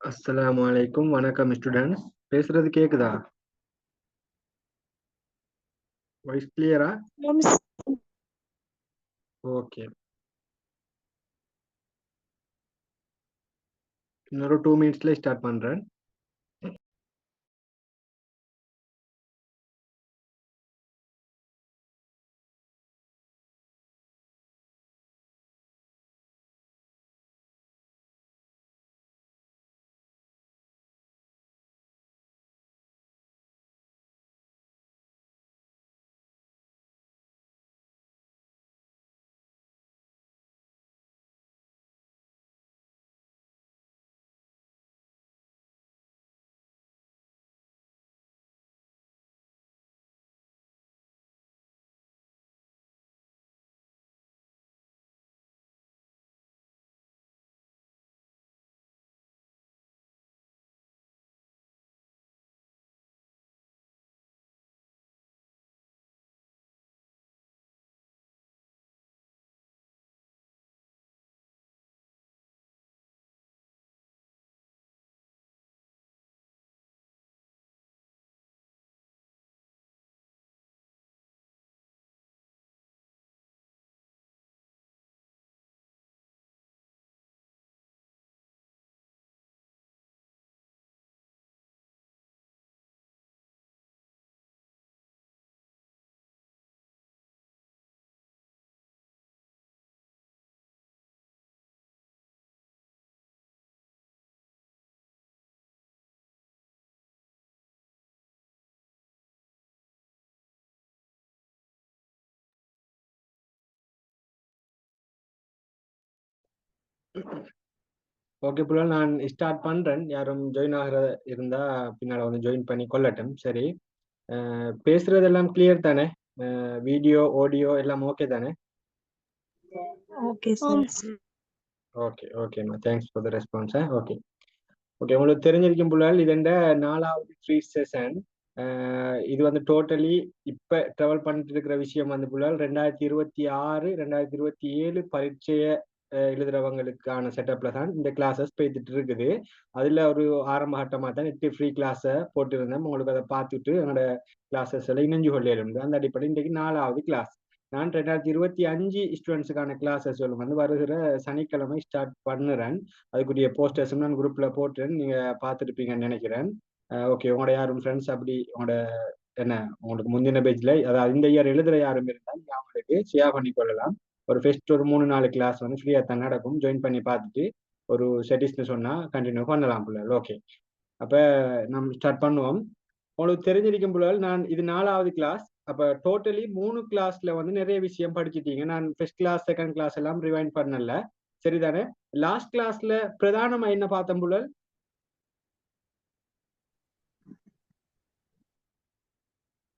அஸ்ஸலாமு அலைக்கும். வணக்கம் ஸ்டூடெண்ட்ஸ். பேசுறது கேக்குதா? வாய்ஸ் கிளியரா? ஓகே. இன்னொரு 2 மினிட்ஸ்ல ஸ்டார்ட் பண்றேன். ஓகே புள்ளல், நான் ஸ்டார்ட் பண்றேன். யாரும் ஜாயின் ஆகிற இருந்தா பின்னால வந்து ஜாயின் பண்ணி கொள்ளட்டும். சரி. பேசுறதெல்லாம் கிளியர் தானே? வீடியோ ஆடியோ எல்லாம் ஓகே தானே? ஓகே சார். ஓகே ஓகேம்மா, thanks for the response. Okay okay, உங்களுக்கு தெரிஞ்சிருக்கும் புள்ளல், இது என்ற 4வது ஃப்ரீ செஷன். இது வந்து டோட்டலி இப்ப ட்ராவல் பண்ணிட்டு இருக்கிற விஷயம் வந்து புள்ளல் 2026 2027 பரீட்சைய எழுதுறவங்களுக்கான செட்டப்ல தான் இந்த கிளாஸஸ் போய்த்துட்டு இருக்குது. அதுல ஒரு ஆரம்ப கட்டமா தான் 8 ஃப்ரீ கிளாஸ போட்டிருந்தேன். உங்களுக்கு அதை பார்த்துட்டு என்னோட கிளாஸஸ் எல்லாம் இணைஞ்சு கொள்ளையிலிருந்து அந்த அடிப்படையில் இன்றைக்கு 4வது கிளாஸ். நான் 2025 ஸ்டூடெண்ட்ஸுக்கான கிளாஸஸ் வந்து வருகிற சனிக்கிழமை ஸ்டார்ட் பண்ணுறேன். அதுக்குரிய போஸ்டர்ஸும் நான் குரூப்ல போட்டுறேன், நீங்க பார்த்துருப்பீங்கன்னு நினைக்கிறேன். ஓகே, உங்களோட யாரும் ஃப்ரெண்ட்ஸ் அப்படி உங்களோட என்ன உங்களுக்கு முந்தின பேஜ்ல அதாவது இந்த இயர் எழுதுற யாரும் இருந்தால் அவங்களுக்கு ஷேர் பண்ணி கொள்ளலாம். ஒரு ஃபெஸ்ட் ஒரு 3-4 கிளாஸ் வந்து ஃப்ரீயா தான் நடக்கும். ஜாயின் பண்ணி பார்த்துட்டு ஒரு செட்டிஸ்னு சொன்னா கண்டினியூ பண்ணலாம் புள்ளல். ஓகே, அப்ப நம்ம ஸ்டார்ட் பண்ணுவோம். உங்களுக்கு தெரிஞ்சிருக்கும் புள்ளல், நான் இது 4வது கிளாஸ். அப்ப டோட்டலி 3 கிளாஸ்ல வந்து நிறைய விஷயம் படிச்சிட்டீங்க. நான் ஃபர்ஸ்ட் கிளாஸ் செகண்ட் கிளாஸ் எல்லாம் ரிவைண்ட் பண்ணல, சரிதானே? லாஸ்ட் கிளாஸ்ல பிரதானமா என்ன பார்த்தோம் புள்ளல்?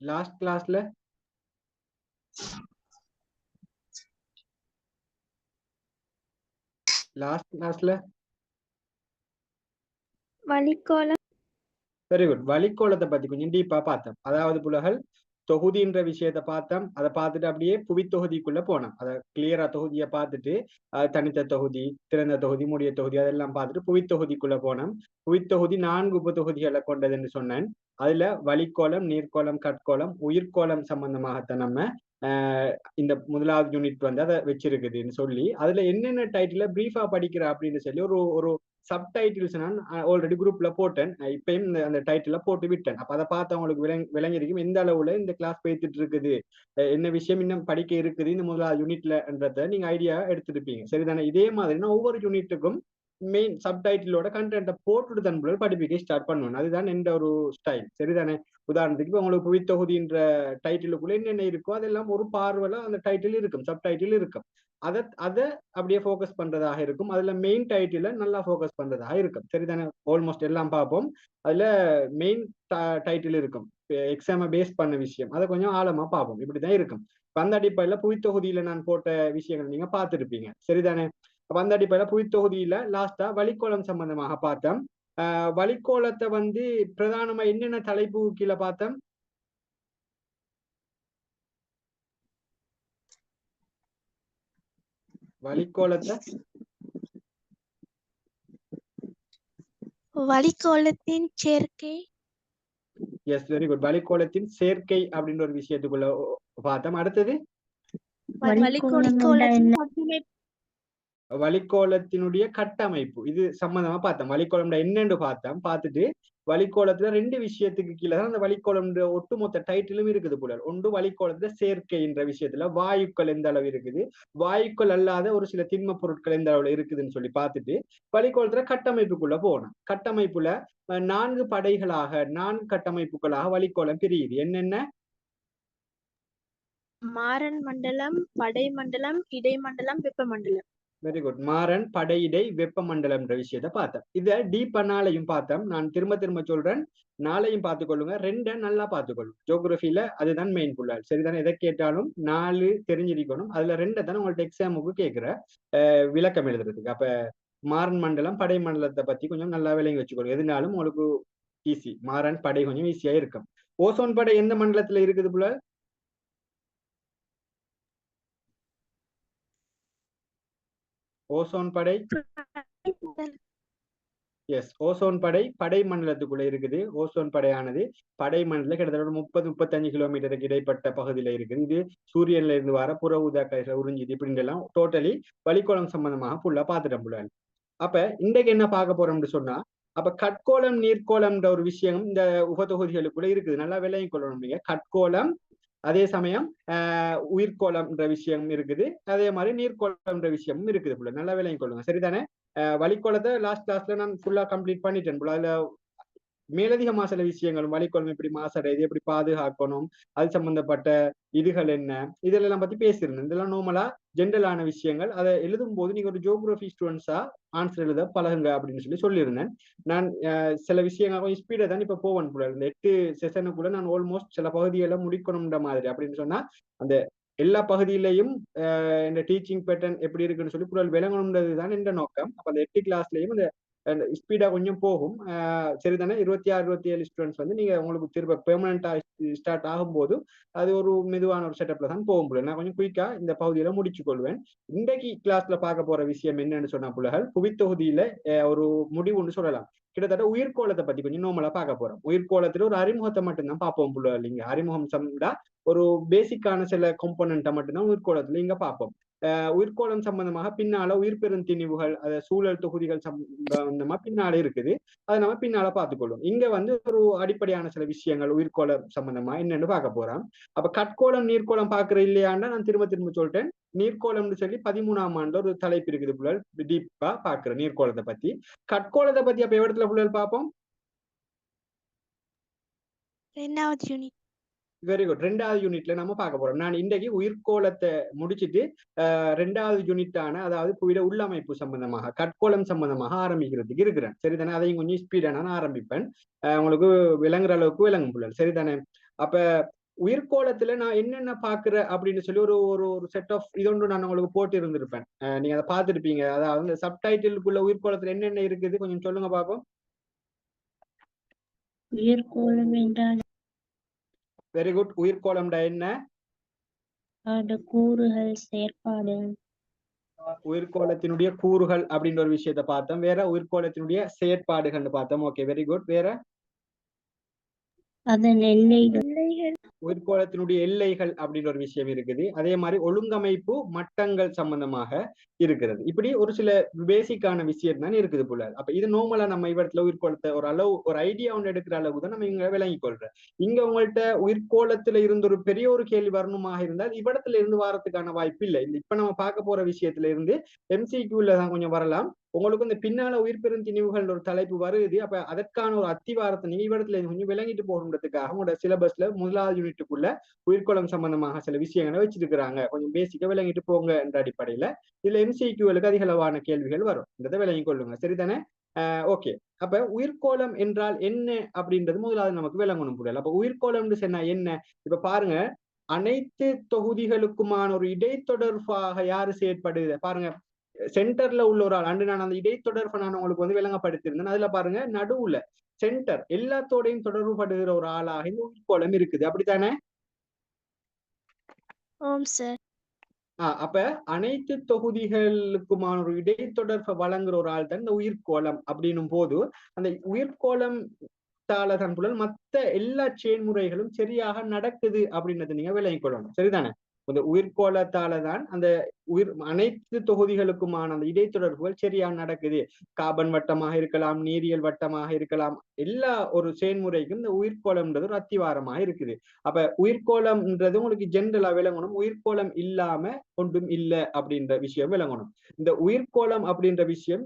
லாஸ்ட் கிளாஸ்ல வலிக்கோலம். Very good. வலிக்கோலத்தை பத்தி கொஞ்சம் டீப்பா பார்த்தோம். அதாவது புலகள் தொகுதின்ற விஷயத்த பார்த்தோம். அதை பார்த்துட்டு அப்படியே புவித்தொகுதிக்குள்ள போனோம். அதை கிளியரா தொகுதியை பார்த்துட்டு தனித்த தொகுதி, திறந்த தொகுதி, மூடிய தொகுதி அதெல்லாம் பார்த்துட்டு புவித்தொகுதிக்குள்ள போனோம். புவித்தொகுதி 4 உபத்தொகுதிகளை கொண்டதுன்னு சொன்னேன். அதுல வளிக்கோளம், நீர்க்கோளம், கட்கோளம், உயிர்கோளம் சம்பந்தமாகத்தான் நம்ம இந்த முதலாவது யூனிட் வந்து அதை வச்சிருக்குதுன்னு சொல்லி அதுல என்னென்ன டைட்டில பிரீஃபா படிக்கிற அப்படின்னு சொல்லி ஒரு ஒரு சப்டைட்டில்ஸ் நான் ஆல்ரெடி குரூப்ல போட்டேன். இப்பயும் அந்த டைட்டில போட்டு விட்டேன். அப்ப அதை பார்த்து அவங்களுக்கு விளங்கிருக்கும் எந்த அளவுல இந்த கிளாஸ் பேத்துட்டு இருக்குது, என்ன விஷயம் இன்னும் படிக்க இருக்குது இந்த முதலாவது யூனிட்லன்றத நீங்க ஐடியா எடுத்துருப்பீங்க, சரிதானே? இதே மாதிரி நான் ஒவ்வொரு யூனிட்டுக்கும் மெயின் சப்டைட்டிலோட கண்டென்ட்டை போட்டுட்டு தன் படிப்பிக்க ஸ்டார்ட் பண்ணுவேன். அதுதான் எந்த ஒரு ஸ்டைல், சரிதானே? உதாரணத்துக்கு இப்போ உங்களுக்கு புவித்தொகுதின்ற டைட்டிலுக்குள்ள என்னென்ன இருக்கோ அதெல்லாம் ஒரு பார்வையில அந்த டைட்டில் இருக்கும், சப்டைட்டில் இருக்கும். அதை அப்படியே ஃபோக்கஸ் பண்றதாக இருக்கும். அதுல மெயின் டைட்டில நல்லா ஃபோக்கஸ் பண்றதாக இருக்கும், சரிதானே? ஆல்மோஸ்ட் எல்லாம் பார்ப்போம். அதுல மெயின் டைட்டில் இருக்கும், எக்ஸாம பேஸ் பண்ண விஷயம், அதை கொஞ்சம் ஆழமா பார்ப்போம். இப்படிதான் இருக்கும். அந்த அடிப்படையில புவித்தொகுதியில நான் போட்ட விஷயங்கள் நீங்க பார்த்துருப்பீங்க, சரிதானே? அந்த அடிப்படையில புவித்தொகுதியில லாஸ்டா வளிக்கோளம் சம்பந்தமாக பார்த்தோம். வளிக்கோளத்தை வந்து பிரதானமா என்னென்ன தலைப்பு கீழே பார்த்தோம்? வளிக்கோளத்தை வளிக்கோளத்தின் சேர்க்கை. S, very good. வளிக்கோளத்தின் சேர்க்கை அப்படின்ற ஒரு விஷயத்துக்குள்ள பார்த்தோம். அடுத்தது வளிக்கோளத்தின் கட்டமைப்பு. வளிக்கோளத்தினுடைய கட்டமைப்பு, இது சம்பந்தமா பார்த்தோம். வளிக்கோளம் என்னன்னு பார்த்துட்டு வளிக்கோளத்துல 2 விஷயத்துக்கு கீழே தான் அந்த வளிக்கோளம் ஒட்டுமொத்த டைட்டிலும் இருக்குது போல. ஒன்று வளிக்கோளத்துல சேர்க்கை என்ற விஷயத்துல வாயுக்கள் எந்த அளவு இருக்குது, வாயுக்கள் அல்லாத ஒரு சில திண்ம பொருட்கள் எந்த அளவுல இருக்குதுன்னு சொல்லி பார்த்துட்டு வளிக்கோளத்துல கட்டமைப்புக்குள்ள போகணும். கட்டமைப்புல 4 படைகளாக 4 கட்டமைப்புகளாக வளிக்கோளம் பிரியுது. என்னென்ன? மாறன் மண்டலம், படை மண்டலம், இடைமண்டலம், வெப்பமண்டலம். Very good. மாறன், படையிடை, வெப்பமண்டலம் என்ற விஷயத்த பார்த்தோம். இத டீப்பா நாளையும் பார்த்தோம். நான் திரும்ப சொல்றேன், நாளையும் பார்த்துக்கொள்ளுங்க. 2 நல்லா பார்த்துக்கொள்ளுங்க. ஜியோகிராஃபில அதுதான் மெயின் புள்ளால். சரிதானே? எதை கேட்டாலும் 4 தெரிஞ்சிருக்கணும். அதுல 2 தானே உங்கள்ட்ட எக்ஸாமுக்கு கேட்கிற விளக்கம் எழுதுறதுக்கு. அப்ப மாறன் மண்டலம், படை மண்டலத்தை பத்தி கொஞ்சம் நல்லா விளங்கி வச்சுக்கொள்ளுங்க. எதுனாலும் உங்களுக்கு ஈஸி. மாறன், படை கொஞ்சம் ஈஸியா இருக்கும். ஓசோன் படை எந்த மண்டலத்துல இருக்குது புள்ள? ஓசோன் படை எஸ், ஓசோன் படை படை மண்டலத்துக்குள்ள இருக்குது. ஓசோன் படையானது படை மண்டல கிட்டத்தட்ட 30-35 கிலோமீட்டருக்கு இடைப்பட்ட பகுதியில இருக்குது. இது சூரியன்ல இருந்து வர புற ஊதா கதிர்கள் உறிஞ்சிது இப்படின்னு எல்லாம் டோட்டலி வளிக்கோளம் சம்பந்தமாக ஃபுல்லா பார்த்துட்டோம் புள்ள. அப்ப இன்றைக்கு என்ன பார்க்க போறோம்னு சொன்னா, அப்ப கட்கோளம் நீர்க்கோளம்ன்ற ஒரு விஷயம் இந்த உபதொகுதிகளுக்குள்ள இருக்குது. நல்லா விளங்கிக் கொள்ளணும். நீங்க கட்கோளம், அதே சமயம் உயிர்கோளம்ன்ற விஷயம் இருக்குது, அதே மாதிரி நீர்க்கோளம்ன்ற விஷயமும் இருக்குது புள்ள. நல்லா விளங்கிக் கொள்ளுங்க. சரிதானே? வளிக்கோளத்தை லாஸ்ட் கிளாஸ்ல நான் ஃபுல்லா கம்ப்ளீட் பண்ணிட்டேன் புள்ள. அதுல மேலதிகமா சில விஷயங்களும் வளிக்கோளம் எப்படி மாசடையுது, எப்படி பாதுகாக்கணும், அது சம்பந்தப்பட்ட இதுகள் என்ன, இதெல்லாம் பத்தி பேசியிருந்தேன். இதெல்லாம் நார்மலா ஜென்ரலான விஷயங்கள். அதை எழுதும் போது நீங்க ஒரு ஜியோகிராபி ஸ்டூடெண்ட்ஸா ஆன்சர் எழுத பழகுங்க அப்படின்னு சொல்லியிருந்தேன். நான் சில விஷயங்கள் கொஞ்சம் ஸ்பீடா தான் இப்ப போவேன் போல. இந்த 8 செஷனுக்குள்ள நான் ஆல்மோஸ்ட் சில பகுதியெல்லாம் முடிக்கணும்ன்ற மாதிரி அப்படின்னு சொன்னா அந்த எல்லா பகுதியிலையும் இந்த டீச்சிங் பேட்டர்ன் எப்படி இருக்குன்னு சொல்லி புரல் விளங்கணும்ன்றது தான் என்ற நோக்கம். அப்ப அந்த 8 கிளாஸ்லயும் இந்த ஸ்பீடா கொஞ்சம் போகும். சரிதானே? 26-27 ஸ்டூடெண்ட்ஸ் வந்து நீங்க உங்களுக்கு திரும்ப பெர்மனண்டா ஸ்டார்ட் ஆகும்போது அது ஒரு மெதுவான ஒரு செட்டப்ல தான் போகும் புள்ள. நான் கொஞ்சம் குயிக்கா இந்த பகுதியில முடிச்சு கொள்வேன். இன்றைக்கு கிளாஸ்ல பார்க்க போற விஷயம் என்னன்னு சொன்னா புள்ளகள், புவித்தொகுதியில ஒரு முடிவுன்னு சொல்லலாம். கிட்டத்தட்ட உயிர்கோளத்தை பத்தி கொஞ்சம் நார்மலா பார்க்க போறோம். உயிர்கோளத்துல ஒரு அறிமுகத்தை மட்டும்தான் பார்ப்போம் புள்ள. இல்லைங்க, அறிமுகம் சம்பந்தா ஒரு பேசிக்கான சில காம்போனன்ட்டை மட்டும்தான் உயிர்கோளத்துல இங்க பார்ப்போம். உயிர்கோளம் சம்பந்தமாக பின்னால உயிர் பெருந்திணிவுகள், சூழல் தொகுதிகள் சம்பந்தமா பின்னால இருக்குது. அதை நம்ம பின்னால பார்த்துக்கொள்ளும். இங்க வந்து ஒரு அடிப்படையான சில விஷயங்கள் உயிர்கோளம் சம்பந்தமா என்னன்னு பார்க்க போறோம். அப்ப கட்கோளம் நீர்க்கோளம் பார்க்கிற இல்லையாண்டா நான் திரும்ப சொல்லிட்டேன். நீர்க்கோளம்னு சொல்லி 13ஆம் ஆண்டு ஒரு தலைப்பு இருக்குது புள்ளல். டீப்பா பாக்குற நீர்க்கோளத்தை பத்தி. கட்கோளத்தை பத்தி அப்ப இடத்துல புள்ளல் பார்ப்போம். 2வது யூனிட். Very good. 2வது யூனிட்ல நம்ம பார்க்க போறோம். நான் இன்றைக்கு உயிர்கோளத்தை முடிச்சுட்டு 2வது யூனிட்டான அதாவது புவியிட உள்ளமைப்பு சம்பந்தமாக கட்கோளம் சம்பந்தமாக ஆரம்பிக்கிறதுக்கு இருக்கிறேன். சரிதானே? அதையும் கொஞ்சம் ஸ்பீடா நான் ஆரம்பிப்பேன். உங்களுக்கு விளங்குற அளவுக்கு விளங்கும் புள்ளல். சரிதானே? அப்ப உயிர்கோளத்துல நான் என்னென்ன பாக்குற அப்படின்னு சொல்லி ஒரு ஒரு ஒரு செட் ஆஃப் இதொன்று நான் உங்களுக்கு போட்டு இருந்திருப்பேன். நீங்க அதை பார்த்துருப்பீங்க. அதாவது இந்த சப்டைட்டிலுக்குள்ள உயிர்கோளத்துல என்னென்ன இருக்குது கொஞ்சம் சொல்லுங்க பார்ப்போம். உயிர்கோளம் என்றால் வெரி குட். உயிர்கோளம்டா என்ன? கூறுகள், செயற்பாடு. உயிர்கோளத்தினுடைய கூறுகள் அப்படின்ற ஒரு விஷயத்த பார்த்தோம். வேற உயிர்கோளத்தினுடைய செயற்பாடுகள்னு பார்த்தோம். Okay, very good. வேற அதன் எல்லைகள். உயிர்கோளத்தினுடைய எல்லைகள் அப்படின்ற ஒரு விஷயம் இருக்குது. அதே மாதிரி ஒழுங்கமைப்பு மட்டங்கள் சம்பந்தமாக இருக்கிறது. இப்படி ஒரு சில பேசிக்கான விஷயம் தான் இருக்குது போல. அப்ப இது நார்மலா நம்ம இவரத்துல உயிர்கோளத்தை ஒரு அளவு ஒரு ஐடியா ஒன்று எடுக்கிற அளவு தான் நம்ம இங்க விளங்கிக் கொள்றோம். இங்க உங்கள்ட்ட உயிர்கோளத்துல இருந்து ஒரு பெரிய ஒரு கேள்வி வரணுமாக இருந்தால் இவ்விடத்துல இருந்து வாரத்துக்கான வாய்ப்பு இல்லை. இப்ப நம்ம பார்க்க போற விஷயத்துல இருந்து MCQல தான் கொஞ்சம் வரலாம். உங்களுக்கு இந்த பின்னால உயிர் பெருந்திணிவுகள் ஒரு தலைப்பு வருது. அப்ப அதற்கான ஒரு அத்திவாரத்தை நீங்க இவ்விடத்துல கொஞ்சம் விளங்கிட்டு போகணுன்றதுக்காக உங்களோட சிலபஸ்ல 1வது யூனிட்டுக்குள்ள உயிர்கோளம் சம்பந்தமாக சில விஷயங்களை வச்சிருக்கிறாங்க. கொஞ்சம் பேசிக்கா விளங்கிட்டு போங்க என்ற அடிப்படையில இதுல MCQகளுக்கு அதிக அளவான கேள்விகள் வரும். இதை விளங்கிக் கொள்ளுங்க. சரிதானே? ஓகே. அப்ப உயிர்கோளம் என்றால் என்ன அப்படின்றது முதலாவது நமக்கு விளங்கணும் புரியல. அப்ப உயிர்கோளம்னு சொன்னா என்ன? இப்ப பாருங்க, அனைத்து தொகுதிகளுக்குமான ஒரு இடைத்தொடர்பாக யாரு செயற்படுது பாருங்க. சென்டர்ல உள்ள ஒரு ஆள் அண்டு நான் அந்த இடைத்தொடர்பை நான் உங்களுக்கு வந்து விளங்கப்படுத்திருந்தேன். அதுல பாருங்க, நடுவுல சென்டர் எல்லாத்தோடையும் தொடர்பு படுகிற ஒரு ஆளாக இந்த உயிர்கோளம் இருக்குது. அப்படித்தானே? ஓம் சார். அப்ப அனைத்து தொகுதிகளுக்குமான ஒரு இடைத்தொடர்பை வழங்குற ஒரு ஆள் தான் இந்த உயிர்கோளம் அப்படின்னும் போது அந்த உயிர்கோளம் தான் புலல் மற்ற எல்லா செயல்முறைகளும் சரியாக நடக்குது அப்படின்றத நீங்க விளங்கிக் கொள்ளணும். சரிதானே? இந்த உயிர்கோளத்தால தான் அந்த அனைத்து தொகுதிகளுக்குமான அந்த இடைத்தொடர்புகள் சரியா நடக்குது. கார்பன் வட்டமாக இருக்கலாம், நீரியல் வட்டமாக இருக்கலாம், எல்லா ஒரு செயல்முறைக்கும் இந்த உயிர்கோளம்ன்றது ஒரு அத்திவாரமாக இருக்குது. அப்ப உயிர்கோளம்ன்றது உங்களுக்கு ஜென்ரலா விளங்கணும். உயிர்கோளம் இல்லாம ஒன்றும் இல்லை அப்படின்ற விஷயம் விளங்கணும். இந்த உயிர்கோளம் அப்படின்ற விஷயம்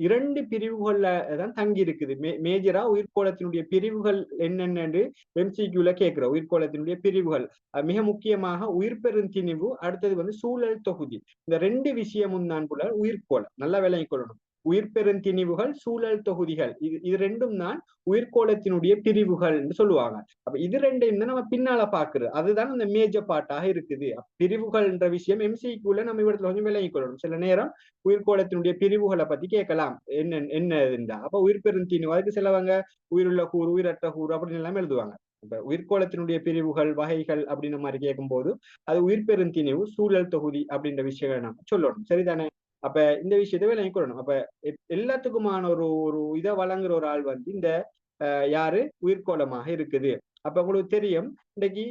2 பிரிவுகள்ல தான் தங்கி இருக்குது. மேஜரா உயிர்கோளத்தினுடைய பிரிவுகள் என்னென்னு MCQல கேட்கிற உயிர்கோளத்தினுடைய பிரிவுகள் மிக முக்கியமாக உயிர் பெருந்திணிவு, அடுத்தது சூழல் தொகுதி. இந்த 2 விஷயமும் தான் கூட உயிர்கோளம். நல்லா விளங்கிக் கொள்ளணும். உயிர் பெருந்திணிவுகள், சூழல் தொகுதிகள், இது ரெண்டும் தான் உயிர்கோளத்தினுடைய பிரிவுகள் என்று சொல்லுவாங்க. அப்ப இது ரெண்டையும் தான் நம்ம பின்னால பாக்குறது. அதுதான் அந்த மேஜர் பார்ட்டாக இருக்குது. பிரிவுகள் என்ற விஷயம் MCQல நம்ம இடத்துல கொஞ்சம் விளங்கிக் கொள்ளணும். சில நேரம் உயிர்கோளத்தினுடைய பிரிவுகளை பத்தி கேட்கலாம். என்ன அப்ப உயிர் பெருந்திணிவு, அதுக்கு சிலவங்க உயிருள்ள கூறு, உயிரற்ற கூறு அப்படின்னு எல்லாம் எழுதுவாங்க. இப்ப உயிர்கோளத்தினுடைய பிரிவுகள், வகைகள் அப்படின்ற மாதிரி கேட்கும் போது அது உயிர் பெருந்திணிவு, சூழல் தொகுதி அப்படின்ற விஷயங்களை நம்ம சொல்லணும். சரிதானே? அப்ப இந்த விஷயத்தை விளங்கிக் கொள்ளணும். அப்ப எல்லாத்துக்குமான ஒரு ஒரு இதை வழங்குற ஒரு ஆள் இந்த யாரு உயிர்கோளமாக இருக்குது. அப்ப உங்களுக்கு தெரியும், இன்னைக்கு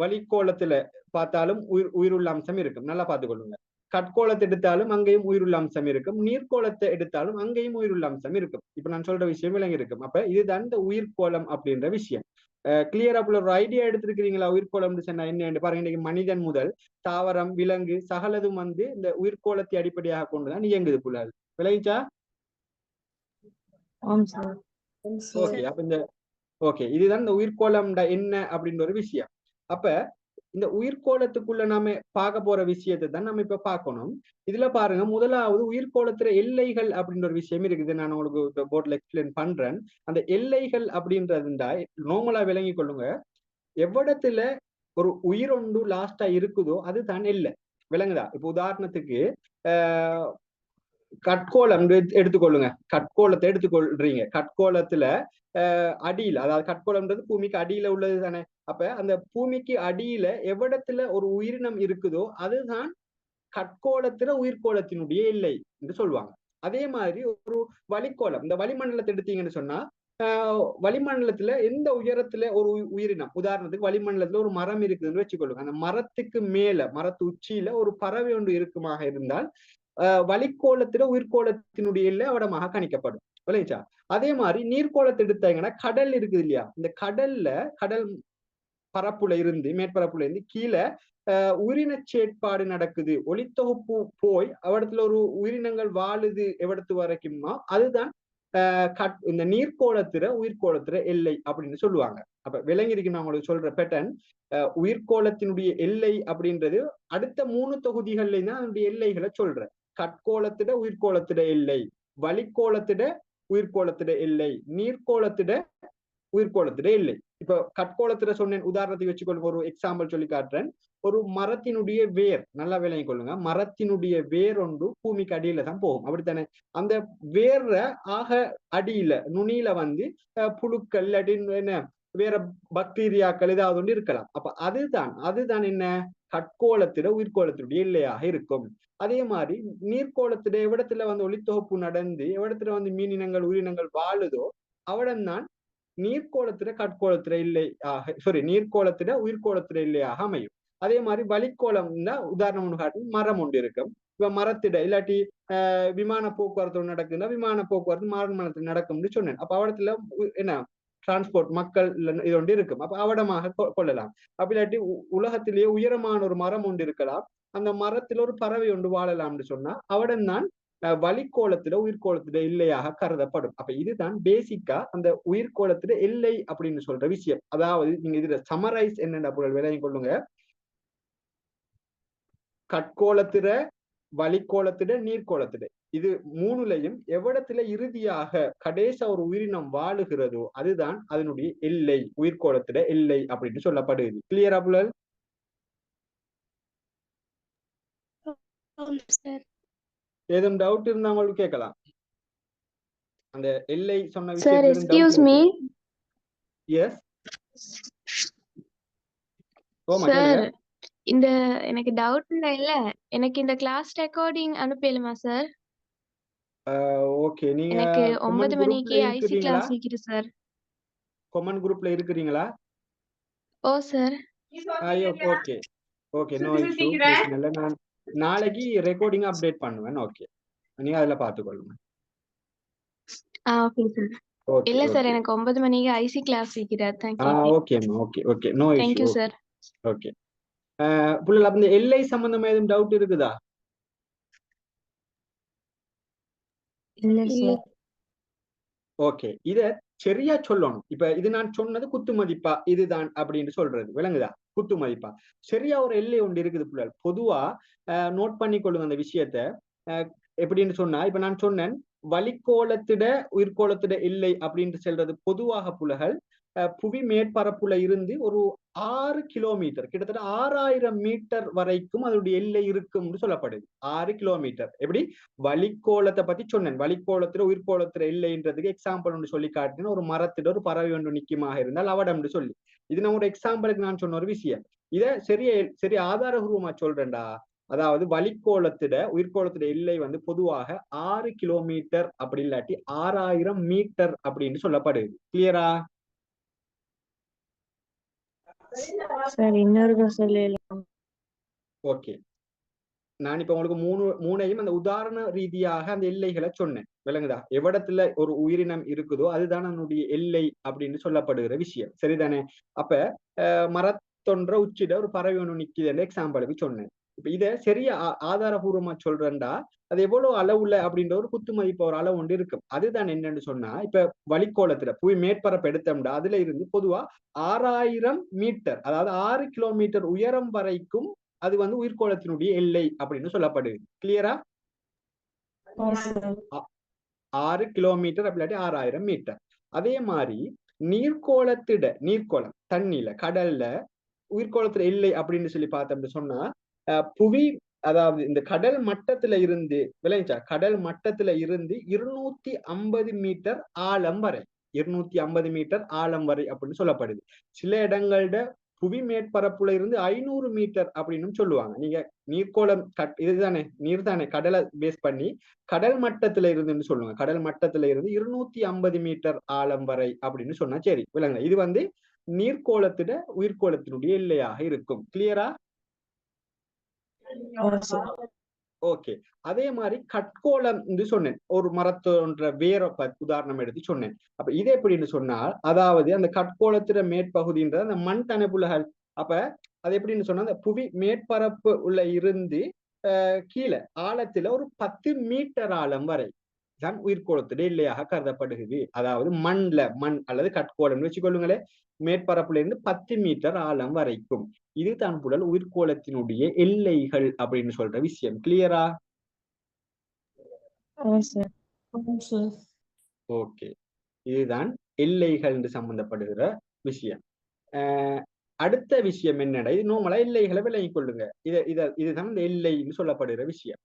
வளிக்கோளத்துல பார்த்தாலும் உயிருள்ள அம்சம் இருக்கும். நல்லா பார்த்துக்கொள்ளுங்க. கட்கோளத்தை எடுத்தாலும் அங்கேயும் உயிருள்ள அம்சம் இருக்கும். நீர்கோளத்தை எடுத்தாலும் அங்கேயும் உயிருள்ள அம்சம் இருக்கும். இப்ப நான் சொல்ற விஷயம் விளங்கி இருக்கும். அப்ப இதுதான் இந்த உயிர்கோளம் அப்படின்ற விஷயம். கிளியரா ஒரு ஐடியா எடுத்திருக்கிறீங்களா? உயிர்கோளம் சொன்னா என்ன பாருங்க. இன்னைக்கு மனிதன் முதல் தாவரம், விலங்கு சகலதும் இந்த உயிர்கோளத்தை அடிப்படையாக கொண்டுதான் இயங்குது புலால். விளைச்சா? ஓகே. அப்ப ஓகே, இதுதான் இந்த உயிர்கோளம் என்ன அப்படின்ற ஒரு விஷயம். அப்ப இந்த உயிர்கோளத்துக்குள்ள நாம பார்க்க போற விஷயத்தை தான் நம்ம இப்ப பார்க்கணும். இதுல பாருங்க, முதலாவது உயிர்கோளத்துல எல்லைகள் அப்படின்ற ஒரு விஷயம் இருக்குது. நான் உங்களுக்கு போர்ட்ல எக்ஸ்பிளைன் பண்றேன். அந்த எல்லைகள் அப்படின்றதுண்டா நார்மலா விளங்கி கொள்ளுங்க. எவ்விடத்துல ஒரு உயிர் ஒன்று லாஸ்டா இருக்குதோ அதுதான் எல்லை. விளங்குதா? இப்ப உதாரணத்துக்கு கட்கோளம் எடுத்துக்கொள்ளுங்க. கட்கோளத்தை எடுத்துக்கொள்றீங்க. கட்கோளத்துல அடியில, அதாவது கட்கோளம்ன்றது பூமிக்கு அடியில உள்ளது தானே. அப்ப அந்த பூமிக்கு அடியில எவ்விடத்துல ஒரு உயிரினம் இருக்குதோ அதுதான் கட்கோளத்துல உயிர்கோளத்தினுடைய எல்லை என்று சொல்லுவாங்க. அதே மாதிரி ஒரு வளிக்கோளம், இந்த வளிமண்டலத்தை எடுத்தீங்கன்னு சொன்னா வளிமண்டலத்துல எந்த உயரத்துல ஒரு உயிரினம், உதாரணத்துக்கு வளிமண்டலத்துல ஒரு மரம் இருக்குதுன்னு வச்சுக்கொள்ளுங்க. அந்த மரத்துக்கு மேல, மரத்து உச்சியில ஒரு பறவை ஒன்று இருக்குமாக இருந்தால் வளிக்கோளத்துல உயிர்கோளத்தினுடைய எல்லை அவடமாக கணிக்கப்படும். விளைச்சா? அதே மாதிரி நீர்கோளத்தை எடுத்தாங்கன்னா கடல் இருக்குது இல்லையா, இந்த கடல் பரப்புல இருந்து, மேற்பரப்புல இருந்து கீழே உயிரின செயற்பாடு நடக்குது, ஒளித்தொகுப்பு போய் அவடத்துல ஒரு உயிரினங்கள் வாழுது எவ்வளத்து வரைக்குமா, அதுதான் இந்த நீர்கோளத்துல உயிர்கோளத்துல எல்லை அப்படின்னு சொல்லுவாங்க. அப்ப விளங்கிருக்கு நான் உங்களுக்கு சொல்ற பேட்டர்ன். உயிர்கோளத்தினுடைய எல்லை அப்படின்றது அடுத்த 3 தொகுதிகள்ல தான் அதனுடைய எல்லைகளை சொல்றேன். கட்கோளத்திட உயிர்கோளத்திட எல்லை, வளிக்கோளத்திட உயிர்கோளத்திட எல்லை, நீர்கோளத்திட உயிர்கோளத்திட எல்லை. இப்ப கட்கோளத்திட சொன்னேன், உதாரணத்துக்கு வச்சுக்கொள்ளுங்க. ஒரு எக்ஸாம்பிள் சொல்லி காட்டுறேன். ஒரு மரத்தினுடைய வேர், நல்லா விளங்கிக் கொள்ளுங்க. மரத்தினுடைய வேர் ஒன்று பூமிக்கு அடியில தான் போகும், அப்படித்தானே? அந்த வேர்ற ஆக அடியில நுனியில புழுக்கள் என்ன வேற பாக்டீரியாக்கள் ஏதாவது ஒன்று இருக்கலாம். அப்ப அதுதான் என்ன, கட்கோளத்திட உயிர்கோளத்தினுடைய எல்லையாக இருக்கும். அதே மாதிரி நீர்கோளத்திட எவ்விடத்துல ஒளித்தொகுப்பு நடந்து எவ்விடத்துல மீனினங்கள் உயிரினங்கள் வாழுதோ அவடம்தான் நீர்கோளத்திட கட்கோளத்திட இல்லை நீர்கோளத்திட உயிர்கோளத்திட இல்லையாக அமையும். அதே மாதிரி வளிக்கோளம் தான் உதாரணம் ஒன்று காட்டி, மரம் ஒன்று இருக்கும். இப்ப மரத்திட இல்லாட்டி விமான போக்குவரத்து நடக்குதுன்னா விமான போக்குவரத்து மரத்தில் நடக்கும்னு சொன்னேன். அப்ப அவடத்துல என்ன டிரான்ஸ்போர்ட் மக்கள் இது ஒன்று இருக்கும். அப்ப அவடமாக கொள்ளலாம். அப்படி இல்லாட்டி உலகத்திலேயே உயரமான ஒரு மரம் ஒன்று இருக்கலாம், அந்த மரத்துல ஒரு பறவை ஒன்று வாழலாம்னு சொன்னா அவடன் தான் வளிக்கோளத்தில உயிர்கோளத்தில இல்லையாக கருதப்படும். அப்ப இதுதான் பேசிக்கா அந்த உயிர்கோளத்தில எல்லை அப்படின்னு சொல்ற விஷயம். அதாவது நீங்க இதுல சமரைஸ் என்னென்ன பொருள் விளங்கிக் கொள்ளுங்க. கட்கோளத்திட, வளிக்கோளத்திட, நீர்கோளத்திட, இது மூணுலையும் எவ்விடத்துல இறுதியாக கடைசி ஒரு உயிரினம் வாழுகிறதோ அதுதான் அதனுடைய எல்லை, உயிர்கோளத்திட எல்லை அப்படின்னு சொல்லப்படுது. கிளியரா புலல்? ஏதும் டவுட் இருந்தா உங்களுக்கு கேட்கலாம். அந்த எல்லை சொன்ன விஷயத்துல எஸ் இந்த எனக்கு டவுட் இல்ல. எனக்கு இந்த கிளாஸ் ரெக்கார்டிங் அனுப்பலுமா சார்? ஓகே, நீங்க எனக்கு கொமன் 9 குரூப்ல மணிக்கு ஐசி இருக்கிறீங்களா? கிளாஸ் இருக்குது சார். கொமன் குரூப்ல இருக்கிறீங்களா? ஓ சார். ஓகே ஓகே, நோ இஷ்யூ, பிரச்சனை இல்லை. நான் நாளைக்கு ரெக்கார்டிங் அப்டேட் பண்ணுவேன். ஓகே, நீங்க அதுல பாத்துக்கொள்ளுங்க. ஓகே சார். ஓகே இல்ல சார், ஓகே எனக்கு 9 மணிக்கு ஐசி கிளாஸ் இருக்குது. தேங்க்யூ. ஓகேம்மா, okay okay, no issue. Thank you சார். ஓகே, புள்ள அப்ப இந்த எல்லை சம்பந்தமா எதுவும் டவுட் இருக்குதா? இல்ல சார். ஓகே, இத சரியா சொல்லணும். இப்ப இது நான் சொன்னது குத்து மதிப்பா இதுதான் அப்படின்னு சொல்றது விளங்குதா? குத்து மதிப்பா சரியா ஒரு எல்லை ஒன்று இருக்குது புள்ளல். பொதுவா நோட் பண்ணி கொள்ளுங்க அந்த விஷயத்த. எப்படின்னு சொன்னா, இப்ப நான் சொன்னேன் வளிக்கோளத்திட உயிர்கோளத்திட எல்லை அப்படின்னு சொல்றது பொதுவாக புலகள் புவி மேற்பரப்புல இருந்து ஒரு 6 கிலோமீட்டர், கிட்டத்தட்ட 6000 மீட்டர் வரைக்கும் அதனுடைய எல்லை இருக்கும்னு சொல்லப்படுது. 6 கிலோமீட்டர். எப்படி வளிக்கோளத்தை பத்தி சொன்னேன். வளிக்கோளத்துல உயிர்கோளத்துல எல்லைன்றதுக்கு எக்ஸாம்பிள் ஒன்று சொல்லி காட்டினேன். ஒரு மரத்திட ஒரு பறவை ஒன்று நிக்குமாக இருந்தால் அவடம்னு சொல்லி, இது நான் ஒரு எக்ஸாம்பிளுக்கு நான் சொன்ன ஒரு விஷயம். இத சரி ஆதாரபூர்வமா சொல்றேன்டா. அதாவது வளிக்கோளத்திட உயிர்கோளத்திட எல்லை வந்து பொதுவாக 6 கிலோமீட்டர் அப்படி இல்லாட்டி 6000 மீட்டர் அப்படின்னு சொல்லப்படுது. கிளியரா? சார் இன்னொரு சொல்லலாம். ஓகே, நான் இப்ப உங்களுக்கு மூணையும் அந்த உதாரண ரீதியாக அந்த எல்லைகளை சொன்னேன். விளங்குதா? எவ்விடத்துல ஒரு உயிரினம் இருக்குதோ அதுதான் அதனுடைய எல்லை அப்படின்னு சொல்லப்படுகிற விஷயம். சரிதானே? அப்ப மரத்தொன்ற உச்சிட ஒரு பறவை ஒன்று நிக்குதுன்னு எக்ஸாம்பிளுக்கு சொன்னேன். இப்ப இத சரியா ஆதாரபூர்வமா சொல்றேன்டா, அது எவ்வளவு அளவுல அப்படின்ற ஒரு குத்து மதிப்பு ஒரு அளவு ஒன்று இருக்கும். அதுதான் என்னன்னு சொன்னா, இப்ப வளிக்கோளத்துல புவி மேற்பரப்பு எடுத்தோம்டா அதுல இருந்து பொதுவா 6000 மீட்டர், அதாவது 6 கிலோமீட்டர் உயரம் வரைக்கும் அது வந்து உயிர்கோளத்தினுடைய எல்லை அப்படின்னு சொல்லப்படுது. கிளியரா? 6 கிலோமீட்டர் அப்படி இல்லாட்டி 6000 மீட்டர். அதே மாதிரி நீர்க்கோளம் தண்ணியில கடல்ல உயிர்கோளத்துல எல்லை அப்படின்னு சொல்லி பார்த்தோம்னு சொன்னா, புவி அதாவது இந்த கடல் மட்டத்துல இருந்து விளைஞ்சா கடல் மட்டத்துல இருந்து 250 மீட்டர் ஆழம் வரை, 250 மீட்டர் ஆழம் வரை அப்படின்னு சொல்லப்படுது. சில இடங்கள்ட புவி மேற்பரப்புல இருந்து 500 மீட்டர் அப்படின்னு சொல்லுவாங்க. நீங்க நீர்க்கோளம் இதுதானே, நீர் தானே, கடலை பேஸ் பண்ணி கடல் மட்டத்துல இருந்துன்னு சொல்லுவாங்க. கடல் மட்டத்துல இருந்து 250 மீட்டர் ஆழம் வரை அப்படின்னு சொன்னா சரி விளங்க. இது வந்து நீர்க்கோளத்திட உயிர்கோளத்தினுடைய எல்லையாக இருக்கும். கிளியரா? ஓகே, அதே மாதிரி கட்கோளம் என்று சொன்னேன். ஒரு மரத்தோன்ற வேற உதாரணம் எடுத்து சொன்னேன். அப்ப இது எப்படின்னு சொன்னால், அதாவது அந்த கட்கோளத்திட மேற்பகுதின்ற அந்த மண் தனப்புலகள். அப்ப அது எப்படின்னு சொன்னா, அந்த புவி மேற்பரப்பு உள்ள இருந்து கீழே ஆழத்துல ஒரு 10 மீட்டர் ஆழம் வரை தான் உயிர்கோளத்திட எல்லையாக கருதப்படுகிறது. அதாவது மண் அல்லது கட்கோளம் வச்சுக்கொள்ளுங்களே, மேற்பரப்புல இருந்து 10 மீட்டர் ஆழம் வரைக்கும். இது தான் புலல் உயிர்கோளத்தினுடைய எல்லைகள் அப்படின்னு சொல்ற விஷயம். கிளியரா? ஓகே, இதுதான் எல்லைகள் என்று சம்பந்தப்படுகிற விஷயம். அடுத்த விஷயம் என்னடா, இது நோமலா எல்லைகளை விளங்கிக் கொள்ளுங்க. இதுதான் இந்த எல்லைன்னு சொல்லப்படுகிற விஷயம்.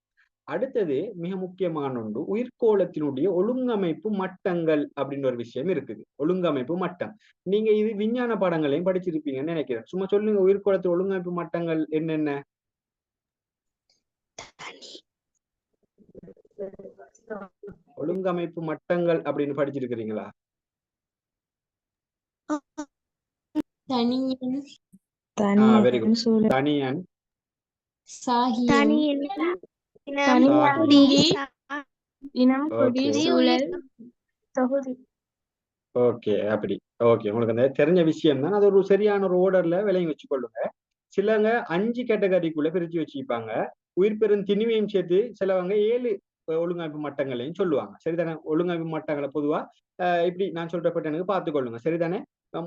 அடுத்தது மிக முக்கியமான ஒன்று, உயிர்கோளத்தினுடைய ஒழுங்கமைப்பு மட்டங்கள் அப்படின்னு ஒரு விஷயம் இருக்குது. ஒழுங்கமைப்பு மட்டம் நீங்க இது விஞ்ஞான பாடங்களையும் படிச்சிருப்பீங்கன்னு நினைக்கிறேன். சும்மா சொல்லுங்க, உயிர்கோளத்து ஒழுங்கமைப்பு மட்டங்கள் என்னென்ன? ஒழுங்கமைப்பு மட்டங்கள் அப்படின்னு படிச்சிருக்கிறீங்களா? Very good. தனியன், இனம், கொடி, சூழல், தொகுதி. ஓகே, அப்படி ஓகே. உங்களுக்கு அந்த தெரிஞ்ச விஷயம் தான். அது ஒரு சரியான ஒரு ஓர்டர்ல விலையும் வச்சு கொள்ளுங்க. சிலவங்க 5 கேட்டகரிக்குள்ள பிரிச்சு வச்சுப்பாங்க. உயிர் பெரும் திணிவையும் சேர்த்து சிலவங்க 7 ஒழுங்கமைப்பு மட்டங்களையும் சொல்லுவாங்க. சரிதானே? ஒழுங்கமைப்பு மட்டங்களை பொதுவா இப்படி நான் சொல்றப்பட்ட எனக்கு பார்த்துக்கொள்ளுங்க. சரிதானே?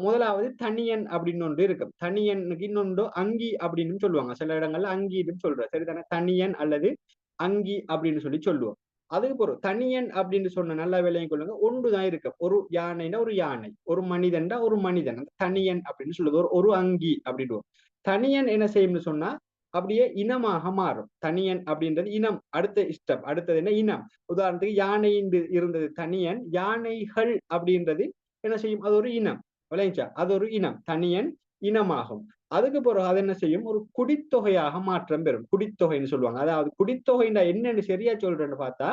முதலாவது தனியன் அப்படின்னு ஒன்று இருக்கும். தனியனுக்கு இன்னொன்று அங்கி அப்படின்னு சொல்லுவாங்க. சில இடங்கள்ல அங்கின்னு சொல்ற. சரிதானே? தனியன் அல்லது அங்கி அப்படின்னு சொல்லி சொல்லுவோம். அதுக்கு போறோம். தனியன் அப்படின்னு சொன்ன நல்லா விலையும் கொள்ளுங்க. ஒன்றுதான் இருக்கு. ஒரு யானைன்னா ஒரு யானை, ஒரு மனிதன்டா ஒரு மனிதன். தனியன் அப்படின்னு சொல்லுது ஒரு அங்கி அப்படின்னு. தனியன் என்ன செய்யும்னு சொன்னா அப்படியே இனமாக மாறும். தனியன் அப்படின்றது இனம். அடுத்தது என்ன? இனம். உதாரணத்துக்கு யானை இருந்தது தனியன், யானைகள் அப்படின்றது என்ன செய்யும்? அது ஒரு இனம். விளைஞ்சா அது ஒரு இனம். தனியன் இனமாகும். அதுக்கு பிறகு அது என்ன செய்யும், ஒரு குடித்தொகையாக மாற்றம் பெறும். குடித்தொகைன்னு சொல்லுவாங்க. அதாவது குடித்தொகைன்னா என்னன்னு சரியா சொல்றேன்னு பார்த்தா,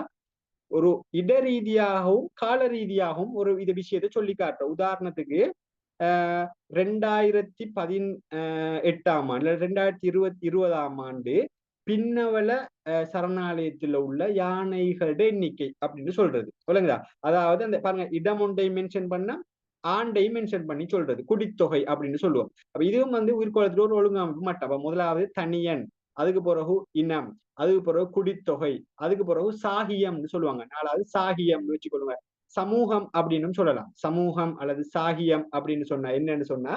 ஒரு இட ரீதியாகவும் கால ரீதியாகவும் ஒரு இது விஷயத்தை சொல்லி காட்டுறோம். உதாரணத்துக்கு 2018ஆம் ஆண்டு 2020ஆம் ஆண்டு பின்னவல சரணாலயத்துல உள்ள யானைகளுடைய எண்ணிக்கை அப்படின்னு சொல்றது விளங்குதா. அதாவது அந்த பாருங்க, இடம் ஒன்றை மென்ஷன் பண்ண ஆண்டை மென்ஷன் பண்ணி சொல்றது குடித்தொகை அப்படின்னு சொல்லுவோம். அப்ப இதுவும் உயிர்கோளத்துல ஒரு ஒழுங்கமைப்பு மட்டம். அப்ப முதலாவது தனியன், அதுக்கு பிறகு இனம், அதுக்கு பிறகு குடித்தொகை, அதுக்கு பிறகு சாகியம்னு சொல்லுவாங்க. நாலாவது சாகியம்னு வச்சுக்கொள்ளுங்க. சமூகம் அப்படின்னு சொல்லலாம். சமூகம் அல்லது சாகியம் அப்படின்னு சொன்னா என்னன்னு சொன்னா,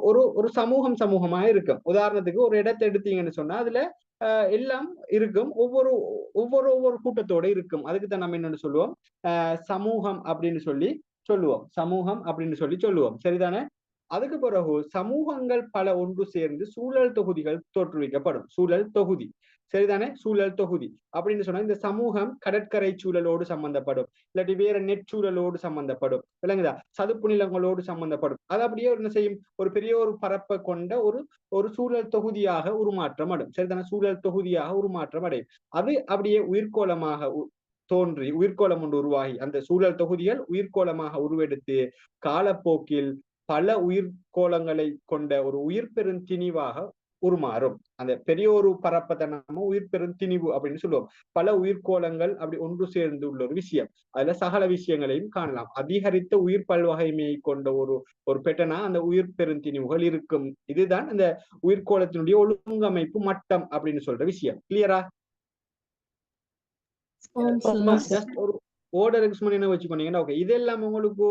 ஒரு ஒரு சமூகமா இருக்கும். உதாரணத்துக்கு ஒரு இடத்தை எடுத்தீங்கன்னு சொன்னா அதுல எல்லாம் இருக்கும். ஒவ்வொரு ஒவ்வொரு ஒவ்வொரு கூட்டத்தோட இருக்கும். அதுக்கு தான் நம்ம என்னன்னு சொல்லுவோம், சமூகம் அப்படின்னு சொல்லுவோம். சரிதானே. அதுக்கு பிறகு சமூகங்கள் பல ஒன்று சேர்ந்து சூழல் தொகுதிகள் தோற்றுவிக்கப்படும். சூழல் தொகுதி, சரிதானே. சூழல் தொகுதி அப்படின்னு சொன்னா இந்த சமூகம் கடற்கரை சூழலோடு சம்பந்தப்படும், இல்லாட்டி வேற நெற்சூழலோடு சம்பந்தப்படும், விளங்குதா, சதுப்பு நிலங்களோடு சம்பந்தப்படும். அது அப்படியே என்ன செய்யும், ஒரு பெரிய ஒரு பரப்பை கொண்ட ஒரு சூழல் தொகுதியாக உருமாற்றம் அடையும். சரிதானே. சூழல் தொகுதியாக உருமாற்றம் அடையும். அது அப்படியே உயிர்கோளமாக தோன்றி உயிர்கோளம் ஒன்று உருவாகி அந்த சூழல் தொகுதிகள் உயிர்கோளமாக உருவெடுத்து காலப்போக்கில் பல உயிர்கோளங்களை கொண்ட ஒரு உயிர் பெருந்திணிவாக உருமாறும். அந்த பெரிய ஒரு பரப்பத்தை நம்ம உயிர் பெருந்திணிவு அப்படின்னு சொல்லுவோம். பல உயிர்கோளங்கள் அப்படி ஒன்று சேர்ந்து உள்ள ஒரு விஷயம். அதுல சகல விஷயங்களையும் காணலாம். அதிகரித்த உயிர் பல்வகைமையை கொண்ட ஒரு பெட்டனா அந்த உயிர் பெருந்திணிவுகள் இருக்கும். இதுதான் அந்த உயிர்கோளத்தினுடைய ஒழுங்கமைப்பு மட்டம் அப்படின்னு சொல்ற விஷயம். கிளியரா? ஜஸ்ட் ஒரு ஓர்டருக்கு சும்மா என்ன வச்சுக்கோங்கன்னா ஓகே. இதெல்லாம் உங்களுக்கு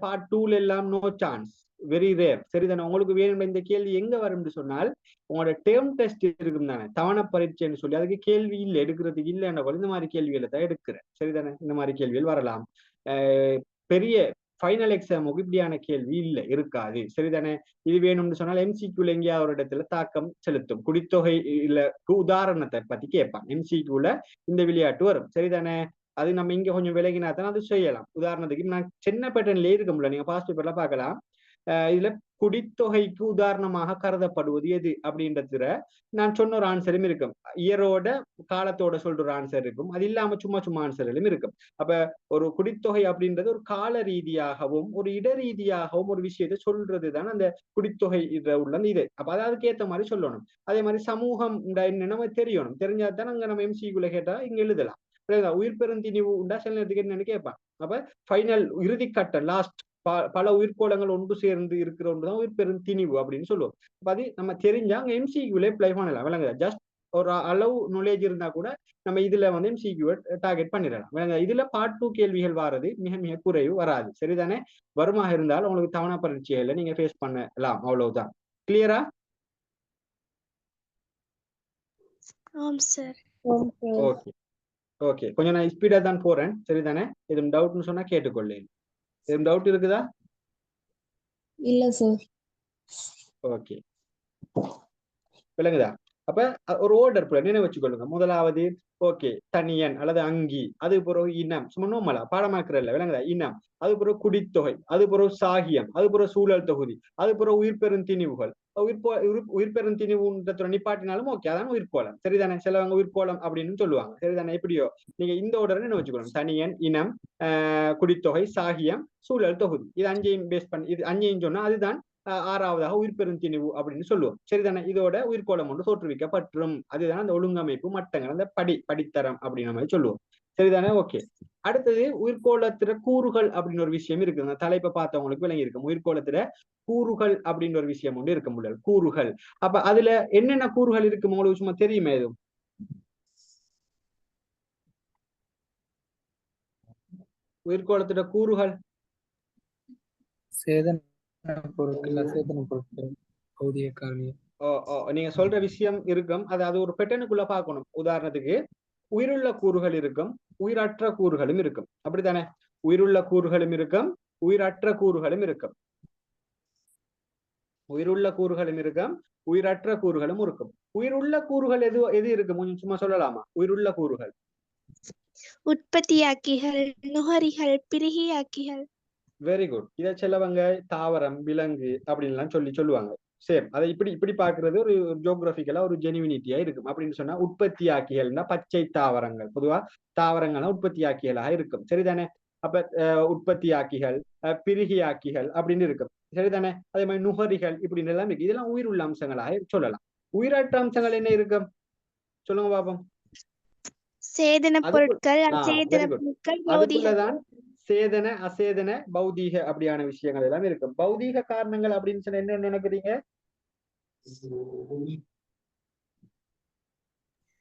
பார்ட் 2ல எல்லாம் நோ சான்ஸ், வெரி ரேர். சரிதானே. உங்களுக்கு வேணும் இந்த கேள்வி எங்க வரும்னு சொன்னால், உங்களோட டேர்ம் டெஸ்ட் இருக்கும் தானே, தவணை பரீட்சைன்னு சொல்லி, அதுக்கு கேள்வி இல்லை எடுக்கிறதுக்கு இல்லைன்னா போல இந்த மாதிரி கேள்விகளை தான் எடுக்கிறேன். சரிதானே. இந்த மாதிரி கேள்விகள் வரலாம். பெரிய ஃபைனல் எக்ஸாமுக்கு இப்படியான கேள்வி இல்லை, இருக்காது. சரிதானே. இது வேணும்னு சொன்னால் எம்சிக்யூல எங்கேயாவது ஒரு இடத்துல தாக்கம் செலுத்தும். குடித்தொகை இல்ல உதாரணத்தை பத்தி கேட்பான் எம்சிக்யூல, இந்த விளையாட்டு வரும். சரிதானே. அது நம்ம இங்க கொஞ்சம் விலகினா தான் அது செய்யலாம். உதாரணத்துக்கு நான் சின்ன பேட்டர்ன்ல இருக்க முடியல, நீங்க பாஸ்ட் பேப்பர்ல பார்க்கலாம். இதுல குடித்தொகைக்கு உதாரணமாக கருதப்படுவது எது அப்படின்றதுல நான் சொன்ன ஒரு ஆன்சரும் இருக்கும். இயரோட காலத்தோட சொல்ற ஒரு ஆன்சர் இருக்கும். அது இல்லாம சும்மா ஆன்சர்களும் இருக்கும். அப்ப ஒரு குடித்தொகை அப்படின்றது ஒரு கால ரீதியாகவும் ஒரு இட ரீதியாகவும் ஒரு விஷயத்தை சொல்றதுதான் அந்த குடித்தொகை உள்ள இது. அப்ப அதுக்கு ஏத்த மாதிரி சொல்லணும். அதே மாதிரி சமூகம் நம்ம தெரியணும். தெரிஞ்சாதான் அங்க நம்ம எம்சிக்குள்ள கேட்டா இங்க எழுதலாம். உயிர் பெருந்திணிவு உண்டா சில நேரத்துக்கு என்னன்னு கேட்பான். அப்ப ஃபைனல் இறுதிக்கட்டம் லாஸ்ட் பல உயிர்கோளங்கள் ஒன்று சேர்ந்து இருக்கிற ஒன்றுதான் உயிர் பெருந்திணிவு அப்படின்னு சொல்லுவோம். அப்ப அது நம்ம தெரிஞ்சா அங்க எம்சிக்யூல அப்ளை பண்ணலாம். விளங்குதா. ஜஸ்ட் ஒரு அளவு நாலேஜ் இருந்தா கூட நம்ம இதுல எம்சிக்யூ டார்கெட் பண்ணிடலாம். விளங்குதா. இதுல பார்ட் 2 கேள்விகள் வாரது மிக மிக குறைவு வராது. சரிதானே. வருமாக இருந்தால் உங்களுக்கு தவணை பரீட்சைகளை நீங்க ஃபேஸ் பண்ணலாம். அவ்வளவுதான். கிளியரா? Okay okay. கொஞ்சம் நான் ஸ்பீடா தான் போறேன். சரிதானே. எதுவும் டவுட்னு சொன்னா கேட்டுக்கொள்ளேன். எதுவும் டவுட் இருக்குதா? இல்ல சார். ஓகே. விளங்குதா. அப்ப ஒரு ஓர்டர் நினைவு வச்சுக்கொள்ளுங்க. முதலாவது ஓகே தனியன் அல்லது அங்கி, அது பிறகு இனம், சும்மா நோமலா பாடமாக்குறல்ல. விளங்குதா. இனம், அது பிறகு குடித்தொகை, அது பிறகு சாகியம், அது பிறகு சூழல் தொகுதி, அது பிறகு உயிர் பெருந்திணிவுகள். உயிர் பெருந்திணிவுன்ற நிப்பாட்டினாலும் ஓகே, அதான் உயிர்கோளம். சரிதானே. சிலவங்க உயிர்கோளம் அப்படின்னு சொல்லுவாங்க. சரிதானே. எப்படியோ நீங்க இந்த ஓர்டர் என்ன வச்சுக்கணும். தனியன், இனம், குடித்தொகை, சாகியம், சூழல் தொகுதி. இது அஞ்சையும் பேஸ் பண்ணி இது அஞ்சையும் சொன்னா அதுதான் ஆறாவதாக உயிர் பெருந்திணிவு அப்படின்னு சொல்லுவோம். சரிதானே. இதோட உயிர்கோளம் ஒன்று தோற்றுவிக்கப்பட்டுரும். அதுதான் அந்த ஒழுங்கமைப்பு மட்டங்கள், அந்த படித்தரம் அப்படின்ற மாதிரி சொல்லுவோம். சரிதானே. ஓகே. அடுத்தது உயிர்கோளத்துல கூறுகள் அப்படின்னு ஒரு விஷயம் இருக்கு. அந்த தலைப்பை பார்த்தவங்களுக்கு விளங்கி இருக்கும். உயிர்கோளத்துல கூறுகள் அப்படின்னு ஒரு விஷயம் ஒன்று இருக்க முடியாது. கூறுகள். அப்ப அதுல என்னென்ன கூறுகள் இருக்கு உங்களுக்கு சும்மா தெரியுமா எதுவும்? உயிர்கோளத்துல கூறுகள் நீங்க சொல்ற விஷயம் இருக்கும். அது ஒரு பெட்டனுக்குள்ள பார்க்கணும். உதாரணத்துக்கு உயிருள்ள கூறுகள் இருக்கும், உயிரற்ற கூறுகளும் இருக்கும். அப்படித்தானே. உயிருள்ள கூறுகளும் இருக்கும், உயிரற்ற கூறுகளும் இருக்கும். உயிருள்ள கூறுகளும் இருக்கும், உயிரற்ற கூறுகளும் இருக்கும். உயிருள்ள கூறுகள் எது எது இருக்கும் கொஞ்சம் சும்மா சொல்லலாமா? உயிருள்ள கூறுகள் உற்பத்தியாக்கிகள், நுகரிகள், பிரிகியாக்கிகள். Very good. இதை சிலவங்க தாவரம், விலங்கு அப்படின்லாம் சொல்லுவாங்க. சேம். அதை இப்படி இப்படி பாக்குறது ஒரு ஜியோகிராபிக்கலா ஒரு ஜெனுவினிட்டியா இருக்கும். அப்படின்னு சொன்னா உற்பத்தியாக்கிகள்னா பச்சை தாவரங்கள், பொதுவா தாவரங்கள்லாம் உற்பத்தியாக்கிகளாக இருக்கும். சரிதானே? அப்ப உற்பத்தியாக்கிகள், பிரிகியாக்கிகள் அப்படின்னு இருக்கும். சரிதானே? அதே மாதிரி நுகரிகள் இப்படின்னு எல்லாம் இருக்கு. இதெல்லாம் உயிர் உள்ள அம்சங்களாக சொல்லலாம். உயிரற்ற அம்சங்கள் என்ன இருக்கும்? சொல்லுங்க பாப்போம். சேதன அதுக்குள் பொருட்கள், அச்சேதன வெரி குட். பொருட்கள், பௌதீக அதுக்குள்ளதான் சேதன, அசேதன, பௌதீக அப்படியான விஷயங்கள் எல்லாம் இருக்கும். பௌதீக காரணங்கள் அப்படின்னு சொன்னா என்ன நினைக்கிறீங்க?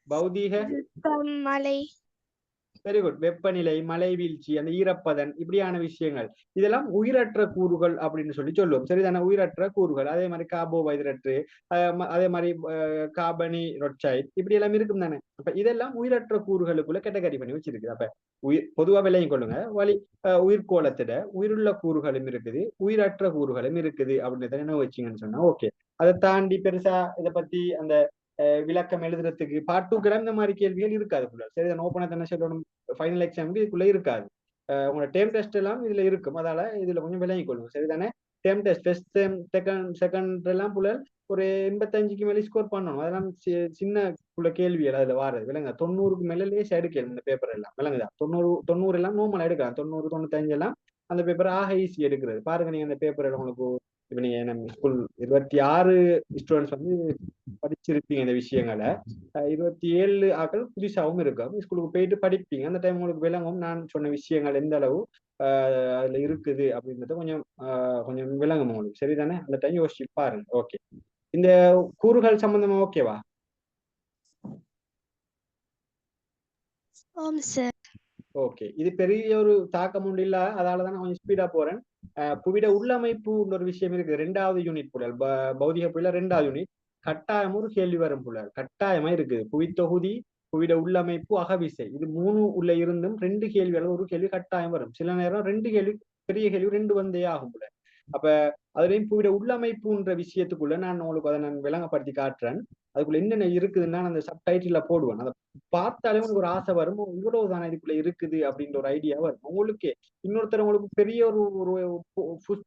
பௌதீக வெப்பம், மழை, வெரி குட். வெப்பநிலை, மழை வீழ்ச்சி, அந்த ஈரப்பதன் இப்படியான விஷயங்கள் இதெல்லாம் உயிரற்ற கூறுகள் அப்படின்னு சொல்லுவோம். சரிதானே? உயிரற்ற கூறுகள். அதே மாதிரி கார்போஹைட்ரேட், அதே மாதிரி கார்பனீரொட்சைட் இப்படி எல்லாம் இருக்கும் தானே. அப்ப இதெல்லாம் உயிரற்ற கூறுகளுக்குள்ள கேட்டகரி பண்ணி வச்சிருக்கு. அப்ப பொதுவா விலையும் கொள்ளுங்க. உயிர்கோளத்திட உயிருள்ள கூறுகளும் இருக்குது, உயிரற்ற கூறுகளும் இருக்குது அப்படின்னு என்ன வச்சிங்கன்னு சொன்னா ஓகே. அதை தாண்டி பெருசா இதை பத்தி அந்த விளக்கம் எழுதுறதுக்கு பாட்டுக்கள் இந்த மாதிரி கேள்விகள் இருக்காது. சரிதான்? ஓப்பனா தானே சொல்லணும். ஃபைனல் எக்ஸாமுக்கு இதுக்குள்ள இருக்காது. உங்களோட டேர்ம் டெஸ்ட் எல்லாம் இதுல இருக்கும். அதால இதுல கொஞ்சம் விளங்கிக் கொள்ளுங்க. சரிதானே? டேர்ம் டெஸ்ட் ஃபர்ஸ்ட் செகண்ட் எல்லாம் புலர் ஒரு 85க்கு மேலே ஸ்கோர் பண்ணணும். அதெல்லாம் சின்ன புள்ள கேள்விகள் அதுல வாரது விளங்க. 90க்கு மேல லேசா எடுக்கணும் இந்த பேப்பர் எல்லாம். விளங்குதா? 90 எல்லாம் நோமலா எடுக்கலாம். 90, 95 எல்லாம் அந்த பேப்பர் ஆக ஈஸி எடுக்கிறது. பாருங்க, நீங்க அந்த பேப்பர் உங்களுக்கு இப்ப நீங்க நம்ம ஸ்கூல் 26 ஸ்டூடெண்ட்ஸ் வந்து படிச்சிருப்பீங்க இந்த விஷயங்களை. 27 ஆக்கள் புதுசாகவும் இருக்கும். ஸ்கூலுக்கு போயிட்டு படிப்பீங்க. அந்த டைம் உங்களுக்கு விளங்கும் நான் சொன்ன விஷயங்கள் எந்த அளவு அதுல இருக்குது அப்படின்றத கொஞ்சம் கொஞ்சம் விளங்கும் உங்களுக்கு. சரிதானே? அந்த டைம் யோசிச்சு பாருங்க. ஓகே. இந்த கூறுகள் சம்பந்தமா ஓகேவா? ஓம் சார். ஓகே. இது பெரிய ஒரு தாக்கம் உண்டு இல்ல, அதாலதான் நான் கொஞ்சம் ஸ்பீடா போறேன். புவிட உள்ளமைப்பு ஒரு விஷயம் இருக்கு. 2வது யூனிட் புலல் பௌதிக புயல 2வது யூனிட் கட்டாயம் ஒரு கேள்வி வரும் புலல் கட்டாயமா இருக்குது. புவித்தொகுதி, புவிட உள்ளமைப்பு, அகவிசை இது 3 உள்ள இருந்தும் 2 கேள்வி அல்லது ஒரு கேள்வி கட்டாயம் வரும். சில நேரம் 2 கேள்வி, பெரிய கேள்வி 2 வந்தே ஆகும் புல. அப்ப அதுலயும் புவிட உள்ளமைப்புன்ற விஷயத்துக்குள்ள நான் உங்களுக்கு அதை நான் விளங்கப்படுத்தி காட்டுறேன். அதுக்குள்ள என்னென்ன இருக்குதுன்னு நான் அந்த சப்டைட்டில போடுவேன். அதை பார்த்தாலே உங்களுக்கு ஒரு ஆசை வரும். இவ்வளவு தானே இதுக்குள்ள இருக்குது அப்படின்ற ஒரு ஐடியா வரும் உங்களுக்கு. இன்னொருத்தர் உங்களுக்கு பெரிய ஒரு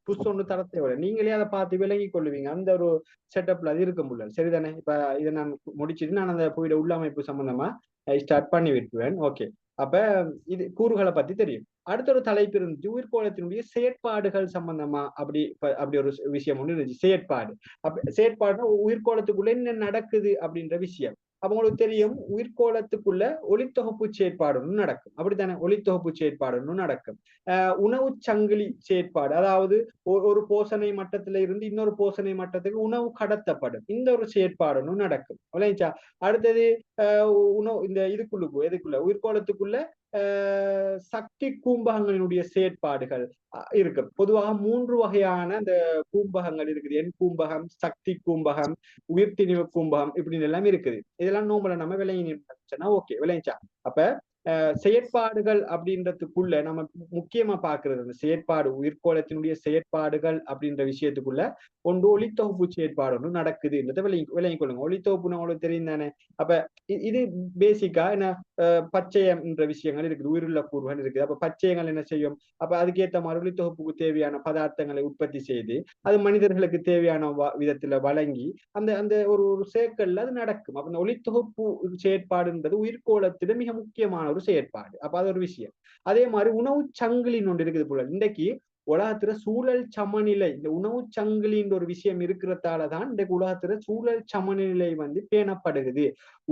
புஷ் ஒன்று தர தேவை. நீங்களே அதை பார்த்து விளங்கி கொள்ளுவீங்க. அந்த ஒரு செட்டப்ல அது இருக்க முடியல. சரிதானே? இப்ப இதை நான் முடிச்சுட்டு நான் அந்த புவிட உள்ளமைப்பு சம்பந்தமா ஸ்டார்ட் பண்ணி விட்டுருவேன். ஓகே. அப்ப இது கூறுகளை பத்தி தெரியும். அடுத்த ஒரு தலைப்பு இருந்துச்சு, உயிர்கோளத்தினுடைய செயற்பாடுகள் சம்பந்தமா. அப்படி ஒரு விஷயம் ஒண்ணு இருந்துச்சு, செயற்பாடு. அப்ப செயற்பாடுனா உயிர்கோளத்துக்குள்ள என்ன நடக்குது அப்படின்ற விஷயம். அப்ப உங்களுக்கு தெரியும், உயிர்கோளத்துக்குள்ள ஒளித்தொகுப்பு செயற்பாடு ஒன்று நடக்கும். அப்படித்தானே? ஒளித்தொகுப்பு செயற்பாடு ஒன்று நடக்கும். உணவு சங்கிலி செயற்பாடு, அதாவது ஒரு போசனை மட்டத்துல இருந்து இன்னொரு போசனை மட்டத்துக்கு உணவு கடத்தப்படும். இந்த ஒரு செயற்பாடு ஒன்று நடக்கும். விளைஞ்சா அடுத்தது உணவு இந்த எதுக்குள்ள உயிர்கோளத்துக்குள்ள சக்தி கூம்பகங்களினுடைய செயற்பாடுகள் இருக்கு. பொதுவாக 3 வகையான அந்த கூம்பகங்கள் இருக்குது. எண் கூம்பகம், சக்தி கூம்பகம், உயிர்த்திணிவு கூம்பகம் இப்படின்னு எல்லாம் இருக்குது. இதெல்லாம் நோம்பல நம்ம விளங்கினா ஓகே. விளைஞ்சா அப்ப செயற்பாடுகள் அப்படின்றதுக்குள்ள நம்ம முக்கியமா பாக்குறது அந்த செயற்பாடு, உயிர்கோளத்தினுடைய செயற்பாடுகள் அப்படின்ற விஷயத்துக்குள்ள ஒன்று ஒளித்தொகுப்பு செயற்பாடு ஒன்று நடக்குதுன்றதை விளங்கிக் கொள்ளுங்க. ஒளித்தொகுப்பு நம்மளுக்கு தெரியும் தானே? அப்ப இது பேசிக்கா என்ன, பச்சையம் என்ற விஷயங்கள் இருக்குது, உயிருள்ள கூறுகள் இருக்குது. அப்ப பச்சையங்கள் என்ன செய்யும்? அப்ப அதுக்கேற்ற மாதிரி ஒளித்தொகுப்புக்கு தேவையான பதார்த்தங்களை உற்பத்தி செய்து அது மனிதர்களுக்கு தேவையான விதத்துல வழங்கி அந்த அந்த ஒரு சேர்க்கல்ல அது நடக்கும். அப்ப இந்த ஒளித்தொகுப்பு செயற்பாடுன்றது உயிர்கோளத்தில மிக முக்கியமான ஒரு செயற்பாடு. அப்ப அது ஒரு விஷயம். அதே மாதிரி உணவு சங்கிலின்னு ஒன்று இருக்குது போல. இன்றைக்கு உலகத்துல சூழல் சமநிலை, இந்த உணவு சங்கிலின்ற ஒரு விஷயம் இருக்கிறதாலதான் இன்றைக்கு உலகத்துல சூழல் சமநிலை வந்து பேணப்படுகிறது.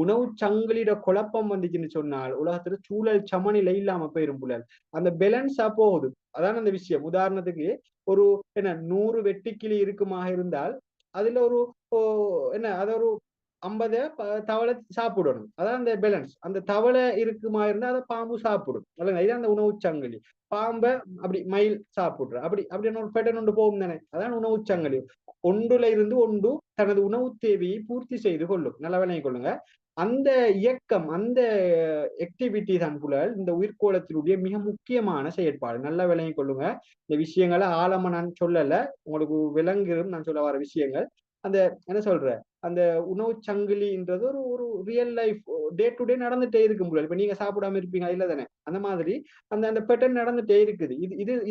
உணவு சங்கிலியோட குழப்பம் வந்துச்சுன்னு சொன்னால் உலகத்துல சூழல் சமநிலை இல்லாம போயிரும் புலல். அந்த பேலன்ஸா போகுது. அதான் அந்த விஷயம். உதாரணத்துக்கு ஒரு 100 வெட்டுக்கிளி இருக்குமாக இருந்தால் அதுல ஒரு அத ஒரு 50 தவளை சாப்பிடணும். அதான் அந்த பேலன்ஸ். அந்த தவளை இருக்குமா இருந்தா அதை பாம்பு சாப்பிடும். இதான் அந்த உணவு சங்கிலி. பாம்பை அப்படி மயில் சாப்பிடுற அப்படின்னு ஒரு பேட்டர்ன் ஒன்று போகும் தானே. அதான் உணவு சங்கிலி. ஒன்றுல இருந்து ஒன்று தனது உணவு தேவையை பூர்த்தி செய்து கொள்ளும். நல்ல விளங்கிக் கொள்ளுங்க. அந்த இயக்கம், அந்த ஆக்டிவிட்டி தான் புலல் இந்த உயிர்கோளத்தினுடைய மிக முக்கியமான செயற்பாடு. நல்ல விளங்கிக் கொள்ளுங்க. இந்த விஷயங்களை ஆழமா நான் சொல்லல, உங்களுக்கு விளங்கிடும் நான் சொல்ல வர விஷயங்கள். அந்த என்ன சொல்ற அந்த உணவு சங்கிலின்றது ஒரு ஒரு real life day to day நடந்துட்டே இருக்கு முடியாது. இப்ப நீங்க சாப்பிடாம இருப்பீங்க இல்ல தானே, அந்த மாதிரி அந்த அந்த பேட்டர்ன் நடந்துட்டே இருக்குது.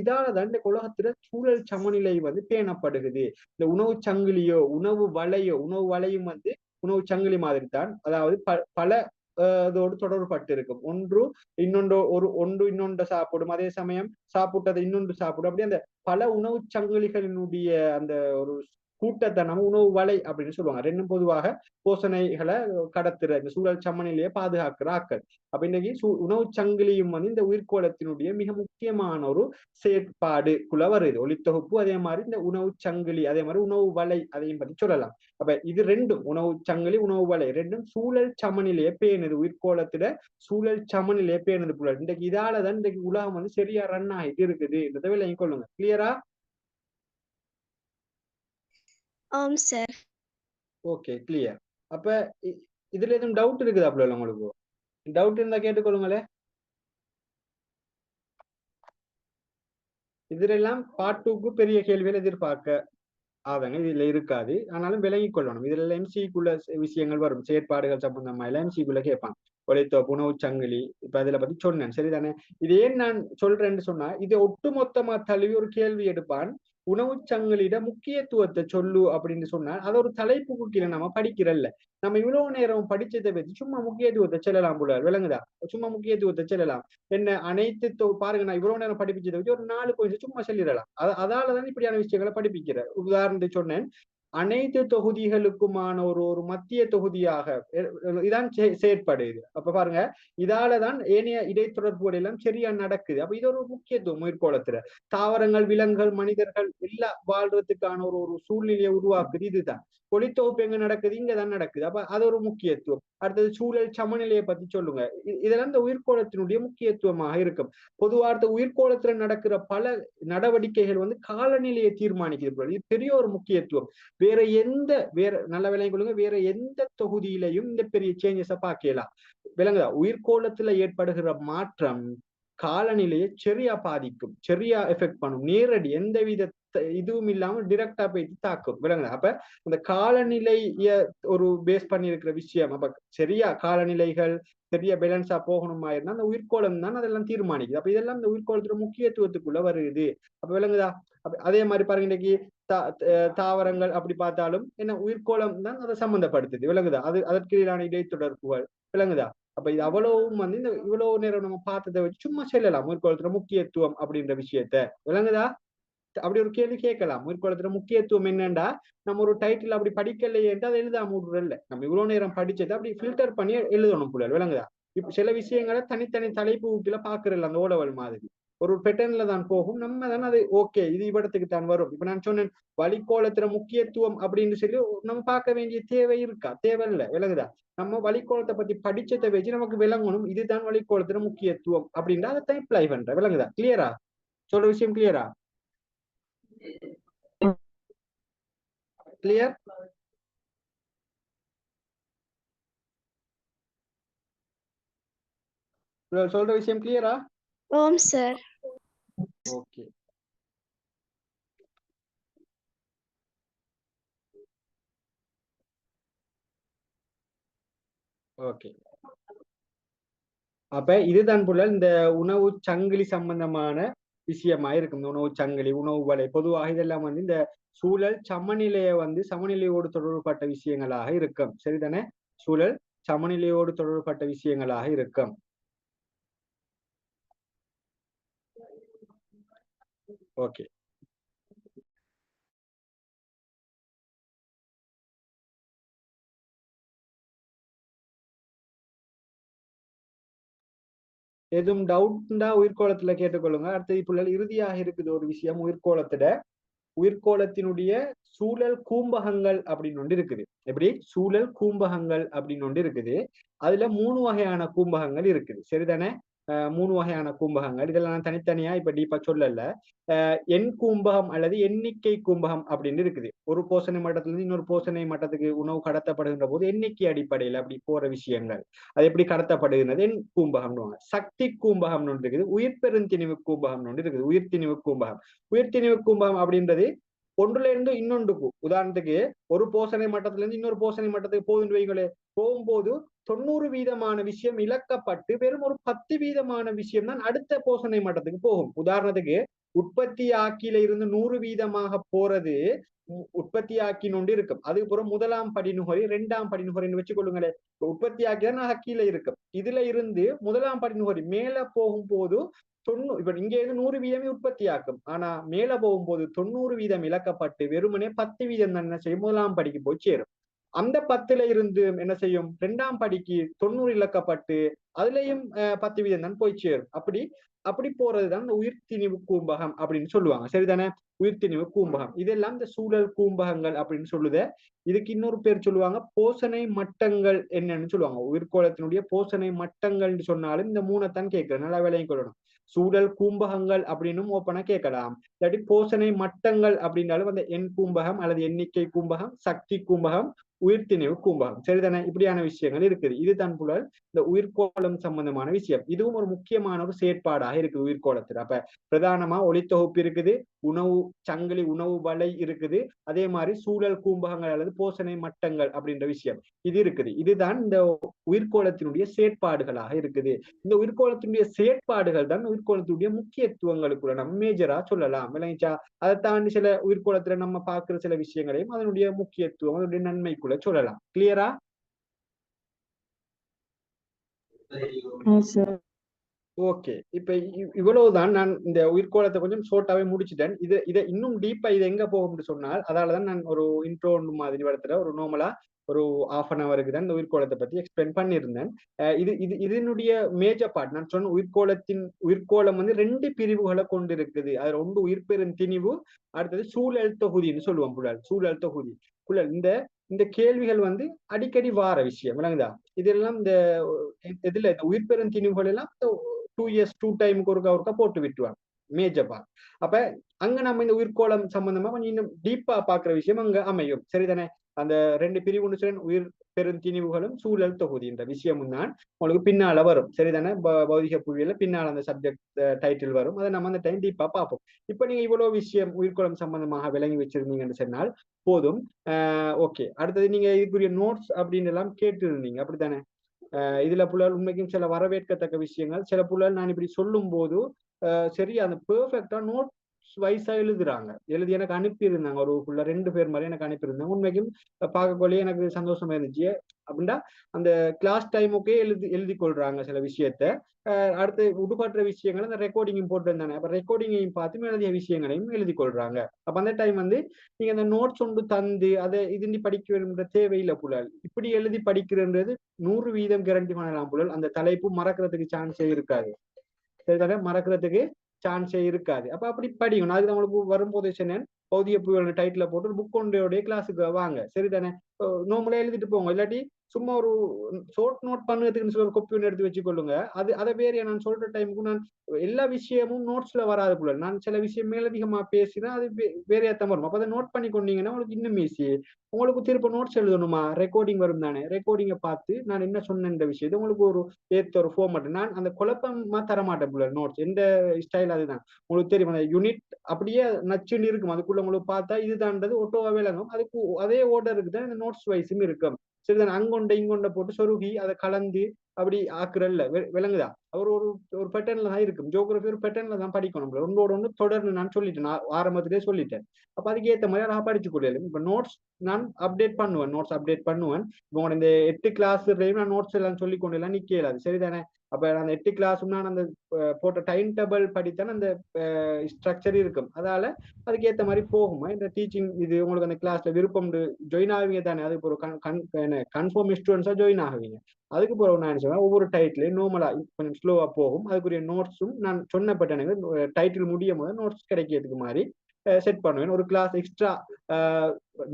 இதாலதான் இந்த உலகத்துல சூழல் சமநிலை வந்து பேணப்படுகிறது. இந்த உணவு சங்கிலியோ உணவு வலையும் வந்து உணவு சங்கிலி மாதிரி தான். அதாவது பல இதோடு தொடர்பு பட்டு இருக்கும். ஒன்று இன்னொன்று சாப்பிடும், அதே சமயம் சாப்பிட்டதை இன்னொன்று சாப்பிடும். அப்படி அந்த பல உணவு சங்கிலிகளினுடைய அந்த ஒரு கூட்டத்தை நம்ம உணவு வலை அப்படின்னு சொல்லுவாங்க. ரெண்டும் பொதுவாக போஷணைகளை கடத்துற இந்த சூழல் சமநிலையை பாதுகாக்கிற ஆக்கள். அப்ப இன்னைக்கு உணவு சங்கிலியும் வந்து இந்த உயிர்கோளத்தினுடைய மிக முக்கியமான ஒரு செயற்பாடுக்குள்ள வருது. ஒளித்தொகுப்பு அதே மாதிரி இந்த உணவு சங்கிலி அதே மாதிரி உணவு வலை அதையும் பத்தி சொல்லலாம். அப்ப இது ரெண்டும் உணவு சங்கிலி உணவு வலை ரெண்டும் சூழல் சமநிலையை பேணுது. உயிர்கோளத்துல சூழல் சமநிலையை பேணுது புலர். இன்றைக்கு இதாலதான் இன்றைக்கு உலகம் வந்து சரியா ரன் ஆகிட்டு இருக்குது. இந்த விலையும் கொள்ளுங்க. கிளியரா? ஆம் சார். Okay, clear. அப்ப இதுல எதுவும் டவுட் இருக்குதா புள்ள உங்களுக்கு? டவுட் இருந்தா கேட்டுக்கொள்ளுங்களே. இதுல பார்ட் 2க்கு பெரிய கேள்விகள் எதிர்பார்க்க ஆதங்க இதுல இருக்காது. ஆனாலும் விலகிக் கொள்ளணும். இதுல எம்சிக்குள்ள விஷயங்கள் வரும். செயற்பாடுகள் சம்பந்தமா எல்லாம் எம்சிக்குள்ள கேட்பான். ஒளித்தொகுப்பு உணவு சங்கிலி இப்ப அதுல பத்தி சொன்னேன். சரிதானே? இது ஏன் நான் சொல்றேன்னு சொன்னா இதை ஒட்டுமொத்தமா தழுவி ஒரு கேள்வி எடுப்பான். உணவு சங்கிலிட முக்கியத்துவத்தை சொல்லு அப்படின்னு சொன்னா அதை ஒரு தலைப்புக்கு கீழே நம்ம படிக்கிறல்ல. நம்ம இவ்வளவு நேரம் படிச்சதை வச்சு சும்மா முக்கியத்துவத்தை செல்லலாம் போல விளங்குதா? சும்மா முக்கியத்துவத்தை செல்லலாம். என்ன அனைத்து பாருங்க, நான் இவ்வளவு நேரம் படிப்பிச்சதை வச்சு ஒரு 4 பாயிண்ட் சும்மா சொல்லிடலாம். அதாலதான் இப்படியான விஷயங்களை படிப்பிக்கிறேன். உதாரணத்துக்கு சொன்னேன், அனைத்து தொகுதிகளுக்குமான ஒரு ஒரு மத்திய தொகுதியாக இதான் செயற்படுது. அப்ப பாருங்க, இதாலதான் ஏனைய இடைத்தொடர்புகள் எல்லாம் சரியா நடக்குது. அப்ப இது ஒரு முக்கியத்துவம் உயிர்கோளத்துல. தாவரங்கள் விலங்குகள் மனிதர்கள் எல்லாம் வாழ்றதுக்கான ஒரு ஒரு சூழ்நிலையை உருவாக்குது. இதுதான் ஒளித்தொகுப்பு எங்க நடக்குது, இங்கதான் நடக்குது. அப்ப அது ஒரு முக்கியத்துவம். அடுத்தது சூழல் சமநிலையை பத்தி சொல்லுங்க. இதெல்லாம் இந்த உயிர்கோளத்தினுடைய முக்கியத்துவமாக இருக்கும். பொதுவாக உயிர்கோளத்துல நடக்கிற பல நடவடிக்கைகள் வந்து காலநிலையை தீர்மானிக்கிறது. இது பெரிய ஒரு முக்கியத்துவம். வேற நல்ல விளங்கி கொள்ளுங்க, வேற எந்த தொகுதியிலையும் இந்த பெரிய சேஞ்சஸ பார்க்கலாம். விளங்குதா? உயிர்கோளத்துல ஏற்படுகிற மாற்றம் காலநிலையை சரியா பாதிக்கும், சரியா எஃபெக்ட் பண்ணும். நேரடி எந்தவித இதுவும் இல்லாம டிரெக்டா போயிட்டு தாக்கும். விளங்குதா? அப்ப இந்த காலநிலைய ஒரு பேஸ் பண்ணி இருக்கிற விஷயம். அப்ப சரியா காலநிலைகள் சரியா பேலன்ஸா போகணுமா இருந்தா அந்த உயிர்கோளம் தான் அதெல்லாம் தீர்மானிக்குது. அப்ப இதெல்லாம் இந்த உயிர்கோளத்துல முக்கியத்துவத்துக்குள்ள வருது. அப்ப விளங்குதா? அதே மாதிரி பாருங்க, இன்னைக்கு தாவரங்கள் அப்படி பார்த்தாலும் என்ன உயிர்கோளம் தான் அதை சம்பந்தப்படுத்துது. விளங்குதா? அதற்கு இடையிலான இடைத்தொடர்புகள். விளங்குதா? அப்ப இது அவ்வளவும் வந்து இந்த இவ்வளவு நேரம் நம்ம பார்த்ததை வச்சு சும்மா சொல்லலாம் உயிர்கோளத்துல முக்கியத்துவம் அப்படின்ற விஷயத்த. விளங்குதா? அப்படி ஒரு கேள்வி கேட்கலாம். உயிர்கோளத்துல முக்கியத்துவம் என்னண்டா நம்ம ஒரு டைட்டில் அப்படி படிக்கலையேன்ட்டு அதை எழுதாம விடுறல்ல. நம்ம இவ்வளவு நேரம் படிச்சதை அப்படி ஃபில்டர் பண்ணி எழுதணும் புள்ள. விளங்குதா? இப்ப சில விஷயங்களை தனித்தனி தலைப்பு ஊக்கில பாக்குறல. அந்த ஓலவல் மாதிரி ஒரு பெட்டர்ன்ல தான் போகும். நம்ம தானே அது ஓகே இது இவ்விடத்துக்கு தான் வரும். இப்ப நான் சொன்னேன் வழிகோளத்துல முக்கியத்துவம் அப்படின்னு சொல்லி நம்ம பார்க்க வேண்டிய தேவை இருக்கா? தேவையில்லை. விளங்குதா? நம்ம வழிகோளத்தை பத்தி படிச்சதை வச்சு நமக்கு விளங்கணும் இதுதான் வழிகோளத்துல முக்கியத்துவம் அப்படின்றா அதை தான் அப்ளை பண்ற. விளங்குதா? கிளியரா? சொல்ற விஷயம் கிளியரா? கிளியர்? சொல்ற விஷயம் கிளியரா? ஆம் சார். ஓகே. ஓகே. அப்ப இதுதான் போல இந்த உணவு சங்கிலி சம்பந்தமான விஷயமா இருக்கும். இந்த உணவு சங்கிலி உணவு வலை பொதுவாக இதெல்லாம் வந்து இந்த சூழல் சமநிலையை வந்து சமநிலையோடு தொடர்புபட்ட விஷயங்களாக இருக்கும். சரிதானே? சூழல் சமநிலையோடு தொடர்புபட்ட விஷயங்களாக இருக்கும். ஓகே. எதுவும் டவுட்னா உயிர்கோளத்துல கேட்டுக்கொள்ளுங்க. அடுத்தது இப்போ இறுதியாக இருக்குது ஒரு விஷயம். உயிர்கோளத்தினுடைய சூழல் கூம்பகங்கள் அப்படின்னு ஒன்று இருக்குது. எப்படி? சூழல் கூம்பகங்கள் அப்படின்னு ஒன்று இருக்குது. அதுல 3 வகையான கூம்பகங்கள் இருக்குது. சரிதானே? 3 வகையான கூம்பகங்கள். இதெல்லாம் தனித்தனியா இப்ப டீப்பா சொல்லல. எண் கூம்பகம் அல்லது எண்ணிக்கை கூம்பகம் அப்படின்னு இருக்குது. ஒரு போசனை மட்டத்துல இருந்து இன்னொரு போசனை மட்டத்துக்கு உணவு கடத்தப்படுகின்ற போது எண்ணிக்கை அடிப்படையில் அப்படி போற விஷயங்கள் அது எப்படி கடத்தப்படுகிறது எண் கூம்பகம். சக்தி கூம்பகம் ஒன்று இருக்குது. உயிர் பெருந்திணிவு கூம்பகம் ஒன்று இருக்குது. உயிர்த்திணிவு கூம்பகம் அப்படின்றது ஒன்றுல இருந்து இன்னொன்றுக்கு உதாரணத்துக்கு ஒரு போசனை மட்டத்துல இருந்து இன்னொரு போசனை மட்டத்துக்கு போகுதுன்னு வைங்களே, போகும்போது 90% விஷயம் இழக்கப்பட்டு வெறும் ஒரு 10% விஷயம் தான் அடுத்த போசனை மட்டத்துக்கு போகும். உதாரணத்துக்கு உற்பத்தி ஆக்கியில இருந்து 100% போறது உற்பத்தி ஆக்கினொண்டு இருக்கும். அதுக்கப்புறம் முதலாம் படிநுகரி 2ஆம் படிநுகரின்னு வச்சுக்கொள்ளுங்களேன். உற்பத்தி ஆக்கிதான் கீழே இருக்கும். இதுல இருந்து முதலாம் படிநுகரி மேல போகும்போது இப்ப இங்க இருந்து 100% உற்பத்தி ஆக்கும். ஆனா மேல போகும்போது 90% இழக்கப்பட்டு வெறுமனே 10% தான் என்ன செய்யும், முதலாம் படிக்கு போய் சேரும். அந்த 10ல இருந்து என்ன செய்யும், 2ஆம் படிக்கு 90 இழக்கப்பட்டு அதுலயும் 10% தான் போய் சேரும். அப்படி போறதுதான் இந்த உயிர்த்திணிவு கூம்பகம் அப்படின்னு சொல்லுவாங்க. சரிதானே? உயிர்த்திணிவு கூம்பகம் இதெல்லாம் இந்த சூழல் கூம்பகங்கள் அப்படின்னு சொல்லுத. இதுக்கு இன்னொரு பேர் சொல்லுவாங்க போசனை மட்டங்கள் என்னன்னு சொல்லுவாங்க. உயிர்கோளத்தினுடைய போசனை மட்டங்கள்னு சொன்னாலும் இந்த 3 கேட்கிறேன், நல்லா விலையும் கொள்ளணும். சூழல் கூம்பகங்கள் அப்படின்னும் ஓப்பனா கேட்கலாம். இல்லாட்டி போசனை மட்டங்கள் அப்படின்னாலும் அந்த எண் கூம்பகம் அல்லது எண்ணிக்கை கூம்பகம், சக்தி கூம்பகம், உயிர்த்திணிவு கூம்பகம். சரிதானே? இப்படியான விஷயங்கள் இருக்குது. இது தான் புலல் இந்த உயிர்கோளம் சம்பந்தமான விஷயம். இதுவும் ஒரு முக்கியமான ஒரு செயற்பாடாக இருக்குது உயிர்கோளத்தில். அப்ப பிரதானமா ஒளித்தொகுப்பு இருக்குது, உணவு சங்கிலி உணவு வலை இருக்குது, அதே மாதிரி சூழல் கூம்பகங்கள் அல்லது போசனை மட்டங்கள் அப்படின்ற விஷயம் இது இருக்குது. இதுதான் இந்த உயிர்கோளத்தினுடைய செயற்பாடுகளாக இருக்குது. இந்த உயிர்கோளத்தினுடைய செயற்பாடுகள் தான் உயிர்கோளத்தினுடைய முக்கியத்துவங்களுக்குள்ள நம்ம மேஜரா சொல்லலாம். விளங்கிச்சா? அதை தாண்டி சில உயிர்கோளத்துல நம்ம பார்க்கிற சில விஷயங்களையும் அதனுடைய முக்கியத்துவம் அதனுடைய நன்மைக்குள்ள சொல்லலாம். கிளியரா? ஓகே. இப்ப இவ்வளவுதான். நான் இந்த உயிர்கோளத்தை கொஞ்சம் ஷோர்ட்டாவே முடிச்சுட்டேன். இதை இன்னும் டீப்பா இது எங்க போகும்னு சொன்னால், அதாலதான் நான் ஒரு இன்ட்ரோ மாதிரி இடத்துல ஒரு நார்மலா ஒரு 1/2 hourக்கு தான் இந்த உயிர்கோளத்தை பத்தி எக்ஸ்பிளைன் பண்ணியிருந்தேன். இதனுடைய மேஜர் பார்ட் நான் சொன்ன உயிர்கோளம் வந்து 2 பிரிவுகளை கொண்டு இருக்குது. அதுல ஒன்று உயிர்பெருந்திணிவு, அடுத்தது சூழல் தொகுதின்னு சொல்லுவோம். சூழல் தொகுதி இந்த கேள்விகள் வந்து அடிக்கடி வார விஷயம். விளங்குதா? இதெல்லாம் இந்த உயிர்பெருந்திணிவுகள் எல்லாம் 2 years 2 டைமுக்கு ஒருக்கா போட்டு விட்டுருவாங்க மேஜர் பார்ட். அப்ப அங்க நம்ம இந்த உயிர்கோளம் சம்பந்தமா கொஞ்சம் இன்னும் டீப்பா பாக்குற விஷயம் அங்க அமையும். சரிதானே? அந்த 2 பிரிவு உயிர் பெருந்திணிவுகளும் சூழல் தொகுதி என்ற விஷயமும் தான் உங்களுக்கு பின்னால வரும். சரிதானே? பௌதிக புவியியல பின்னால் அந்த சப்ஜெக்ட் டைட்டில் வரும். அதை நம்ம அந்த டைம் டீப்பா பார்ப்போம். இப்ப நீங்க இவ்வளவு விஷயம் உயிர்கோளம் சம்பந்தமாக விளங்கி வச்சிருந்தீங்கன்னு சொன்னால் போதும். ஓகே. அடுத்தது நீங்க இதுக்குரிய நோட்ஸ் அப்படின்னு எல்லாம் கேட்டு இருந்தீங்க, அப்படித்தானே? இதுல புலல் உண்மைக்கும் சில வரவேற்கத்தக்க விஷயங்கள், சில புலல் நான் இப்படி சொல்லும் போது சரி அந்த பெர்ஃபெக்டா நோட் வைஸா எழுதி எனக்கு அனுப்பியிருந்தாங்க. ஒரு 2 பேர் மாதிரி எனக்கு அனுப்பியிருந்தாங்க. உண்மைக்கும் பார்க்கக்கொள்ளே எனக்கு சந்தோஷமா இருந்துச்சு. அப்படின்னா அந்த கிளாஸ் டைமுக்கே எழுதி கொள்றாங்க சில விஷயத்த. அடுத்து விடுபடுற விஷயங்கள் அந்த ரெக்கார்டிங்கும் போட்டிருந்தானே, அப்ப ரெக்கார்டிங்கையும் பார்த்து எழுதிய விஷயங்களையும் எழுதி கொள்றாங்க. அப்ப அந்த டைம் வந்து நீங்க அந்த நோட்ஸ் ஒன்று தந்து அதை இது படிக்க வேணும்ன்ற தேவையில்லை புலல். இப்படி எழுதி படிக்கிறது 100% கேரண்டி பண்ணலாம் புலல். அந்த தலைப்பு மறக்கிறதுக்கு சான்ஸே இருக்காது. சரிதானே? மறக்கிறதுக்கு சான்ஸே இருக்காது. அப்ப அப்படி படிக்கணும். அதுக்கு நம்மளுக்கு வரும்போது சொன்னேன், பௌதிக புவியியல் டைட்டில போட்டு ஒரு புக் ஒன்றையோடைய கிளாஸுக்கு வாங்க. சரிதானே? நார்மலா எழுதிட்டு போங்க. இல்லாட்டி சும்மா ஒரு ஷார்ட் நோட் பண்ணுறதுக்குன்னு சொல்லி ஒரு கொப்பி ஒன்று எடுத்து வச்சுக்கொள்ளுங்க. அதை வேற நான் சொல்ற டைமுக்கு நான் எல்லா விஷயமும் நோட்ஸ்ல வராது போல. நான் சில விஷயம் மேலதிகமா பேசினா அது வேற ஏத்த வரும். அப்ப அதை நோட் பண்ணி கொண்டீங்கன்னா உங்களுக்கு இன்னும் ஈஸி. உங்களுக்கு திரும்ப நோட்ஸ் எழுதணுமா? ரெக்கார்டிங் வரும் தானே? ரெக்கார்டிங்கை பார்த்து நான் என்ன சொன்ன விஷயத்தை உங்களுக்கு ஒரு ஏத்த ஒரு ஃபார்மட். நான் அந்த குழப்பமா தரமாட்டேன் போல நோட்ஸ். எந்த ஸ்டைல் அதுதான் உங்களுக்கு தெரியும். அந்த யூனிட் அப்படியே நச்சுன்னு இருக்கும். அதுக்குள்ள உங்களுக்கு பார்த்தா இதுதான்றது ஒட்டோவாவே விளங்கும். அதுக்கு அதே ஓர்டருக்கு தான் இந்த நோட்ஸ் வைஸும் இருக்கும். சரிதானே? அங்கொண்ட இங்கொண்ட போட்டு சொருகி அதை கலந்து அப்படி ஆக்குறல்ல விளங்குதா? அவர் ஒரு பேட்டர்ன்ல தான் இருக்கும். ஜியோகிராஃபி ஒரு பேட்டர்ன்ல தான் படிக்கணும். ஒன்றோட ஒன்று தொடர்ந்து நான் சொல்லிட்டேன், நான் ஆரம்பத்திலே சொல்லிட்டேன். அப்ப அதுக்கு ஏற்ற மாதிரி நான் படிச்சு கொள்ளலாம். இப்ப நோட்ஸ் நான் அப்டேட் பண்ணுவேன். உங்களோட இந்த 8 கிளாஸ்லயும் நான் நோட்ஸ் எல்லாம் சொல்லி கொண்டு எல்லாம் நிக்கலாது. சரிதானே? அப்ப அந்த 8 கிளாஸும் நான் அந்த போட்ட டைம் டேபிள் படித்தான் அந்த ஸ்ட்ரக்சர் இருக்கும். அதால அதுக்கு ஏற்ற மாதிரி போகுமா இந்த டீச்சிங். இது உங்களுக்கு அந்த கிளாஸ்ல விருப்பம் ஜாயின் ஆகுவீங்க தானே? அதுக்கு ஒரு கன்ஃபார்ம் ஸ்டூடெண்ட்ஸா ஜாயின் ஆகுவீங்க. அதுக்கு பிறகு நான் சொல்லுவேன், ஒவ்வொரு டைட்டிலையும் நார்மலா கொஞ்சம் ஸ்லோவா போகும். அதுக்குரிய நோட்ஸும் நான் சொன்னப்பட்ட எனக்கு டைட்டில் முடியும் போது நோட்ஸ் கிடைக்கிறதுக்கு மாதிரி செட் பண்ணுவேன். ஒரு கிளாஸ் எக்ஸ்ட்ரா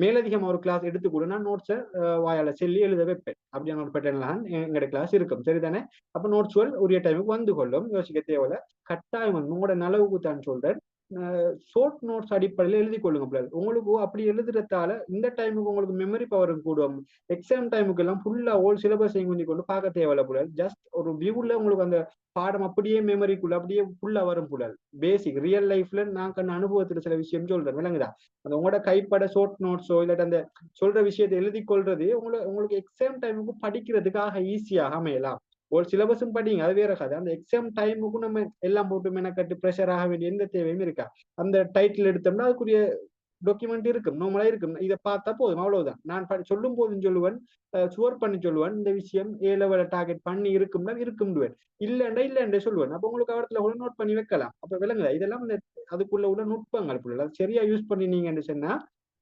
மேலதிகமா ஒரு கிளாஸ் எடுத்துக்கூட நான் நோட்ஸை வாயால சொல்லி எழுத வைப்பேன். அப்படியான ஒரு பேட்டர்ன்ல எங்களோட கிளாஸ் இருக்கும். சரிதானே? அப்ப நோட்ஸ்கள் உரிய டைமுக்கு வந்து கொள்ளும். யோசிக்க தேவையில்ல. கட்டாயம் உங்களோட நலவுக்கு தான் சொல்றேன். ஷார்ட் நோட்ஸ் அடிப்படையில் எழுதி கொள்ளுங்க பிள்ளைகள். உங்களுக்கு அப்படி எழுதுறதால இந்த டைமுக்கு உங்களுக்கு மெமரி பவரும் கூடும். எக்ஸாம் டைமுக்கு எல்லாம் ஃபுல்லா ஓல் சிலபஸ் கொஞ்சம் கொண்டு பார்க்க தேவையில்ல புள்ளல். ஜஸ்ட் ஒரு வியூல உங்களுக்கு அந்த பாடம் அப்படியே மெமரிக்குள்ள அப்படியே ஃபுல்லா வரும் புள்ளல். பேசிக் ரியல் லைஃப்ல நான் கண்ட அனுபவத்துல சில விஷயம் சொல்றேன் விளங்குதா. அந்த உங்களோட கைப்பட ஷார்ட் நோட்ஸோ இல்லாட்ட அந்த சொல்ற விஷயத்தை எழுதி கொள்றது உங்களுக்கு எக்ஸாம் டைமுக்கு படிக்கிறதுக்காக ஈஸியாக அமையலாம். ஒரு சிலபஸும் படிங்க, அது வேற கதை. அந்த எக்ஸாம் டைமுக்கும் நம்ம எல்லாம் போட்டு மெனக்கட்டு ப்ரெஷர் ஆக வேண்டிய எந்த தேவையும் இருக்கா. அந்த டைட்டில் எடுத்தோம்னா அதுக்குரிய டாக்குமெண்ட் இருக்கும், நார்மலா இருக்கும். இதை பார்த்தா போதும், அவ்வளவுதான். நான் சொல்லும் போதும் சொல்லுவேன், சுவர் பண்ணி சொல்லுவேன், இந்த விஷயம் ஏ லெவல டார்கெட் பண்ணி இருக்கும்னா இருக்கும்டுவேன், இல்லைண்டா இல்லைன்றே சொல்லுவேன். அப்ப உங்களுக்கு அவரத்துல கூட நோட் பண்ணி வைக்கலாம். அப்ப விளங்குதா. இதெல்லாம் அதுக்குள்ள உள்ள நுட்பங்கள் புள்ள சரியா யூஸ் பண்ணினீங்கன்னு சொன்னா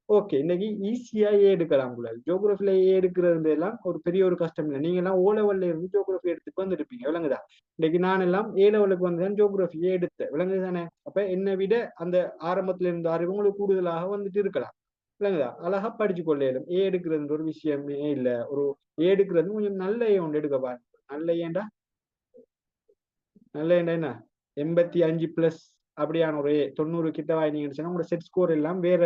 ஓகே. இன்னைக்கு ஈஸியா ஏ எடுக்கலாம் போல. ஜியோகிராஃபில ஏ எடுக்கிறது எல்லாம் ஒரு பெரிய ஒரு கஷ்டம் இல்லை. நீங்க எல்லாம் ஓ லெவல்ல இருந்து ஜியோகிராஃபி எடுத்துட்டு வந்துருப்பீங்க விளங்குதா. இன்னைக்கு நான் எல்லாம் ஏ லெவலுக்கு வந்து ஜியோகிராஃபி ஏ எடுத்தேன் விளங்குது தானே. அப்ப என்னை விட அந்த ஆரம்பத்துல இருந்த அறிவு உங்களுக்கு கூடுதலாக வந்துட்டு இருக்கலாம் விளங்குதா. அழகா படிச்சு கொள்ள இயலும். ஏ எடுக்கிறது ஒரு விஷயமே இல்ல. ஒரு ஏ எடுக்கிறது கொஞ்சம் நல்ல ஏ ஒன்று எடுக்க பாருங்க. நல்ல ஏண்டா நல்ல ஏண்டா என்ன 85+ அப்படியான ஒரு 90 கிட்ட வாங்கினீங்கன்னு சொன்னா உங்களோட செட் ஸ்கோர் எல்லாம் வேற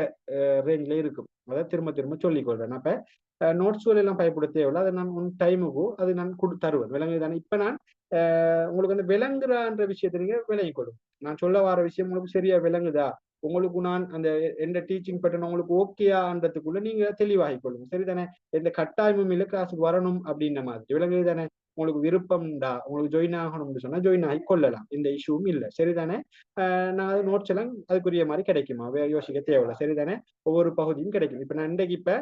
ரேஞ்ச்ல இருக்கும். அதாவது திரும்ப திரும்ப சொல்லிக் கொள்றேன். அப்ப நோட்ஸ்கள் எல்லாம் பயப்பட தேவையில்ல. அதை நான் உன் டைமுக்கு அது நான் தருவேன் விளங்குதானே. இப்ப நான் உங்களுக்கு அந்த விளங்குறான்ற விஷயத்தை நீங்க விளங்கிக் கொள்ளும். நான் சொல்ல வர விஷயம் உங்களுக்கு சரியா விளங்குதா, உங்களுக்கு நான் அந்த எந்த டீச்சிங் பேட்டர்ன் உங்களுக்கு ஓகேயான்றதுக்குள்ள நீங்க தெளிவாகிக் கொள்ளுங்க. சரிதானே. எந்த கட்டாயமும் இல்லை கிளாஸுக்கு வரணும் அப்படின்ற மாதிரி விளங்குது தானே. உங்களுக்கு விருப்பம்டா உங்களுக்கு ஜாயின் ஆகணும்னு சொன்னா ஜாயின் ஆகி கொள்ளலாம், இந்த இஷ்யூவும் இல்லை. சரிதானே. நான் நோட்ஸ் எல்லாம் அதுக்குரிய மாதிரி கிடைக்குமா, வேற யோசிக்க தேவையில்லை. சரிதானே. ஒவ்வொரு பகுதியும் கிடைக்கும். இப்ப நான் இன்றைக்கு இப்ப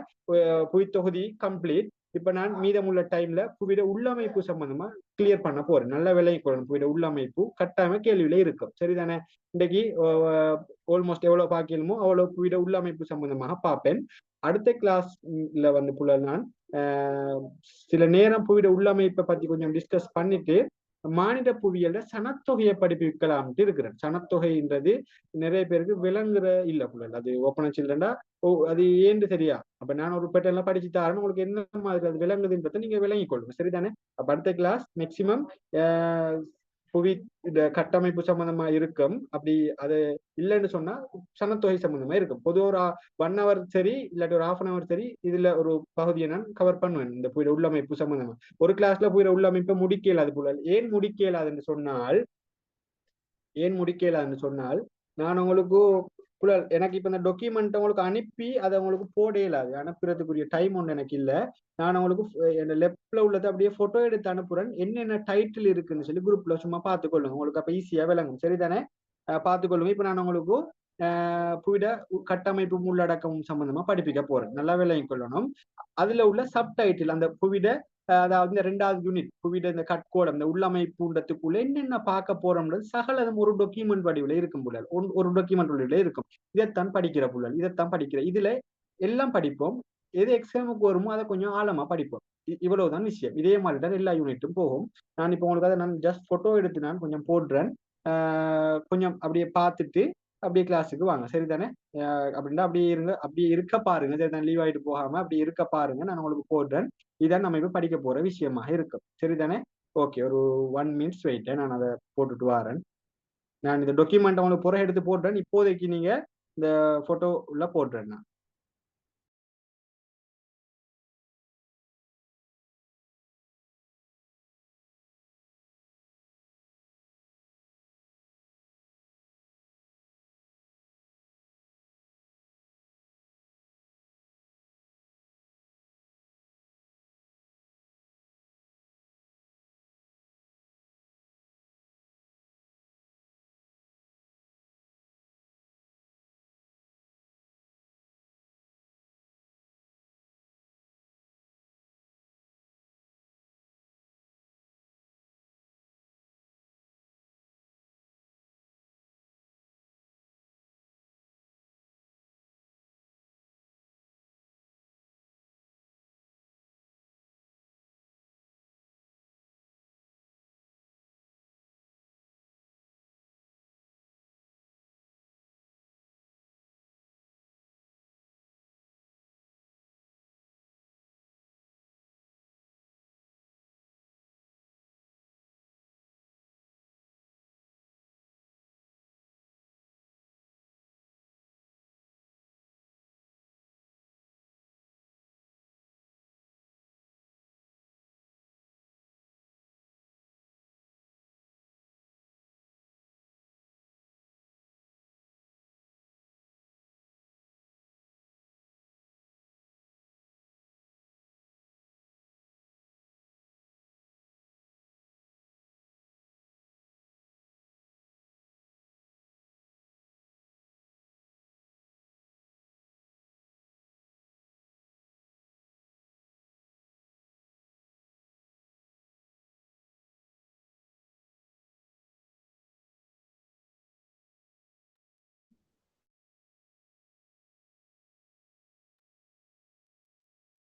புவித்தொகுதி கம்ப்ளீட். இப்ப நான் மீதமுள்ள டைம்ல புவிட உள்ளமைப்பு சம்பந்தமா கிளியர் பண்ண போறேன். நல்ல விலை கொள்ளணும். புவிட உள்ளமைப்பு கட்டாயமா கேள்வியில இருக்கும். சரிதானே. இன்றைக்கு ஆல்மோஸ்ட் எவ்வளவு பார்க்கணுமோ அவ்வளவு புவிட உள்ளமைப்பு சம்பந்தமாக பார்ப்பேன். அடுத்த கிளாஸ்ல வந்து புள்ள நான் சில நேரம் புவிட உள்ளமைப்பை பத்தி கொஞ்சம் டிஸ்கஸ் பண்ணிட்டு மானிட புவியியல சனத்தொகையை படிப்பிக்கலாம்ட்டு இருக்கிறேன். சனத்தொகைன்றது நிறைய பேருக்கு விளங்குற இல்ல புள்ளல். அது ஓப்பனா சில்லண்டா அது ஏன்னு சரியா. அப்ப நான் ஒரு பேட்டர்ல படிச்சு தரேன், உங்களுக்கு என்ன மாதிரி அது விளங்குதுன்றத நீங்க விளங்கிக் கொள்ளுங்க. சரிதானே. அப்ப அடுத்த கிளாஸ் மேக்சிமம் புவி இந்த கட்டமைப்பு சம்பந்தமா இருக்கும். அப்படி அது இல்லைன்னு சொன்னா சனத்தொகை சம்பந்தமா இருக்கும். பொதுவாக ஒரு 1 hour சரி இல்லாட்டி ஒரு 1/2 hour சரி இதுல ஒரு பகுதியை நான் கவர் பண்ணுவேன் இந்த புவிட உள்ளமைப்பு சம்பந்தமா. ஒரு கிளாஸ்ல புவிட உள்ளமைப்பை முடிக்க இயலாது புள்ளல். ஏன் முடிக்க இயலாதுன்னு சொன்னால் நான் உங்களுக்கு புள்ளல் எனக்கு இப்ப இந்த டாக்குமெண்ட் உங்களுக்கு அனுப்பி அதை உங்களுக்கு போட இயலாது. அனுப்புறதுக்குரிய டைம் ஒன்று எனக்கு இல்லை. நான் உங்களுக்கு என் லெப்ட்ல உள்ளதை அப்படியே போட்டோ எடுத்து அனுப்புறேன். என்னென்ன டைட்டில் இருக்குன்னு சொல்லி குரூப்ல சும்மா பார்த்துக்கொள்ளுங்க. உங்களுக்கு அப்ப ஈஸியா விளங்கும். சரிதானே. பார்த்துக்கொள்ளுங்க. இப்ப நான் உங்களுக்கு புவிட கட்டமைப்பு உள்ளடக்கம் சம்பந்தமா படிப்பிக்க போறேன். நல்லா விளங்கிக் கொள்ளணும். அதுல உள்ள சப்டைட்டில் அந்த புவிட அதாவது இந்த 2வது யூனிட் புவிட இந்த கட்கோடம் இந்த உள்ளமைப்புன்றதுக்குள்ள என்னென்ன பார்க்க போறோம்ன்றது சகலதும் ஒரு டாக்குமெண்ட் வடிவில் இருக்கும் புள்ளல். ஒரு டாக்குமெண்ட் வடிவில் இருக்கும். இதைத்தான் படிக்கிற புள்ளல். இதைத்தான் படிக்கிற இதுல எல்லாம் படிப்போம். எது எக்ஸாமுக்கு வருமோ அதை கொஞ்சம் ஆழமா படிப்போம். இவ்வளவுதான் விஷயம். இதே மாதிரி தான் எல்லா யூனிட்டும் போகும். நான் இப்போ உங்களுக்கு அதை நான் ஜஸ்ட் போட்டோ எடுத்து நான் கொஞ்சம் போடுறேன். கொஞ்சம் அப்படியே பார்த்துட்டு அப்படியே கிளாஸுக்கு வாங்க. சரிதானே. அப்படின்னா அப்படியே இருங்க, அப்படியே இருக்க பாருங்க. சரிதான். லீவ் ஆயிட்டு போகாம அப்படி இருக்க பாருங்க. நான் உங்களுக்கு போடுறேன். இதான் நம்ம இப்ப படிக்க போற விஷயமாக இருக்கும். சரிதானே. ஓகே. ஒரு 1 minutes வெயிட், நான் அதை போட்டுட்டு வரேன். நான் இந்த டாக்குமெண்ட் உங்களுக்கு புற எடுத்து போடுறேன். இப்போதைக்கு நீங்க இந்த போட்டோ உள்ள போடுறேன் நான்.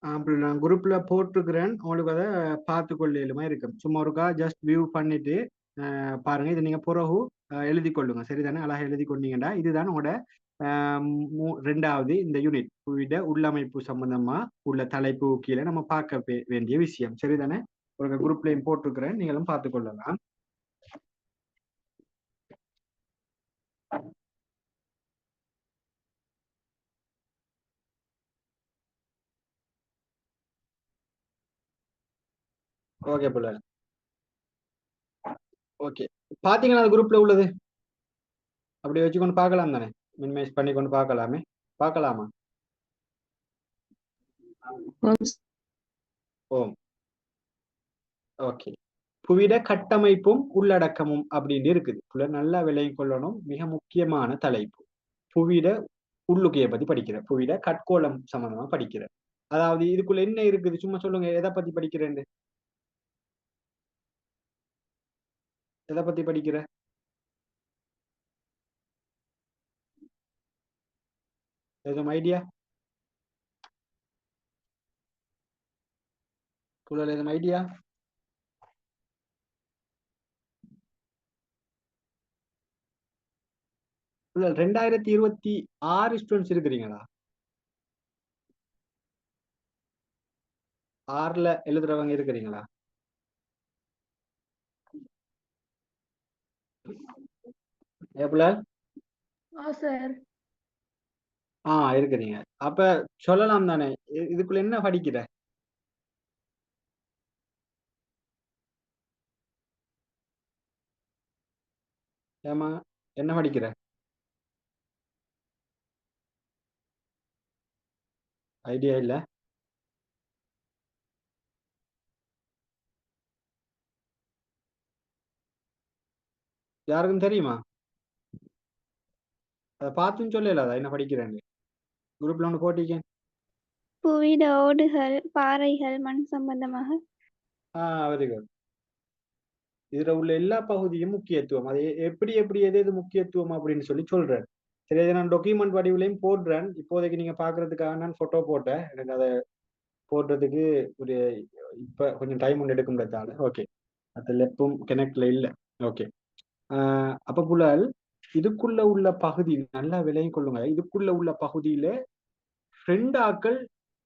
அப்படி நான் குரூப்ல போட்டிருக்கிறேன், உங்களுக்கு அதை பார்த்து கொள்ளையிலுமா இருக்கும். சும்மா ஒருக்கா ஜஸ்ட் வியூ பண்ணிட்டு பாருங்க. இது நீங்க பிறகு எழுதி கொள்ளுங்க, சரிதானே? அழகா எழுதி கொண்டீங்கன்னா இதுதான் உங்களோட ரெண்டாவது இந்த யூனிட் விட உள்ளமைப்பு சம்பந்தமா உள்ள தலைப்பு கீழே நம்ம பார்க்க வேண்டிய விஷயம், சரிதானே? ஒரு குரூப்லயும் போட்டிருக்கிறேன், நீங்களும் பார்த்து கொள்ளலாம். ஓகே புள்ள, ஓகே. பாத்தீங்கன்னா அது குரூப்ல உள்ளது அப்படி வச்சுக்கொண்டு பார்க்கலாம் தானே? மினிமைஸ் பண்ணி கொண்டு பார்க்கலாமே, பார்க்கலாமா? ஓம், ஓகே. புவிட கட்டமைப்பும் உள்ளடக்கமும் அப்படின்னு இருக்குது. நல்லா விளங்கி கொள்ளணும். மிக முக்கியமான தலைப்பு. புவிட உள்ளுக்கையை பத்தி படிக்கிற, புவிட கட்கோளம் சம்பந்தமா படிக்கிற. அதாவது இதுக்குள்ள என்ன இருக்குது சும்மா சொல்லுங்க, எதை பத்தி படிக்கிறேன்னு? எதை பத்தி படிக்கிற? எதுவும் ஐடியா? புள்ளல எதுவும் ஐடியா? புள்ள 2026 ஸ்டூடெண்ட்ஸ் இருக்கிறீங்களா? 6ல எழுதுறவங்க இருக்கிறீங்களா? ஏப்புல சார். இருக்கிறீங்க. அப்ப சொல்லலாம் தானே, இதுக்குள்ள என்ன படிக்கிற? ஏமா என்ன படிக்கிற? ஐடியா இல்ல? யாருக்கும் தெரியுமா? அதை பார்த்துன்னு சொல்லல என்ன படிக்கிறேன்னு. குரூப்ல ஒன்று போட்டிக்க. புவிட ஓடுகள், பாறைகள், மண் சம்பந்தமாக. Very good. இதுல உள்ள எல்லா பகுதியும் முக்கியத்துவம், அது எப்படி எப்படி எது எது முக்கியத்துவம் அப்படின்னு சொல்லி சொல்றேன். சரி, இதை நான் டாக்குமெண்ட் வடிவிலையும் போடுறேன். இப்போதைக்கு நீங்க பாக்குறதுக்காக நான் போட்டோ போட்டேன். எனக்கு அதை போடுறதுக்கு ஒரு இப்ப கொஞ்சம் டைம் ஒன்று எடுக்கும்ன்றதால ஓகே, அது லெப்பும் கனெக்ட்ல இல்ல. ஓகே. அப்ப புலால் இதுக்குள்ள உள்ள பகுதி நல்லா விலையும் கொள்ளுங்க. இதுக்குள்ள உள்ள பகுதியில 2 ஆக்கள்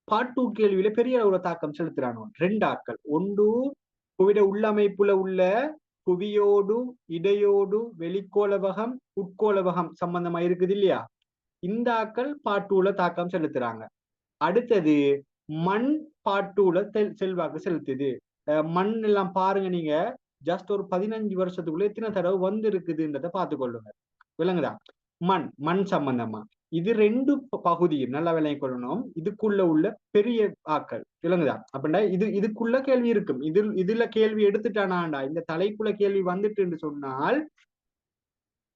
பாட்டு கேள்வியில பெரிய ஒரு தாக்கம் செலுத்துறானோ. 2 ஆக்கள். ஒன்று புவிட உள்ளமைப்புல உள்ள புவியோடு இடையோடு வெளிக்கோளவகம் உட்கோளவகம் சம்பந்தமா இருக்குது இல்லையா? இந்த ஆக்கள் பாட்டுல தாக்கம் செலுத்துறாங்க. அடுத்தது மண் பாட்டுல செல்வாக்கு செலுத்துது. மண் எல்லாம் பாருங்க நீங்க, ஜஸ்ட் ஒரு 15 வருஷத்துக்குள்ள எத்தனை தடவை வந்து இருக்குதுன்றதை பார்த்துக்கொள்ளுங்க. விளங்குதா? மண் சம்பந்தமா இது 2 பகுதியும் நல்லா விளங்கி கொள்ளணும். இதுக்குள்ள உள்ள பெரிய ஆக்கள் விளங்குதா? அப்படின்னா இதுக்குள்ள கேள்வி இருக்கும். இதுல கேள்வி எடுத்துட்டானாண்டா, இந்த தலைப்புல கேள்வி வந்துட்டு சொன்னால்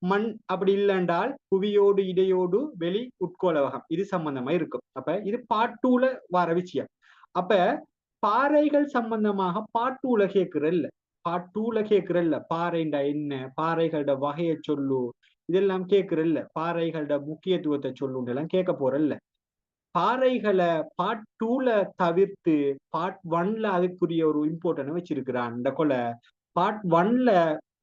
மண், அப்படி இல்லைன்றால் புவியோடு இடையோடு வெளி உட்கோளவகம் இது சம்பந்தமா இருக்கும். அப்ப இது பாட்டூல வர விஷயம். அப்ப பாறைகள் சம்பந்தமாக பாட்டூல கேட்கிறல்ல, பாறைண்டா என்ன, பாறைகளோட வகையை சொல்லு, இதெல்லாம் கேட்கிறல்ல. பாறைகளோட முக்கியத்துவத்தை சொல்லுன்னு எல்லாம் கேட்க போறல்ல. பாறைகளை பார்ட் 2ல தவிர்த்து பார்ட் 1ல அதுக்குரிய ஒரு இம்பார்ட்டன்ட் வச்சிருக்கிறான். இந்த கொலை பார்ட் 1ல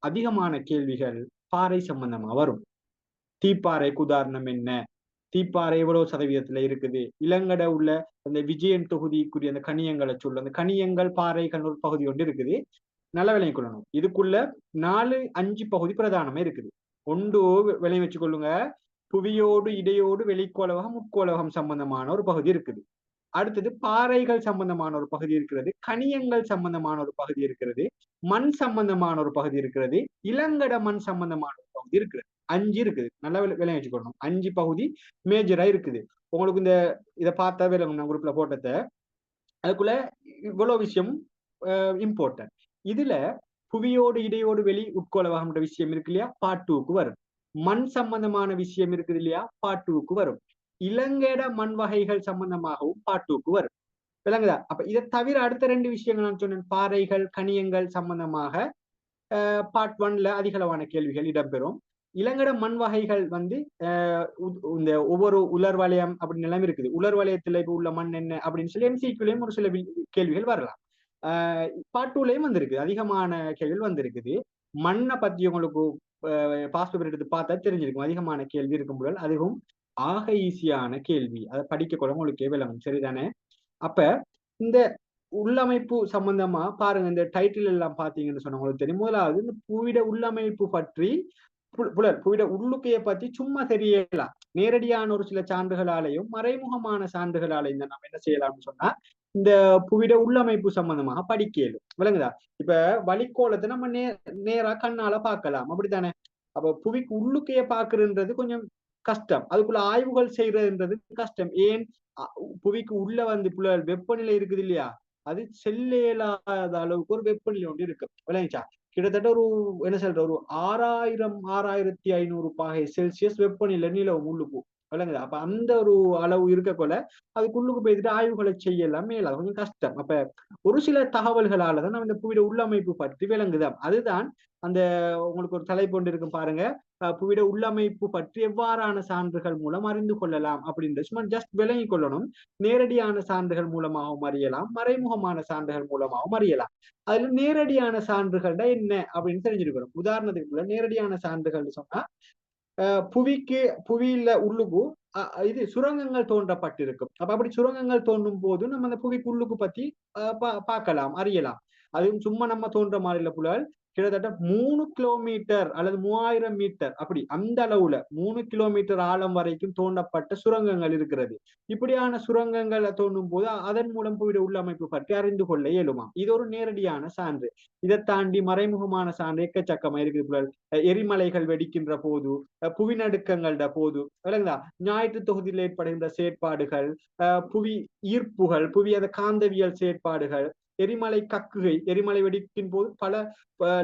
அதிகமான கேள்விகள் பாறை சம்பந்தமா வரும். தீப்பாறைக்கு உதாரணம் என்ன, தீப்பாறை எவ்வளவு சதவீதத்துல இருக்குது, இளங்கட உள்ள அந்த விஜயன் தொகுதிக்குரிய அந்த கனியங்களை சொல்லு. அந்த கனியங்கள் பாறைகள் ஒரு பகுதி ஒன்று இருக்குது. நல்ல விளங்கி கொள்ளணும். இதுக்குள்ள 4-5 பகுதி பிரதானமா இருக்குது. ஒன்று விளங்கி வச்சு கொள்ளுங்க, புவியோடு இடையோடு வெளிக்கோளவகம் உட்கோளவகம் சம்பந்தமான ஒரு பகுதி இருக்குது. அடுத்தது பாறைகள் சம்பந்தமான ஒரு பகுதி இருக்கிறது, கனியங்கள் சம்பந்தமான ஒரு பகுதி இருக்கிறது, மண் சம்பந்தமான ஒரு பகுதி இருக்கிறது, இளங்கட மண் சம்பந்தமான ஒரு பகுதி இருக்கிறது. 5 இருக்குது. நல்லா விளங்கி வச்சுக்கணும். 5 பகுதி மேஜரா இருக்குது. உங்களுக்கு இந்த இதை பார்த்தா விளங்கும். நான் குரூப்ல போட்டத அதுக்குள்ள இவ்வளவு விஷயம் இம்பார்ட்டன்ட். இதுல புவியோடு இடையோடு வெளி உட்கோளவகம்ன்ற விஷயம் இருக்கு இல்லையா, பார்ட் 2க்கு வரும். மண் சம்பந்தமான விஷயம் இருக்குது இல்லையா, பார்ட் 2க்கு வரும். இளங்கட மண் வகைகள் சம்பந்தமாகவும் பார்ட் 2க்கு வரும். விளங்குதா? அப்ப இதை தவிர அடுத்த 2 விஷயங்கள் நான் சொன்னேன், பாறைகள் கனியங்கள் சம்பந்தமாக பார்ட் 1ல அதிகளவான கேள்விகள் இடம்பெறும். இளங்கட மண் வகைகள் வந்து இந்த ஒவ்வொரு உலர் வலயம் அப்படின்னு எல்லாம் இருக்குது. உலர் வலயத்துல இப்ப உள்ள மண் என்ன அப்படின்னு சொல்லி MCQலயும் ஒரு சில கேள்விகள் வரலாம். பாட்டூலையும் வந்திருக்கு, அதிகமான கேள்விகள் வந்திருக்குது. மண்ணை பத்தி உங்களுக்கு பாஸ் பேப்பர் எடுத்து பார்த்தா தெரிஞ்சிருக்கும், அதிகமான கேள்வி இருக்கும் போது அதுவும் ஆக ஈஸியான கேள்வி, அதை படிக்க கூட உங்களுக்கு விளங்கும். சரிதானே? அப்ப இந்த உள்ளமைப்பு சம்பந்தமா பாருங்க, இந்த டைட்டில் எல்லாம் பாத்தீங்கன்னு சொன்ன உங்களுக்கு தெரியும். முதலாவது இந்த புவிட உள்ளமைப்பு பற்றி புவிட உள்ளுக்கையை பத்தி சும்மா தெரியலாம், நேரடியான ஒரு சில சான்றுகளாலையும் மறைமுகமான சான்றுகளாலையும் நம்ம என்ன செய்யலாம்னு சொன்னா இந்த புவிட உள்ளமைப்பு சம்பந்தமாக படிக்க இயலும். விளங்குதா? இப்ப வளிக்கோளத்தை நம்ம நேரா கண்ணால பார்க்கலாம், அப்படித்தானே? அப்ப புவிக்கு உள்ளுக்கைய பாக்குறதுன்றது கொஞ்சம் கஷ்டம், அதுக்குள்ள ஆய்வுகள் செய்யறதுன்றது கஷ்டம். ஏன்? புவிக்கு உள்ள வந்து வெப்பநிலை இருக்குது இல்லையா, அது செல்ல இயலாத அளவுக்கு ஒரு வெப்பநிலை ஒன்று இருக்கு. விளங்குச்சா? கிட்டத்தட்ட ஒரு என்ன சொல்ற ஒரு 6500 பாகை செல்சியஸ் வெப்பநிலை நிலவும் உள்ளுக்கு. விளங்குதா? அப்ப அந்த ஒரு அளவு இருக்கக்குள்ள அதுக்குள்ளுக்கு போயிட்டு ஆய்வுகளை செய்யலாம் மேல கொஞ்சம் கஷ்டம். அப்ப ஒரு சில தகவல்களாலதான் நம்ம இந்த புவிட உள்ளமைப்பு பற்றி விளங்குதான். அதுதான் அந்த உங்களுக்கு ஒரு தலைப்பு ஒன்று இருக்கும் பாருங்க, புவிட உள்ளமைப்பு பற்றி எவ்வாறான சான்றுகள் மூலம் அறிந்து கொள்ளலாம் அப்படின்ற சும்மா ஜஸ்ட் விளங்கி கொள்ளணும். நேரடியான சான்றுகள் மூலமாகவும் அறியலாம், மறைமுகமான சான்றுகள் மூலமாகவும் அறியலாம். அதுல நேரடியான சான்றுகள்னா என்ன அப்படின்னு தெரிஞ்சிருக்கணும். உதாரணத்துக்கு நேரடியான சான்றுகள் சொன்னா புவியில உள்ளுக்கு இது சுரங்கங்கள் தோன்றப்பட்டிருக்கும். அப்ப அப்படி சுரங்கங்கள் தோன்றும் போது நம்ம அந்த புவிக்கு உள்ளுக்கு பத்தி பார்க்கலாம், அறியலாம். அதுவும் சும்மா நம்ம தோன்ற மாதிரி இல்ல புலல், கிட்டத்தட்ட 3 கிலோமீட்டர் அல்லது 3000 மீட்டர் அப்படி அந்த அளவுல 3 கிலோமீட்டர் ஆழம் வரைக்கும் தோண்டப்பட்ட சுரங்கங்கள் இருக்கிறது. இப்படியான சுரங்கங்களை தோண்டும் போது அதன் மூலம் புவிட உள்ளமைப்பு பற்றி அறிந்து கொள்ள இயலுமா. இது ஒரு நேரடியான சான்று. இதை தாண்டி மறைமுகமான சான்று எக்கச்சக்கமா இருக்குது. எரிமலைகள் வெடிக்கின்ற போது, புவிநடுக்கங்கள போது, விளங்குதா? ஞாயிற்று தொகுதியில் ஏற்படுகின்ற செயற்பாடுகள், புவி ஈர்ப்புகள், புவி அத காந்தவியல் செயற்பாடுகள், எரிமலை கக்குகை, எரிமலை வெடிக்கின் போது பல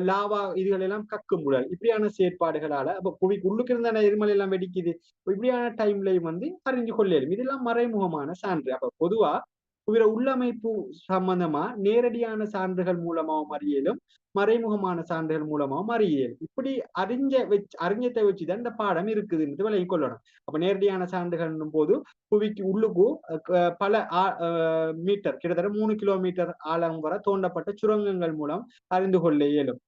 லாவா இதுகள் எல்லாம் கக்கும் முழல், இப்படியான செயற்பாடுகளால அப்ப புவிக்கு உள்ளுக்கு இருந்த எரிமலை எல்லாம் வெடிக்குது. இப்படியான டைம்லையும் வந்து அறிஞ்சு கொள்ளையிலும். இதெல்லாம் மறைமுகமான சான்று. அப்ப பொதுவா புவிட உள்ளமைப்பு சம்பந்தமா நேரடியான சான்றுகள் மூலமாகவும் அறியலும், மறைமுகமான சான்றுகள் மூலமாகவும் அறியலும். இப்படி அறிஞத்தை வச்சுதான் இந்த பாடம் இருக்குதுன்னு விளங்கி கொள்ளணும். அப்ப நேரடியான சான்றுகள் போது புவிக்கு உள்ளுக்கு பல மீட்டர், கிட்டத்தட்ட 3 கிலோமீட்டர் ஆழம் வரை தோண்டப்பட்ட சுரங்கங்கள் மூலம் அறிந்து கொள்ள இயலும்.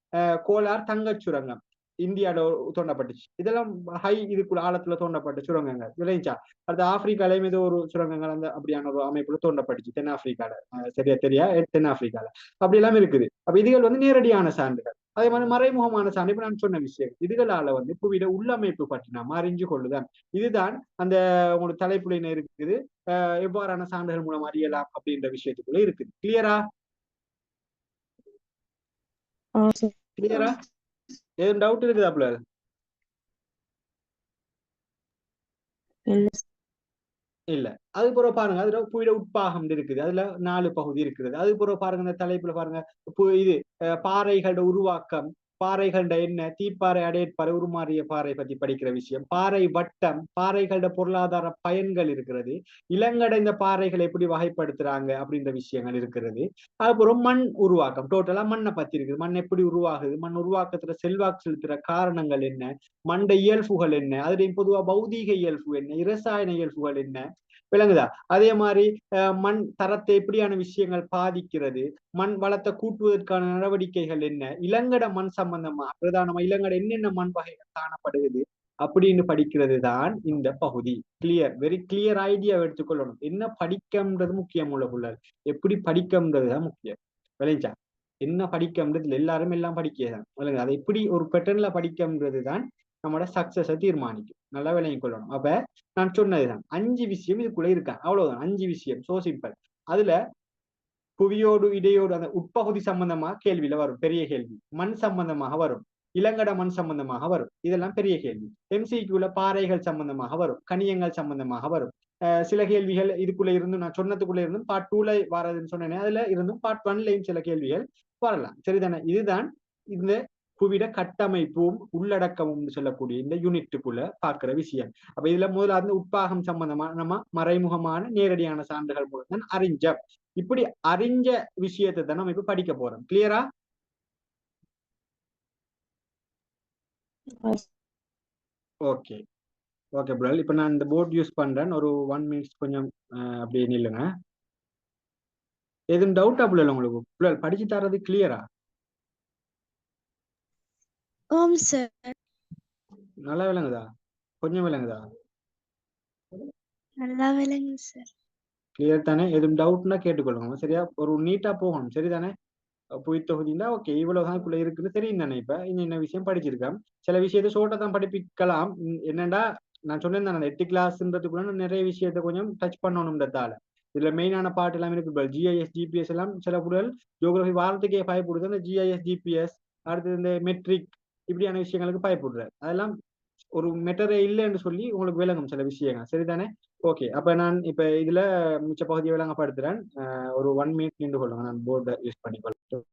கோலார் தங்கச் சுரங்கம் இந்தியாவில தோண்டப்பட்டுச்சு. இதெல்லாம் ஹை இதுக்குள்ள ஆழத்துல தோண்டப்பட்ட சுரங்கங்கள் விளைஞ்சா. அடுத்து ஆப்பிரிக்காலையும் ஏதோ ஒரு சுரங்கங்கள் அந்த அப்படியான ஒரு அமைப்புல தோண்டப்பட்டுச்சு, தென் ஆப்பிரிக்கால. சரியா தெரியா தென் ஆப்பிரிக்கால அப்படி எல்லாம் இருக்குது. அப்ப இதுகள் வந்து நேரடியான சான்றுகள். அதே மாதிரி மறைமுகமான சான்று இப்ப நான் சொன்ன விஷயம், இதுகளால வந்து புவிட உள்ளமைப்பு பற்றி நாம் அறிஞ்சு கொள்ளுதான். இதுதான் அந்த உங்களுக்கு தலைப்புல இருக்குது, எவ்வாறான சான்றுகள் மூலம் அறியலாம் அப்படின்ற விஷயத்துக்குள்ள இருக்குது. கிளியரா? கிளியரா? ஏதும் டவுட் இருக்குதாப்புல? இல்ல. அது பிறகு பாருங்க, அதுல புவிட உட்பாகம் இருக்குது, அதுல 4 பகுதி இருக்குது. அது பிறகு பாருங்க இந்த தலைப்புல பாருங்க, இது பாறைகளோட உருவாக்கம், பாறைகளோட என்ன, தீப்பாறை, அடையற்பாறை, உருமாறிய பாறை பத்தி படிக்கிற விஷயம், பாறை வட்டம், பாறைகளோட பொருளாதார பயன்கள் இருக்கிறது, இளங்கடைந்த பாறைகளை எப்படி வகைப்படுத்துறாங்க அப்படின்ற விஷயங்கள் இருக்கிறது. அதுக்கப்புறம் மண் உருவாக்கம், டோட்டலா மண்ணை பத்தி இருக்குது. மண் எப்படி உருவாகுது, மண் உருவாக்கத்துல செல்வாக்கு செலுத்துற காரணங்கள் என்ன, மண்ட இயல்புகள் என்ன, அதுலயும் பொதுவா பௌதீக இயல்பு என்ன, இரசாயன இயல்புகள் என்ன, விளங்குதா? அதே மாதிரி மண் தரத்தை எப்படியான விஷயங்கள் பாதிக்கிறது, மண் வளத்தை கூட்டுவதற்கான நடவடிக்கைகள் என்ன, இளங்கட மண் சம்பந்தமா பிரதானமா இளங்கட என்னென்ன மண் வகைகள் காணப்படுகிறது அப்படின்னு படிக்கிறது தான் இந்த பகுதி. கிளியர், வெரி கிளியர் ஐடியா எடுத்துக்கொள்ளணும். என்ன படிக்கன்றது முக்கியம் உள்ள புள்ளல், எப்படி படிக்கன்றதுதான் முக்கியம். விளைஞ்சா என்ன படிக்கன்றது எல்லாரும் எல்லாம் படிக்கதான். அதை எப்படி ஒரு பேட்டர்ன்ல படிக்கன்றது தான் நம்மளோட சக்சஸை தீர்மானிக்கும். நல்லா விளங்கி கொள்ளணும். அப்ப நான் சொன்னதுதான் 5 விஷயம் இதுக்குள்ள இருக்கேன், அவ்வளவுதான். 5 விஷயம், சோ சிம்பிள். அதுல புவியோடு இடையோடு அந்த உட்பகுதி சம்பந்தமா கேள்வியில வரும், பெரிய கேள்வி. மண் சம்பந்தமாக வரும், இளங்கட மண் சம்பந்தமாக வரும், இதெல்லாம் பெரிய கேள்வி. MCQல பாறைகள் சம்பந்தமாக வரும், கனியங்கள் சம்பந்தமாக வரும். சில கேள்விகள் இதுக்குள்ள இருந்தும் நான் சொன்னதுக்குள்ள இருந்தும் பார்ட் 2ல வரதுன்னு சொன்னேன், அதுல இருந்தும் பார்ட் 1லயும் சில கேள்விகள் வரலாம். சரிதானே? இதுதான் இந்த புவிட கட்டமைப்பும் உள்ளடக்கமும் சொல்லக்கூடிய இந்த யூனிட்டுக்குள்ள பார்க்கிற விஷயம். அப்ப இதுல முதல்ல அந்த உட்பாகம் சம்பந்தமா நம்ம மறைமுகமான நேரடியான சான்றுகள் மூலம் தான் அறிஞ்சோம். இப்படி அறிஞ்ச விஷயத்தை தான் நம்ம இப்ப படிக்க போறோம். கிளியரா? ஓகே ஓகே புலல். இப்போ நான் இந்த போர்ட் யூஸ் பண்றேன். ஒரு 1 மினிட்ஸ் கொஞ்சம் அப்படியே நில்லுங்க. எதுவும் டவுட்டா புலல் உங்களுக்கு? புலல் படிச்சு தர்றது கிளியரா? ஓம் சார். நல்லா விளங்குதா? கொஞ்சம் விளங்குதா? நல்லா விளங்குது சார். கிளியர் தானே? எதுவும் டவுட்னா கேட்டுக்கொள்ளுங்க. சரியா? ஒரு நீட்டா போகணும். சரிதானே? புவித்தொகுதினா ஓகே இவ்வளவுதான் இப்ப இருக்குன்னு தெரியும் தானே. இப்ப இன்ன விஷயம் படிச்சிருக்கேன். சில விஷயத்த ஷோர்ட்டா தான் படிப்பிக்கலாம். என்னண்டா நான் சொன்னேன் தானே 8 கிளாஸ்ன்றதுக்குள்ள நிறைய விஷயத்த கொஞ்சம் டச் பண்ணணும்ன்றதால இதுல மெயினான பாட்டு எல்லாம் இருக்கு. ஜிஐஎஸ் ஜிபிஎஸ் எல்லாம் சில புடல் ஜியோகிராஃபி வாரத்துக்கே பயப்படுது. அந்த ஜிஐஎஸ் ஜிபிஎஸ் அடுத்தது இந்த மெட்ரிக் இப்படியான விஷயங்களுக்கு பயப்படுறாரு. அதெல்லாம் ஒரு மெட்டரே இல்லைன்னு சொல்லி உங்களுக்கு விளங்கும் சில விஷயங்கள். சரிதானே? ஓகே அப்ப நான் இப்ப இதுல மிச்ச பகுதியை விளங்கப்படுத்துறேன். ஒரு 1 மினிட் நின்று கொள்ளுங்க. நான் போர்டை யூஸ் பண்ணிக்கொள்றேன்.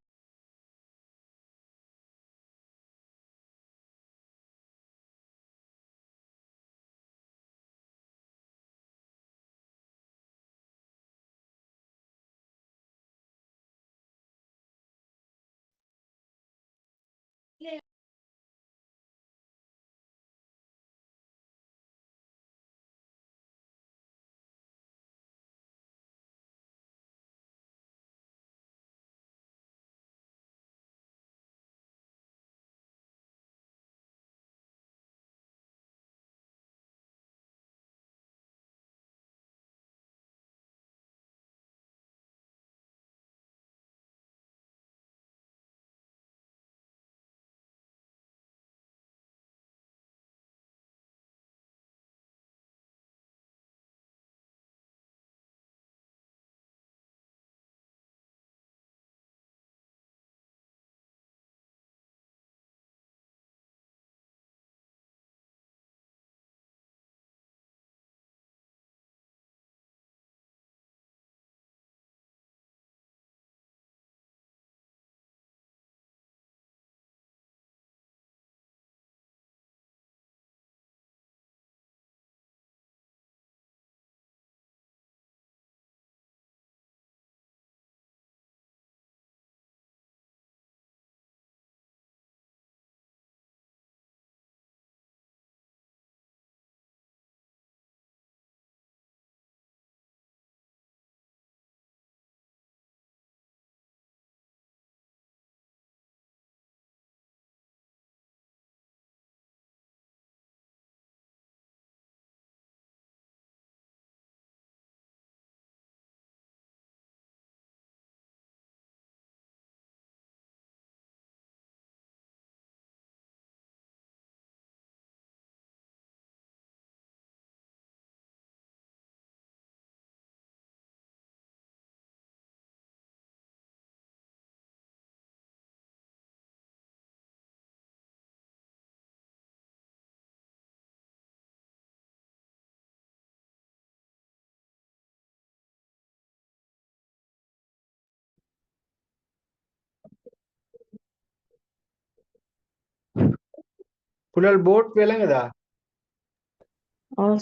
புலல் போட் விளங்குதா?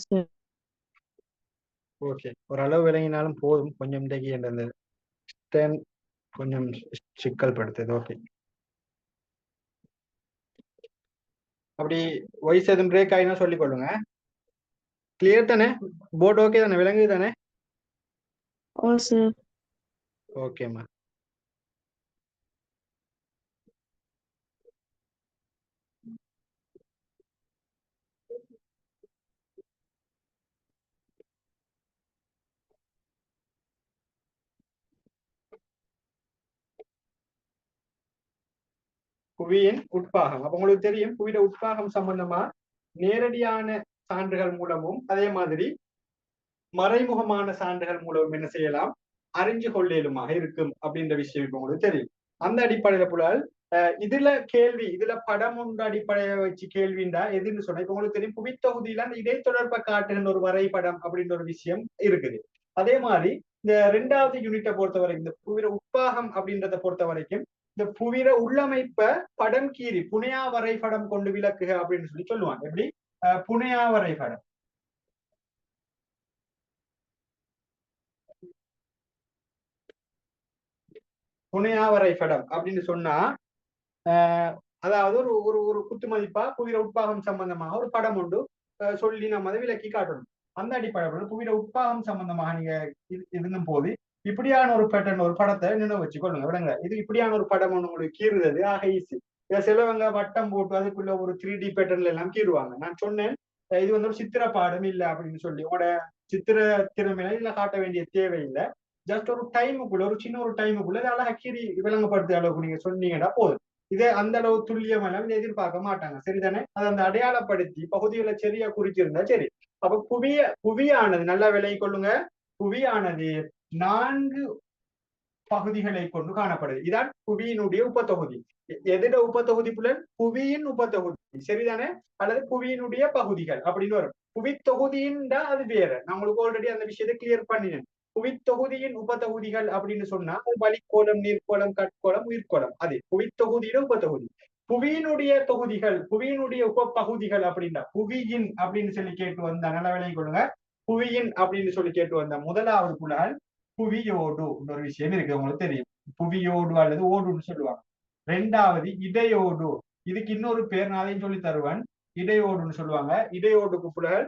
சார். ஓகே ஓரளவு விளங்கினாலும் போதும். கொஞ்சம் இன்றைக்கு அந்த ஸ்டேன் கொஞ்சம் சிக்கல் படுத்துது. ஓகே அப்படி வயசு எதுவும் பிரேக் ஆகினா சொல்லிக் கொள்ளுங்க. கிளியர் தானே? போர்ட் ஓகே தானே? விளங்குது தானே? சார். ஓகேம்மா. புவியின் உட்பாகம். அப்ப உங்களுக்கு தெரியும் புவியோட உட்பாகம் சம்பந்தமா நேரடியான சான்றுகள் மூலமும் அதே மாதிரி மறைமுகமான சான்றுகள் மூலம் என்ன செய்யலாம் அறிஞ்சு கொள்ளேலுமாக இருக்கும் அப்படின்ற விஷயம் இப்ப உங்களுக்கு தெரியும். அந்த அடிப்படையில புலால் இதுல கேள்வி இதுல படம் ஒன்று அடிப்படையை வச்சு கேள்விண்டா எதுன்னு சொன்னா இப்ப உங்களுக்கு தெரியும் புவித்தொகுதியில அந்த இடைத்தொடர்பை காட்டுகின்ற ஒரு வரைபடம் அப்படின்ற ஒரு விஷயம் இருக்குது. அதே மாதிரி இந்த 2வது யூனிட்டை பொறுத்த வரைக்கும் இந்த புவிர உட்பாகம் அப்படின்றத பொறுத்த வரைக்கும் இந்த புவிர உள்ளமைப்ப படம் கீறி புனையா வரைபடம் கொண்டு விளக்குக அப்படின்னு சொல்லி சொல்லுவாங்க. எப்படி புனையா வரைபடம் புனையா வரைபடம் அப்படின்னு சொன்னா அதாவது ஒரு ஒரு ஒரு குத்துமதிப்பா புவியிட உட்பாகம் சம்பந்தமாக ஒரு படம் உண்டு சொல்லி நம்ம அதை விளக்கி காட்டணும். அந்த அடிப்படையில் புவியிட உட்பாகம் சம்பந்தமாக நீங்க இருந்தும் போது இப்படியான ஒரு பேட்டர்ன் ஒரு படத்தை நினைவு வச்சுக்கொள்ளுங்க விடுங்க. இது இப்படியான ஒரு படம் ஒன்று உங்களுக்கு கீறுறது ஆக ஈஸி. சிலவங்க வட்டம் போட்டு அதுக்குள்ள ஒரு 3D பேட்டர்ன்ல எல்லாம் கீறுவாங்க. நான் சொன்னேன் இது வந்து ஒரு சித்திர பாடம் இல்லை அப்படின்னு சொல்லி உங்களோட சித்திர திறமையில இதுல காட்ட வேண்டிய தேவையில்லை. ஜஸ்ட் ஒரு டைமுக்குள்ள ஒரு சின்ன ஒரு டைமுக்குள்ள இதை அழகா கீறி விளங்கப்படுத்த அளவுக்கு நீங்க சொன்னீங்கன்னா போதும். இதை அந்த அளவு துல்லியம் எல்லாம் எதிர்பார்க்க மாட்டாங்க. சரிதானே? அதை அந்த அடையாளப்படுத்தி பகுதிகளை சரியா குறிச்சிருந்தா சரி. அப்ப புவியானது நல்லா விலை கொள்ளுங்க. புவியானது 4 பகுதிகளை கொண்டு காணப்படுது. இதான் புவியினுடைய உபத்தொகுதி. எதிர உபத்தொகுதி புலன் புவியின் உபத்தொகுதி. சரிதானே? அல்லது புவியினுடைய பகுதிகள் அப்படின்னு வரும். புவித்தொகுதின்னா அது வேற. நம்மளுக்கு ஆல்ரெடி அந்த விஷயத்தை கிளியர் பண்ணினேன். புவித்தொகுதியின் உபத்தொகுதிகள் அப்படின்னு சொன்னா வளிக்கோளம், நீர்க்கோளம், கட்கோளம், உயிர்கோளம். அது புவித்தொகுதியில உபத்தொகுதி. புவியினுடைய தொகுதிகள், புவியினுடைய உபப்பகுதிகள் அப்படின்னா புவியின் அப்படின்னு சொல்லி கேட்டு வந்தா நல்ல விலையை கொள்ளுங்க. புவியின் அப்படின்னு சொல்லி கேட்டு வந்த முதலாவது புலன் புவியோடு ஒரு விஷயம் இருக்கு, உங்களுக்கு தெரியும். புவியோடு அல்லது ஓடுன்னு சொல்லுவாங்க. 2வது இடையோடு. இதுக்கு இன்னொரு பேர் நான் அதையும் சொல்லி தருவேன். இடையோடுன்னு சொல்லுவாங்க. இடையோடுக்கு புலகள்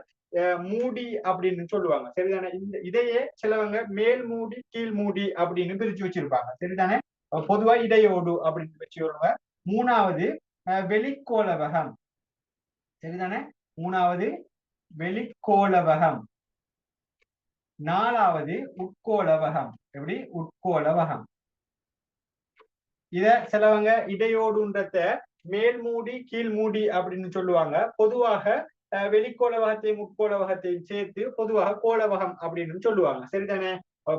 மூடி அப்படின்னு சொல்லுவாங்க. சரிதானே? இந்த இதையே சிலவங்க மேல் மூடி கீழ் மூடி அப்படின்னு பிரிச்சு வச்சிருப்பாங்க. சரிதானே? பொதுவா இடையோடு அப்படின்னு வச்சு வருவாங்க. 3வது வெளிக்கோளவகம். சரிதானே? 3வது வெளிக்கோளவகம். 4வது உட்கோளவகம். எப்படி? உட்கோளவகம். இத சிலவங்க இடையோடுன்றத மேல் மூடி கீழ் மூடி அப்படின்னு சொல்லுவாங்க. பொதுவாக வெளிக்கோளவகத்தையும் உட்கோளவகத்தையும் சேர்த்து பொதுவாக கோளவகம் அப்படின்னு சொல்லுவாங்க. சரிதானே?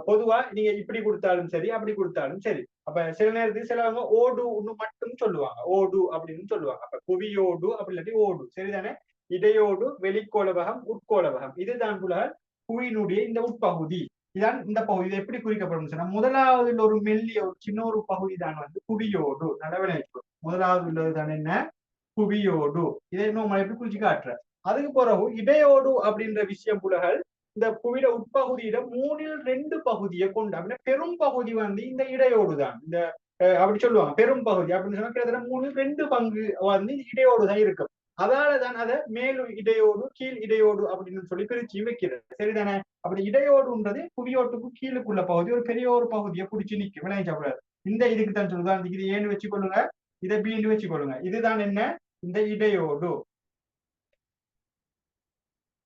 பொதுவா நீங்க இப்படி கொடுத்தாலும் சரி அப்படி கொடுத்தாலும் சரி. அப்ப சில நேரத்துக்கு சிலவங்க ஓடு மட்டும் சொல்லுவாங்க. ஓடு அப்படின்னு சொல்லுவாங்க. அப்ப புவியோடு அப்படி இல்லாட்டி ஓடு. சரிதானே? இடையோடு, வெளிக்கோளவகம், உட்கோளவகம். இதுதான் புவியினுடைய இந்த உட்பகுதி. இதான் இந்த பகுதி. இதை எப்படி குறிக்கப்படும் சொன்னா முதலாவது ஒரு மெல்லிய ஒரு சின்ன ஒரு பகுதி தான் வந்து புவியோடு. நடவடிக்கை முதலாவது உள்ளதுதான் என்ன? புவியோடு. இதை இன்னும் எப்படி குறிச்சு காட்டுற. அதுக்கு பிறகு இடையோடு அப்படின்ற விஷயம் புலகள் இந்த புவியிட உட்பகுதியில 3/2 பகுதியை கொண்டு அப்படின்னா பெரும் பகுதி வந்து இந்த இடையோடு தான். இந்த அப்படி சொல்லுவாங்க பெரும் பகுதி அப்படின்னு சொன்னா கிட்டத்தட்ட 3/2 பங்கு வந்து இடையோடு தான் இருக்கும். அதாலதான் அதை மேல் இடையோடு கீழ் இடையோடு அப்படின்னு சொல்லி பிரிச்சு வைக்கிறது. சரிதானே? அப்படி இடையோடுன்றது புவியோட்டுக்கு கீழுக்குள்ள பகுதி ஒரு பெரிய ஒரு பகுதியை பிடிச்சு நிற்கும். விளையாடக்கூடாது. இந்த இதுக்கு தான் சொல்லுதான். இது ஏன்னு வச்சுக்கொள்ளுங்க, இதை பீன்னு வச்சுக்கொள்ளுங்க. இதுதான் என்ன? இந்த இடையோடு.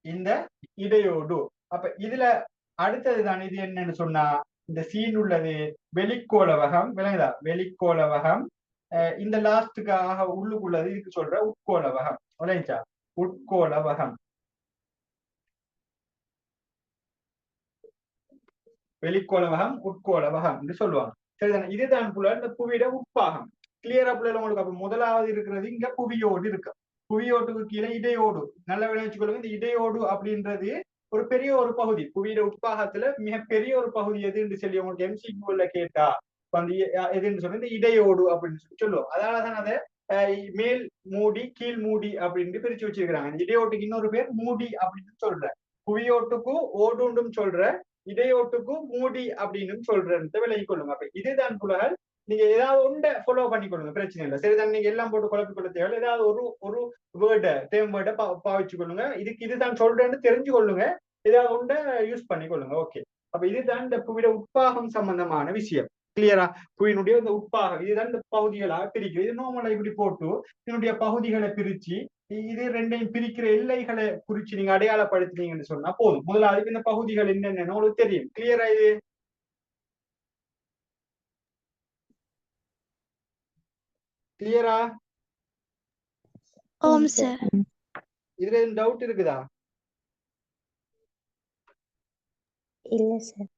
இந்த இடையோடு. அப்ப இதுல அடுத்ததுதான் இது என்னன்னு சொன்னா இந்த சீன் உள்ளது வெளிக்கோளவகம். விளங்குதா? வெளிக்கோளவகம். இந்த லாஸ்டுக்காக உள்ளுக்குள்ளது இதுக்கு சொல்ற உட்கோளவகம். விளைஞ்சா? உட்கோளவகம். வெளிக்கோளவகம், உட்கோளவகம் என்று சொல்லுவாங்க. சரிதானே? இதுதான் புல இந்த புவியிட உட்பாகம். கிளியரா புள்ள உங்களுக்கு. அப்ப முதலாவது இருக்கிறது இங்க புவியோடு இருக்கு. புவியோட்டுக்கு கீழே இடையோடு. நல்ல விளைவிச்சுக்கொள்ளுங்க. இந்த இடையோடு அப்படின்றது ஒரு பெரிய ஒரு பகுதி. புவியிட உட்பாகத்துல மிகப்பெரிய ஒரு பகுதி எதுன்னு சொல்லி உங்களுக்கு MCQ கேட்டா வந்து எதுன்னு சொல்லி இந்த இடையோடு அப்படின்னு சொல்லி சொல்லுவோம். அதனாலதான் அதை மேல் மூடி கீழ் மூடி அப்படின்னு பிரிச்சு வச்சிருக்கிறாங்க. இடையோட்டுக்கு இன்னொரு பேர் மூடி அப்படின்னு சொல்ற. புவியோட்டுக்கு ஓடுண்டும் சொல்ற, இடையோட்டுக்கு மூடி அப்படின்னு சொல்றத விலகி கொள்ளுங்க. அப்ப இதுதான் புலகள். நீங்க ஏதாவது ஒன்றை ஃபாலோ பண்ணிக்கொள்ளுங்க, பிரச்சனை இல்லை. சரிதான்? நீங்க எல்லாம் போட்டு குழப்பிக்கொள்ள தேவை. ஏதாவது ஒரு வேர்டை டேம் வேர்டை பாவிச்சு கொள்ளுங்க. இதுதான் சொல்றேன்னு தெரிஞ்சு கொள்ளுங்க. ஏதாவது ஒன்றை யூஸ் பண்ணிக்கொள்ளுங்க. ஓகே. அப்ப இதுதான் இந்த புவியிட உட்பாகம் சம்பந்தமான விஷயம். கிளியரா? புவியினுடைய இந்த உட்பாகம் இதுதான் இந்த பகுதிகளாக பிரிக்கும். இது நோமலை இப்படி போட்டு இதனுடைய பகுதிகளை பிரிச்சு இது ரெண்டையும் பிரிக்கிற எல்லைகளை குறிச்சு நீங்க அடையாளப்படுத்தினீங்கன்னு சொன்னா போதும். முதலாவது இந்த பகுதிகள் என்னென்னு உங்களுக்கு தெரியும். கிளியரா? இது கிளியரா? ஓம் சார். இதுல எதுவும் டவுட் இருக்குதா? இல்ல சார்.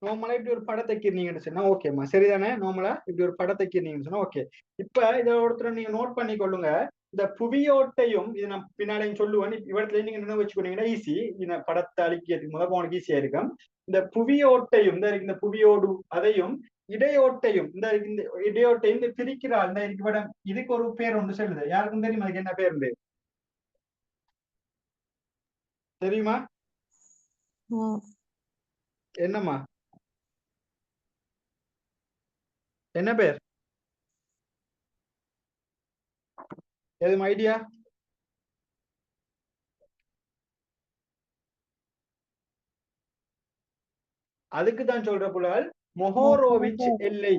நார்மலா இப்படி ஒரு படத்தை கீர்னீங்கன்னு சொன்னா ஓகேம்மா. சரிதானே? நார்மலா இப்படி ஒரு படத்தை கீர்னீங்கன்னு சொன்னா ஓகே. இப்ப இதை ஒருத்தர் நீங்க நோட் பண்ணி கொள்ளுங்க. இந்த புவியோட்டையும் இது நான் பின்னாலையும் சொல்லுவேன். இவரத்துல நீங்க என்ன வச்சுக்கொண்டீங்கன்னா ஈஸி. இந்த படத்தை அழிக்கிறதுக்கு முதல் உனக்கு ஈஸியா இருக்கும். இந்த புவியோட்டையும் இந்த புவியோடு அதையும் இடையோட்டையும் இந்த இடையோட்டையும் இந்த பிரிக்கிறார் இந்த படம். இதுக்கு ஒரு பேர் ஒன்று சொல்லுது. யாருக்கும் தெரியுமா? அதுக்கு என்ன பேர் தெரியுமா? என்னம்மா? என்ன பேர்? எதுவும் ஐடியா? அதுக்குதான் சொல்ற புலகள் மொஹோரோவிச் எல்லை.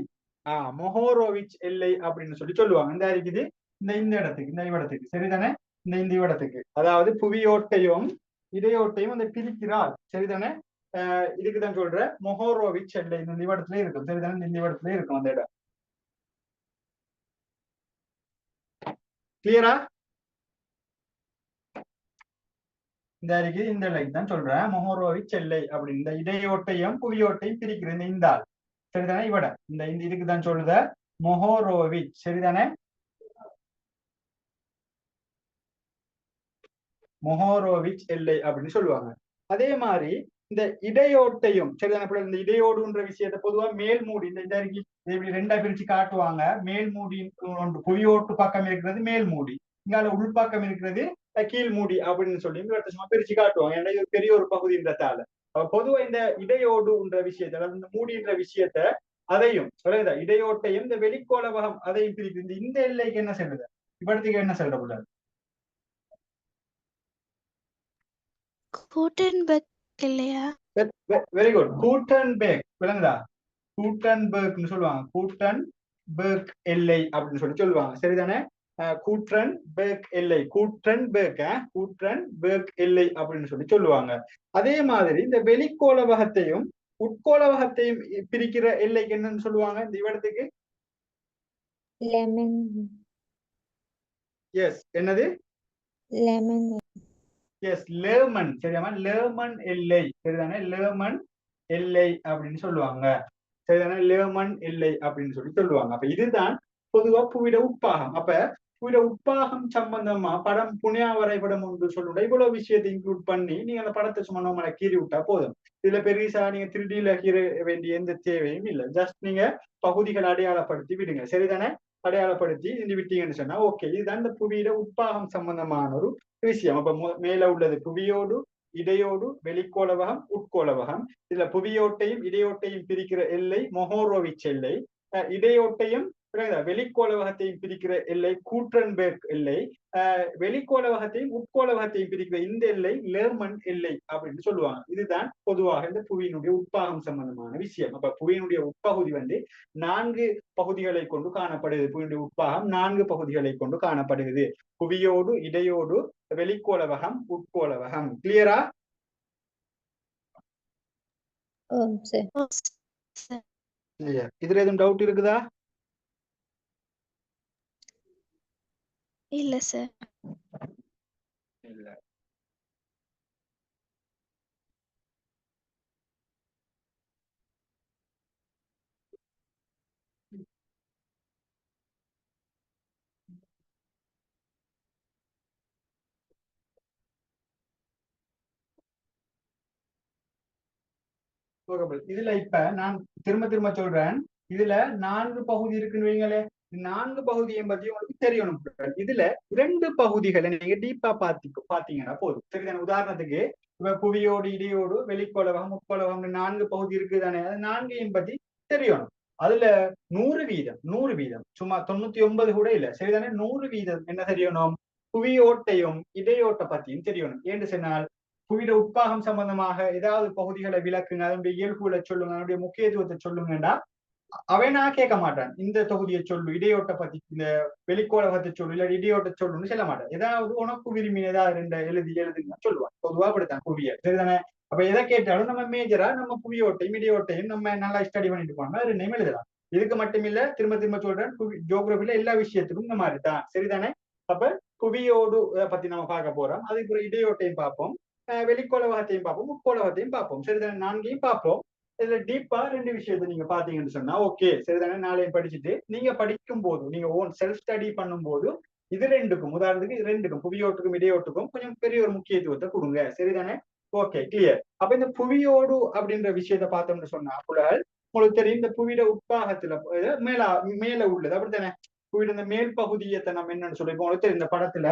மொஹோரோவிச் எல்லை அப்படின்னு சொல்லுவாங்க. இந்த இருக்குது இந்த இடத்துக்கு, இந்த இடத்துக்கு சரிதானே, இந்த இடத்துக்கு, அதாவது புவியோட்டையும் இடையோட்டையும் அந்த பிரிக்கிறார் சரிதானே. இதுக்குதான் சொல்ற மொஹோரோவிச் எல்லை. இந்த இடத்துல இருக்கும் சரிதானே, இந்த இடத்துல இருக்கும் அந்த இடம். கிளியரா? இந்த அருகே இந்த லைன் தான் சொல்றேன் மொஹோரோவிச் எல்லை அப்படின்னு. இந்த இடையோட்டையும் புவியோட்டையும் பிரிக்கிற இந்த ஆள் சரிதானே, இவட இந்த இதுக்கு தான் சொல்லுத மொஹோரோவிச் சரிதானே, மொஹோரோவிச் எல்லை அப்படின்னு சொல்லுவாங்க. அதே மாதிரி இந்த இடையோட்டையும் சரிதானே, இந்த இடையோடுன்ற விஷயத்தை பொதுவா மேல் மூடி இந்த அருகே இப்படி ரெண்டா பிரிச்சு காட்டுவாங்க. மேல் மூடி ஒன்று புவியோட்டு பக்கம் இருக்கிறது மேல் மூடி, இங்கால உள்பக்கம் இருக்கிறது கீழ் மூடி அப்படின்னு சொல்லி சும்மா பிரிச்சு காட்டுவாங்க. ஏன்னா இது பெரிய ஒரு பகுதின்றதால பொதுவா இந்த இடையோடுன்ற விஷயத்த, அதாவது இந்த மூடின்ற விஷயத்த அதையும் இடையோட்டையும் இந்த வெளிக்கோளவகம் அதையும் பிரிக்குது. இந்த எல்லைக்கு என்ன சொல்றது, இப்படத்துக்கு என்ன சொல்ற புள்ள? கூட்டன்பர்க் இல்லையா? Very good, Gutenberg. விளங்குதா? கூட்டன்பர்க்னு சொல்லுவாங்க, கூட்டன்பர்க் எல்லை அப்படின்னு சொல்லுவாங்க சரிதானே. கூட்டன்பர்க் எல்லை, கூட்டன்பர்க் எல்லை அப்படின்னு சொல்லுவாங்க. அதே மாதிரி இந்த வெளிக்கோளவகத்தையும் உட்கோளவகத்தையும் பிரிக்கிற எல்லைக்கு என்னன்னு சொல்லுவாங்க இந்த இடத்துக்கு? லெமன். எஸ், என்னது? லெமன். எஸ், லேமன். சரியாமா, லேமன் எல்லை சரிதானே, லேமன் எல்லை அப்படின்னு சொல்லுவாங்க சரிதானே, லேமன் எல்லை அப்படின்னு சொல்லுவாங்க. அப்ப இதுதான் பொதுவா புவிட உட்பாகம். அப்ப புவிட உட்பாகம் சம்பந்தமா படம் புனியா வரைபடம் ஒன்று சொல்லுங்க. இவ்வளவு விஷயத்தை இன்க்ளூட் பண்ணி நீங்க அந்த படத்தை சும்மா நம்மளை கீறி விட்டா போதும். இதுல பெருசா நீங்க 3Dல கீற வேண்டிய எந்த தேவையும் இல்லை. ஜஸ்ட் நீங்க பகுதிகளை அடையாளப்படுத்தி விடுங்க சரிதானே. அடையாளப்படுத்தி விட்டீங்கன்னு சொன்னா ஓகே, இதுதான் இந்த புவியிட உட்பாகம் சம்பந்தமான ஒரு விஷயம். அப்ப மேல உள்ளது புவியோடு இடையோடு வெளிக்கோளவகம் உட்கோளவகம். இதுல புவியோட்டையும் இடையோட்டையும் பிரிக்கிற எல்லை மொஹோரோவிச் எல்லை, இடையோட்டையும் வெளிக்கோளவகத்தையும் பிரிக்கிற எல்லை கூட்டன்பர்க் எல்லை, வெளிக்கோளவகத்தையும் உட்கோளவகத்தையும் பிரிக்கிற இந்த எல்லை லேமன் எல்லை அப்படின்னு சொல்லுவாங்க. இதுதான் பொதுவாக இந்த புவியினுடைய உட்பாகம் சம்பந்தமான விஷயம். அப்ப புவியினுடைய உட்பகுதி 4 பகுதிகளை கொண்டு காணப்படுகிறது. புவியினுடைய உட்பாகம் 4 பகுதிகளை கொண்டு காணப்படுகிறது. புவியோடு இடையோடு வெளிக்கோளவகம் உட்கோளவகம். கிளியரா? இதுல எதுவும் டவுட் இருக்குதா? இல்ல சார். இல்ல. இதுல இப்ப நான் திரும்ப சொல்றேன். இதுல 4 பகுதி இருக்குன்னு வைங்களே, 4 பகுதியை பத்தி உங்களுக்கு தெரியணும். இதுல 2 பகுதிகளை நீங்க டீப்பா பாத்தீங்கன்னா போதும் சரிதானே. உதாரணத்துக்கு இப்ப புவியோடு இடையோடு வெளிக்கோளவகம் உட்கோளவகம் 4 பகுதி இருக்குதானே, அது 4ஐயும் பத்தி தெரியணும். அதுல 100% சும்மா 99 கூட இல்ல சரிதானே, 100% என்ன தெரியணும்? புவியோட்டையும் இடையோட்ட பத்தியும் தெரியணும். ஏன்னு சொன்னால் புவியிட உட்பாகம் சம்பந்தமாக ஏதாவது பகுதிகளை விளக்குங்க, அதனுடைய இயல்புகளை சொல்லுங்க, அதனுடைய முக்கியத்துவத்தை சொல்லுங்கன்னா அவனா கேட்க மாட்டான். இந்த தொகுதியை சொல்லு, இடையோட்ட பத்தி இந்த வெளிக்கோளவகத்தை சொல்லு, இல்ல இடையோட்ட சொல்லுன்னு சொல்ல மாட்டான். ஏதாவது உனக்கு விரும்பின ஏதாவது எழுதுன்னு சொல்லுவான். பொதுவா அப்படித்தான் புவிய சரிதானே. அப்ப எதை கேட்டாலும் நம்ம மேஜரா நம்ம புவியோட்டையும் இடையோட்டையும் நம்ம நல்லா ஸ்டடி பண்ணிட்டு போனோம்னா 2 எழுதலாம். இதுக்கு மட்டும் இல்ல, திரும்ப சொல்றேன், ஜியோகிராபில எல்லா விஷயத்துக்கும் இந்த மாதிரி தான் சரிதானே. அப்ப புவியோடு பத்தி நம்ம பார்க்க போறோம். அதுக்கு இடையோட்டையும் பார்ப்போம், வெளிக்கோளவகத்தையும் பார்ப்போம், உட்கோளவகத்தையும் பார்ப்போம் சரிதானே. 4ஐயும் பார்ப்போம். இதுல டீப்பா 2 விஷயத்தை நீங்க பாத்தீங்கன்னு சொன்னா ஓகே சரிதானே. 4ஐயும் படிச்சுட்டு நீங்க படிக்கும் போது, நீங்க ஓன் செல்ஃப் ஸ்டடி பண்ணும் போது இது 2க்கும், உதாரணத்துக்கு இது 2க்கும் புவியோட்டுக்கும் இடையோட்டுக்கும் கொஞ்சம் பெரிய ஒரு முக்கியத்துவத்தை கொடுங்க சரிதானே. Okay, clear. அப்ப இந்த புவியோடு அப்படின்ற விஷயத்த பார்த்தோம்னு சொன்னா புலகள் உங்களுக்கு தெரியும். இந்த புவியிட உட்பாகத்துல மேல உள்ளது அப்படித்தானே. புவியிட இந்த மேல் பகுதியை நம்ம என்னன்னு சொல்லி உங்களுக்கு தெரியும். இந்த படத்துல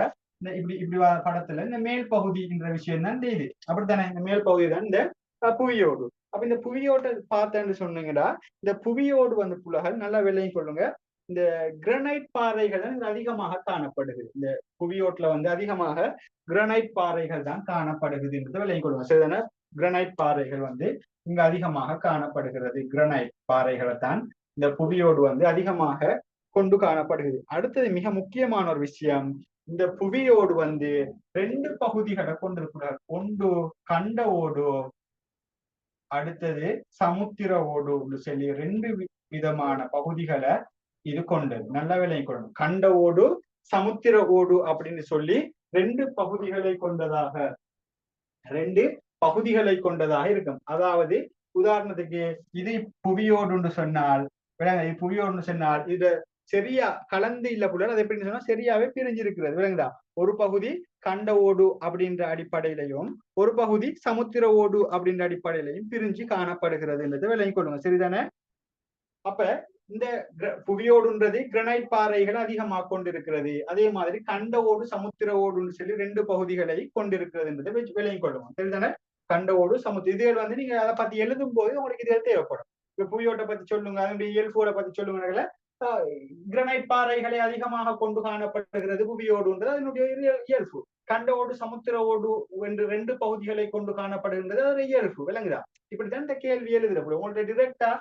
இப்படி படத்துல இந்த மேல் பகுதின்ற விஷயம் தான் இது அப்படித்தானே. இந்த மேல் பகுதி தான் இந்த புவியோடு. அப்ப இந்த புவியோட பார்த்தேன்னு சொன்னீங்கன்னா, இந்த புவியோடு புலகள் நல்லா வெள்ளையும் கொள்ளுங்க. இந்த கிரனைட் பாறைகள் தான் இங்க அதிகமாக காணப்படுகிறது. இந்த புவியோட்டுல வந்து அதிகமாக கிரனைட் பாறைகள் தான் காணப்படுகிறதுன்றது விளங்கிக் கொள்ளுங்க. சரிதானே? கிரனைட் பாறைகள் வந்து இங்க அதிகமாக காணப்படுகிறது. கிரனைட் பாறைகளை தான் இந்த புவியோடு வந்து அதிகமாக கொண்டு காணப்படுகிறது. அடுத்தது மிக முக்கியமான ஒரு விஷயம், இந்த புவியோடு வந்து 2 பகுதிகளை கொண்டிருக்கிறார். ஒன்று கண்ட ஓடு, அடுத்தது சமுத்திர ஓடு சொல்லி 2 விதமான பகுதிகளை இது கொண்டது. நல்ல விலையை கொண்டு கண்ட ஓடு சமுத்திர ஓடு அப்படின்னு சொல்லி 2 பகுதிகளை கொண்டதாக 2 பகுதிகளை கொண்டதாக இருக்கும். அதாவது உதாரணத்துக்கு இது புவியோடு சொன்னால் புவியோடு சொன்னால் இது சரியா கலந்து இல்ல புள்ள, அது எப்படின்னு சொன்னா சரியாவே பிரிஞ்சிருக்கிறது. விளங்குதா? ஒரு பகுதி கண்ட ஓடு அப்படின்ற அடிப்படையிலையும் ஒரு பகுதி சமுத்திர ஓடு அப்படின்ற அடிப்படையிலையும் பிரிஞ்சு காணப்படுகிறதுன்றது விளங்கிக் கொள்ளுங்க. சரிதானே? அப்ப இந்த புவியோடுன்றது கிரனைட் பாறைகள் அதிகமாக கொண்டிருக்கிறது. அதே மாதிரி கண்ட ஓடு சமுத்திர ஓடுன்னு சொல்லி 2 பகுதிகளை கொண்டிருக்கிறதுன்றதை விளங்கிக் கொள்ளுவோம். சரிதானே? கண்ட ஓடு சமுத்திர இதுகள் வந்து நீங்க அதை பத்தி எழுதும் போது உங்களுக்கு இதுகள் தேவைப்படும். இப்ப புவியோட்டை பத்தி சொல்லுங்க, அதனுடைய இயல்புகளை பத்தி சொல்லுங்க. கிரனைட் பாறைகளை அதிகமாக கொண்டு காணப்படுகிறது புவியோடுன்றது அதனுடைய இயல்பு. கண்ட ஓடு சமுத்திர ஓடு என்று 2 பகுதிகளை கொண்டு காணப்படுகின்றது அதனுடைய இயல்பு. விளங்குதா? இப்படித்தான் இந்த கேள்வி எழுதுற உங்கள்ட்ட டிரெக்டா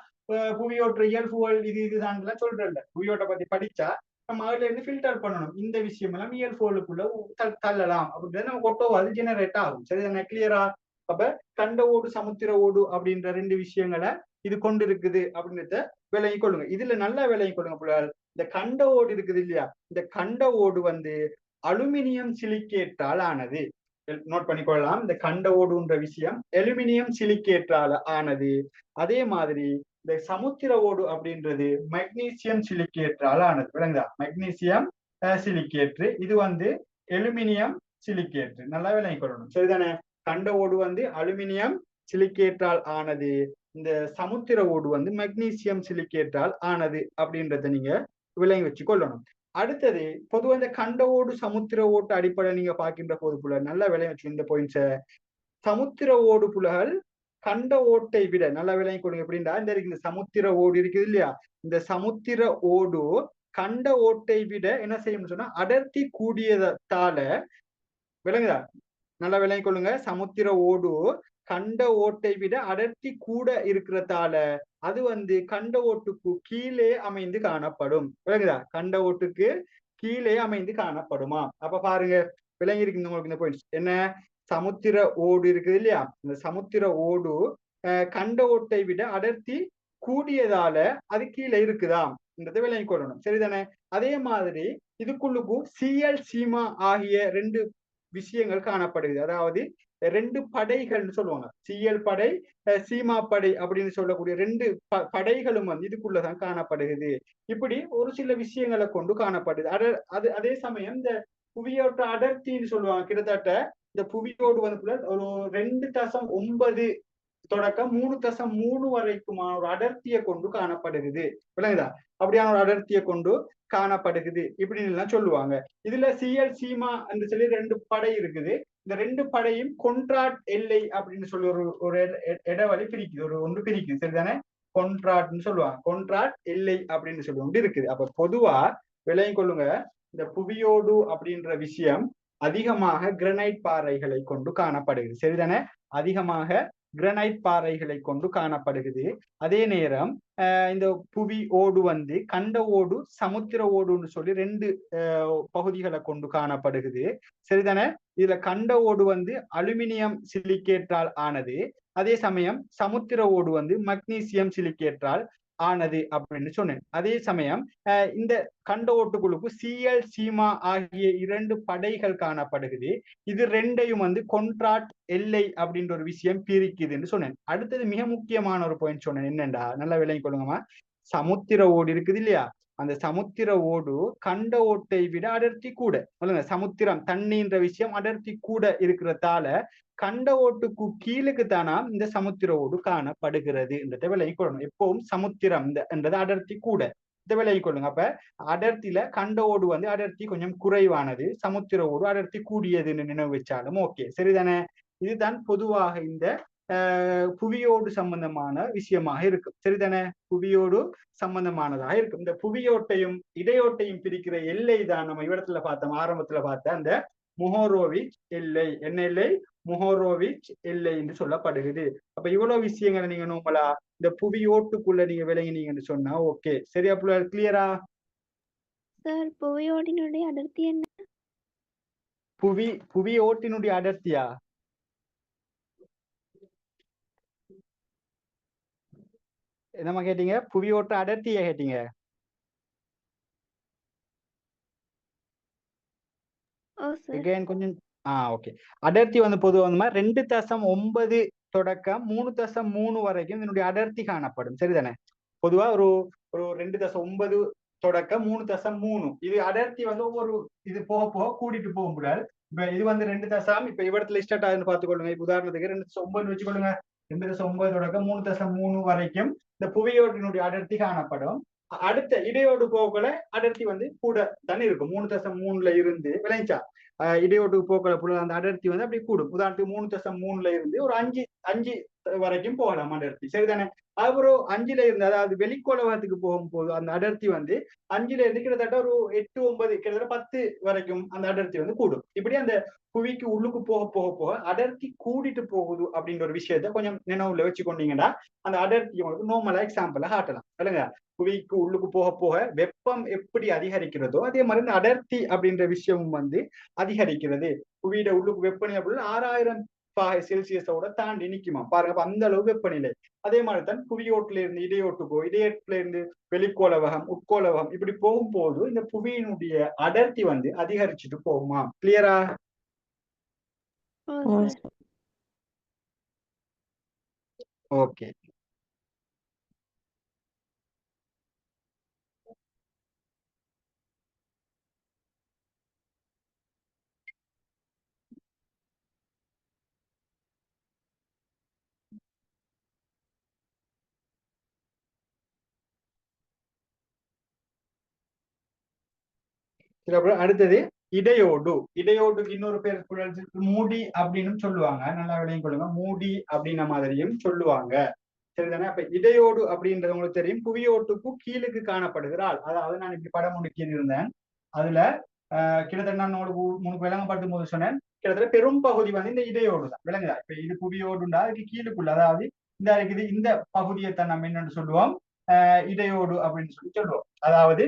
புவியோட்ட இயல்புகள் இதுதான் சொல்றேன். புவியோட்டை பத்தி படிச்சா நம்ம அதுல இருந்து ஃபில்டர் பண்ணணும். இந்த விஷயம் எல்லாம் இயல்புகளுக்குள்ள தள்ளலாம் அப்படின்றது நமக்கு ஒட்டோ அது ஜெனரேட் ஆகும். சரிதானே? கிளியரா? அப்ப கண்ட ஓடு சமுத்திர ஓடு அப்படின்ற 2 விஷயங்களை இது கொண்டிருக்குது அப்படின்றத விளங்கி கொள்ளுங்க. இதுல நல்லா விளங்கி கொள்ளுங்க பிள்ளைகள். இந்த கண்ட ஓடு இருக்குது இல்லையா, இந்த கண்ட ஓடு வந்து அலுமினியம் சிலிக்கேட்டால் ஆனது. நோட் பண்ணிக்கொள்ளலாம். இந்த கண்ட ஓடுன்ற விஷயம் அலுமினியம் சிலிக்கேட்டால் ஆனது. அதே மாதிரி இந்த சமுத்திர ஓடு அப்படின்றது மெக்னீசியம் சிலிக்கேட்டால் ஆனது. விளங்குதா? மெக்னீசியம் சிலிக்கேற்று, இது வந்து அலுமினியம் சிலிக்கேற்று. நல்லா விளங்கி கொள்ளணும். சரிதானே? கண்ட ஓடு வந்து அலுமினியம் சிலிக்கேட்டால் ஆனது, இந்த சமுத்திர ஓடு வந்து மெக்னீசியம் சிலிக்கேட்டால் ஆனது அப்படின்றத நீங்க விளங்கி வச்சு கொள்ளணும். அடுத்தது பொதுவாக இந்த கண்ட ஓடு சமுத்திர ஓட்டு அடிப்படை நீங்க பார்க்கின்ற போது புல நல்லா விளங்கி வச்சு இந்த பாயிண்ட்ஸ. சமுத்திர ஓடு புலகள் கண்ட ஓட்டை விட நல்லா விளங்கி கொடுங்க. எப்படின்னா இந்த சமுத்திர ஓடு இருக்குது இல்லையா, இந்த சமுத்திர ஓடு கண்ட ஓட்டை விட என்ன செய்யும் சொன்னா அடர்த்தி கூடியதால, விளங்குதா? நல்லா விளங்கி கொள்ளுங்க. சமுத்திர ஓடு கண்ட ஓட்டை விட அடர்த்தி கூட இருக்கிறதால அது வந்து கண்ட ஓட்டுக்கு கீழே அமைந்து காணப்படும். விளங்குதா? கண்ட ஓட்டுக்கு கீழே அமைந்து காணப்படுமா? அப்ப பாருங்க விளங்கி இருக்கு உங்களுக்கு இந்த பாயிண்ட்ஸ் என்ன. சமுத்திர ஓடு இருக்குது இல்லையா, இந்த சமுத்திர ஓடு கண்ட ஓட்டை விட அடர்த்தி கூடியதால அது கீழே இருக்குதாம் என்றதை விளங்கி கொள்ளணும். சரிதானே? அதே மாதிரி இதுக்குள்ளுக்கும் சிஎல் சீமா ஆகிய 2 விஷயங்கள் காணப்படுகிறது. அதாவது 2 படைகள்னு சொல்லுவாங்க. சிஎல் படை சீமா படை அப்படின்னு சொல்லக்கூடிய 2 படைகளும் வந்து இதுக்குள்ளதான் காணப்படுகிறது. இப்படி ஒரு சில விஷயங்களை கொண்டு காணப்படுது. அதே சமயம் இந்த புவியோட்ட அடர்த்தின்னு சொல்லுவாங்க. கிட்டத்தட்ட இந்த புவியோடு வந்து ஒரு 2.9 தொடக்கம் 3.3 வரைக்குமான ஒரு அடர்த்தியை கொண்டு காணப்படுகிறது. விளங்குதா? அப்படியான ஒரு அடர்த்தியை கொண்டு காணப்படுகிறது இப்படின்னு எல்லாம் சொல்லுவாங்க. இதுல சிஎல் சீமா என்று சொல்லி 2 படை இருக்குது. இந்த 2 படையும் கொன்ட்ராட் எல்லை அப்படின்னு சொல்லி ஒரு இடைவெளி பிரிக்குது, ஒன்று பிரிக்குது. சரிதானே? கொன்ட்ராட்னு சொல்லுவாங்க. கொன்ட்ராட் எல்லை அப்படின்னு சொல்லி ஒன்று இருக்குது. அப்ப பொதுவா விளங்கி கொள்ளுங்க, இந்த புவியோடு அப்படின்ற விஷயம் அதிகமாக கிரனைட் பாறைகளை கொண்டு காணப்படுகிறது. சரிதானே? அதிகமாக கிரனைட் பாறைகளை கொண்டு காணப்படுகிறது. அதே நேரம் இந்த புவி ஓடு வந்து கண்ட ஓடு சமுத்திர ஓடுன்னு சொல்லி 2 பகுதிகளை கொண்டு காணப்படுகிறது. சரிதானே? இதுல கண்ட ஓடு வந்து அலுமினியம் சிலிக்கேட்டால் ஆனது. அதே சமயம் சமுத்திர ஓடு வந்து மக்னீசியம் சிலிக்கேட்டால் ஆனது அப்படின்னு சொன்னேன். அதே சமயம் இந்த கண்ட ஓட்டுக்குழுக்கு சிஎல் சீமா ஆகிய 2 படைகள் காணப்படுகிறது. இது 2ஐயும் வந்து கொன்ட்ராட் எல்லை அப்படின்ற ஒரு விஷயம் பிரிக்குதுன்னு சொன்னேன். அடுத்தது மிக முக்கியமான ஒரு பாயிண்ட் சொன்னேன். என்னண்டா நல்லா விளங்கி கொள்ளுங்கம்மா. சமுத்திர ஓடு இருக்குது இல்லையா, அந்த சமுத்திர ஓடு கண்ட ஓட்டை விட அடர்த்தி கூட. சமுத்திரம் தண்ணின்ற விஷயம் அடர்த்தி கூட இருக்கிறதால கண்ட ஓட்டுக்கு கீழுக்கு தானா இந்த சமுத்திர ஓடு காணப்படுகிறது என்றதை விலகி கொள்ளணும். எப்பவும் சமுத்திரம் என்றது அடர்த்தி கூட, இதை விலகி கொள்ளுங்க. அப்ப அடர்த்தியில கண்ட ஓடு வந்து அடர்த்தி கொஞ்சம் குறைவானது, சமுத்திர ஓடு அடர்த்தி கூடியதுன்னு நினைவு வச்சாலும் ஓகே. சரிதானே? இதுதான் பொதுவாக இந்த புவியோடு சம்பந்தமான விஷயமாக இருக்கும். சரிதானே? புவியோடு சம்பந்தமானதாக இருக்கும். இந்த புவியோட்டையும் இடையோட்டையும் பிரிக்கிற எல்லை தான் நம்ம இடத்துல பார்த்தோம், ஆரம்பத்துல பார்த்த அந்த முஹோரோவிச் எல்லை. என்ன எல்லை? முஹோரோவிச் எல்லை என்று சொல்லப்படுகிறது. அப்ப இவ்வளவு விஷயங்களை நீங்க நோம்பலா இந்த புவியோட்டுக்குள்ள நீங்க விளங்கினீங்கன்னு சொன்னா ஓகே. சரியா புள்ள? கிளியரா? சார் புவியோடினுடைய அடர்த்தி என்ன? புவியோட்டினுடைய அடர்த்தியா? என்னமா கேட்டீங்க? புவியோட்ட அடர்த்தியா கேட்டீங்க? கொஞ்சம் ஓகே. அடர்த்தி வந்து பொதுவாக வந்து 2.9 தொடக்கம் 3.3 வரைக்கும் இதனுடைய அடர்த்தி காணப்படும். சரிதானே? பொதுவா ஒரு 2.9 தொடக்கம் 3.3 இது அடர்த்தி வந்து ஒவ்வொரு இது போக போக கூட்டிட்டு போக முடியாது. இப்ப இது வந்து 2 இப்ப இவ்விடத்துல ஸ்டார்ட் ஆகுதுன்னு பார்த்துக்கொள்ளுங்க. இப்ப உதாரணத்துக்கு 2.9 வச்சுக்கொள்ளுங்க. 2.9 தொடக்கம் 3.3 வரைக்கும் இந்த புவியோட்டினுடைய அடர்த்தி காணப்படும். அடுத்த இடையோடு போகல அடர்த்தி வந்து கூட தானே இருக்கும். 3.3 இருந்து விளைஞ்சா இடையோட்டுக்கு போக்குள்ள அந்த அடர்த்தி வந்து அப்படி கூடும். உதாரணத்துக்கு 3.3 இருந்து ஒரு 5 வரைக்கும் போகலாம் அடர்த்தி. சரிதானே? ஒரு 5 இருந்து அதாவது வெளிக்கோளவகத்துக்கு போகும்போது அந்த அடர்த்தி வந்து 5 இருந்து கிட்டத்தட்ட ஒரு 8, 9 கிட்டத்தட்ட 10 வரைக்கும் அந்த அடர்த்தி வந்து கூடும். இப்படி அந்த புவிக்கு உள்ளுக்கு போக போக போக அடர்த்தி கூடிட்டு போகுது அப்படின்ற ஒரு விஷயத்த கொஞ்சம் நினைவுல வச்சுக்கொண்டீங்கன்னா அந்த அடர்த்தி உங்களுக்கு நார்மலா எக்ஸாம்பிளா காட்டலாம். இல்லைங்க? புவிக்கு உள்ளுக்கு போக போக வெப்பம் எப்படி அதிகரிக்கிறதோ அதே மாதிரி இந்த அடர்த்தி அப்படின்ற விஷயமும் வந்து அதிகரிக்கிறது. புவியிட உள்ளுக்கு வெப்பநிலை 6000 செல்சியஸோட தாண்டி நிக்குமா பாருங்க. அந்த அளவு வெப்பநிலை. அதே மாதிரிதான் புவியோட்டுல இருந்து இடையோட்டுக்கோ, இடையோட்டுல இருந்து வெளிக்கோளவகம், உட்கோளவகம் இப்படி போகும்போது இந்த புவியினுடைய அடர்த்தி வந்து அதிகரிச்சுட்டு போகுமா? கிளியரா? ஓகே. அடுத்தது இடையோடு. இடையோடுக்கு இன்னொரு பேர் மூடி அப்படின்னு சொல்லுவாங்க. நல்லா விளையும் கொள்ளுங்க. மூடி அப்படின்ன மாதிரியும் சொல்லுவாங்க. சரிதானே? அப்ப இடையோடு அப்படின்றது உங்களுக்கு தெரியும். புவியோட்டுக்கும் கீழுக்கு காணப்படுகிறாள். அதாவது நான் இப்படி படம் ஒன்று இருந்தேன். அதுல கிட்டத்தட்ட நான் உங்களுக்கு விளங்கப்படுத்தும் போது சொன்னேன். கிட்டத்தட்ட பெரும் பகுதி வந்து இந்த இடையோடு தான். விளங்குதா? இப்ப இது புவியோடுண்டா அதுக்கு கீழுக்குள்ள அதாவது இந்த இருக்குது இந்த பகுதியைத்தான் நம்ம என்னன்னு சொல்லுவோம் இடையோடு அப்படின்னு சொல்லுவோம். அதாவது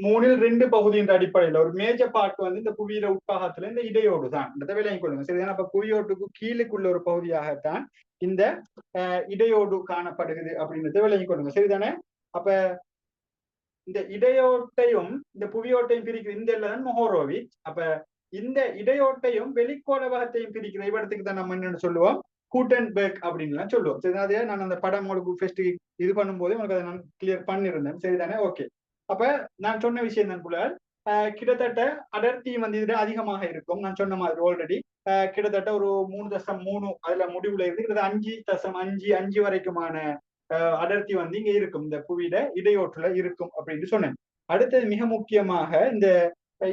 3/2 பகுதியின் அடிப்படையில் ஒரு மேஜர் பார்ட் வந்து இந்த புவியில உட்பாகத்துல இந்த இடையோடு தான் விளங்கிக் கொள்ளுங்க. சரிதானே? அப்ப புவியோட்டுக்கு கீழுக்குள்ள ஒரு பகுதியாகத்தான் இந்த இடையோடு காணப்படுகிறது அப்படின்றத விளங்கிக் கொள்ளுங்க. சரிதானே? அப்ப இந்த இடையோட்டையும் இந்த புவியோட்டையும் பிரிக்கிற இந்த இல்லதான் மொஹோரோவிச். அப்ப இந்த இடையோட்டையும் வெளிக்கோளவகத்தையும் பிரிக்கிற இவடத்துக்கு தான் நம்ம என்னன்னு சொல்லுவோம் கூட்டன்பெர்க் அப்படின்னு சொல்லுவோம். சரிதானே? நான் அந்த படம் உங்களுக்கு ஃபர்ஸ்ட் இது பண்ணும்போது உங்களுக்கு அதை நான் கிளியர் பண்ணிருந்தேன். சரிதானே? ஓகே. அப்ப நான் சொன்ன விஷயம் தான் புலர் கிட்டத்தட்ட அடர்த்தியும் வந்து இதுல அதிகமாக இருக்கும். நான் சொன்ன மாதிரி ஆல்ரெடி கிட்டத்தட்ட ஒரு 3.3 அதுல முடிவுல இருந்து கிட்டத்தட்ட 5.5 வரைக்குமான அடர்த்தி வந்து இங்க இருக்கும். இந்த புவியிட இடையோட்டுல இருக்கும் அப்படின்னு சொன்னேன். அடுத்தது மிக முக்கியமாக இந்த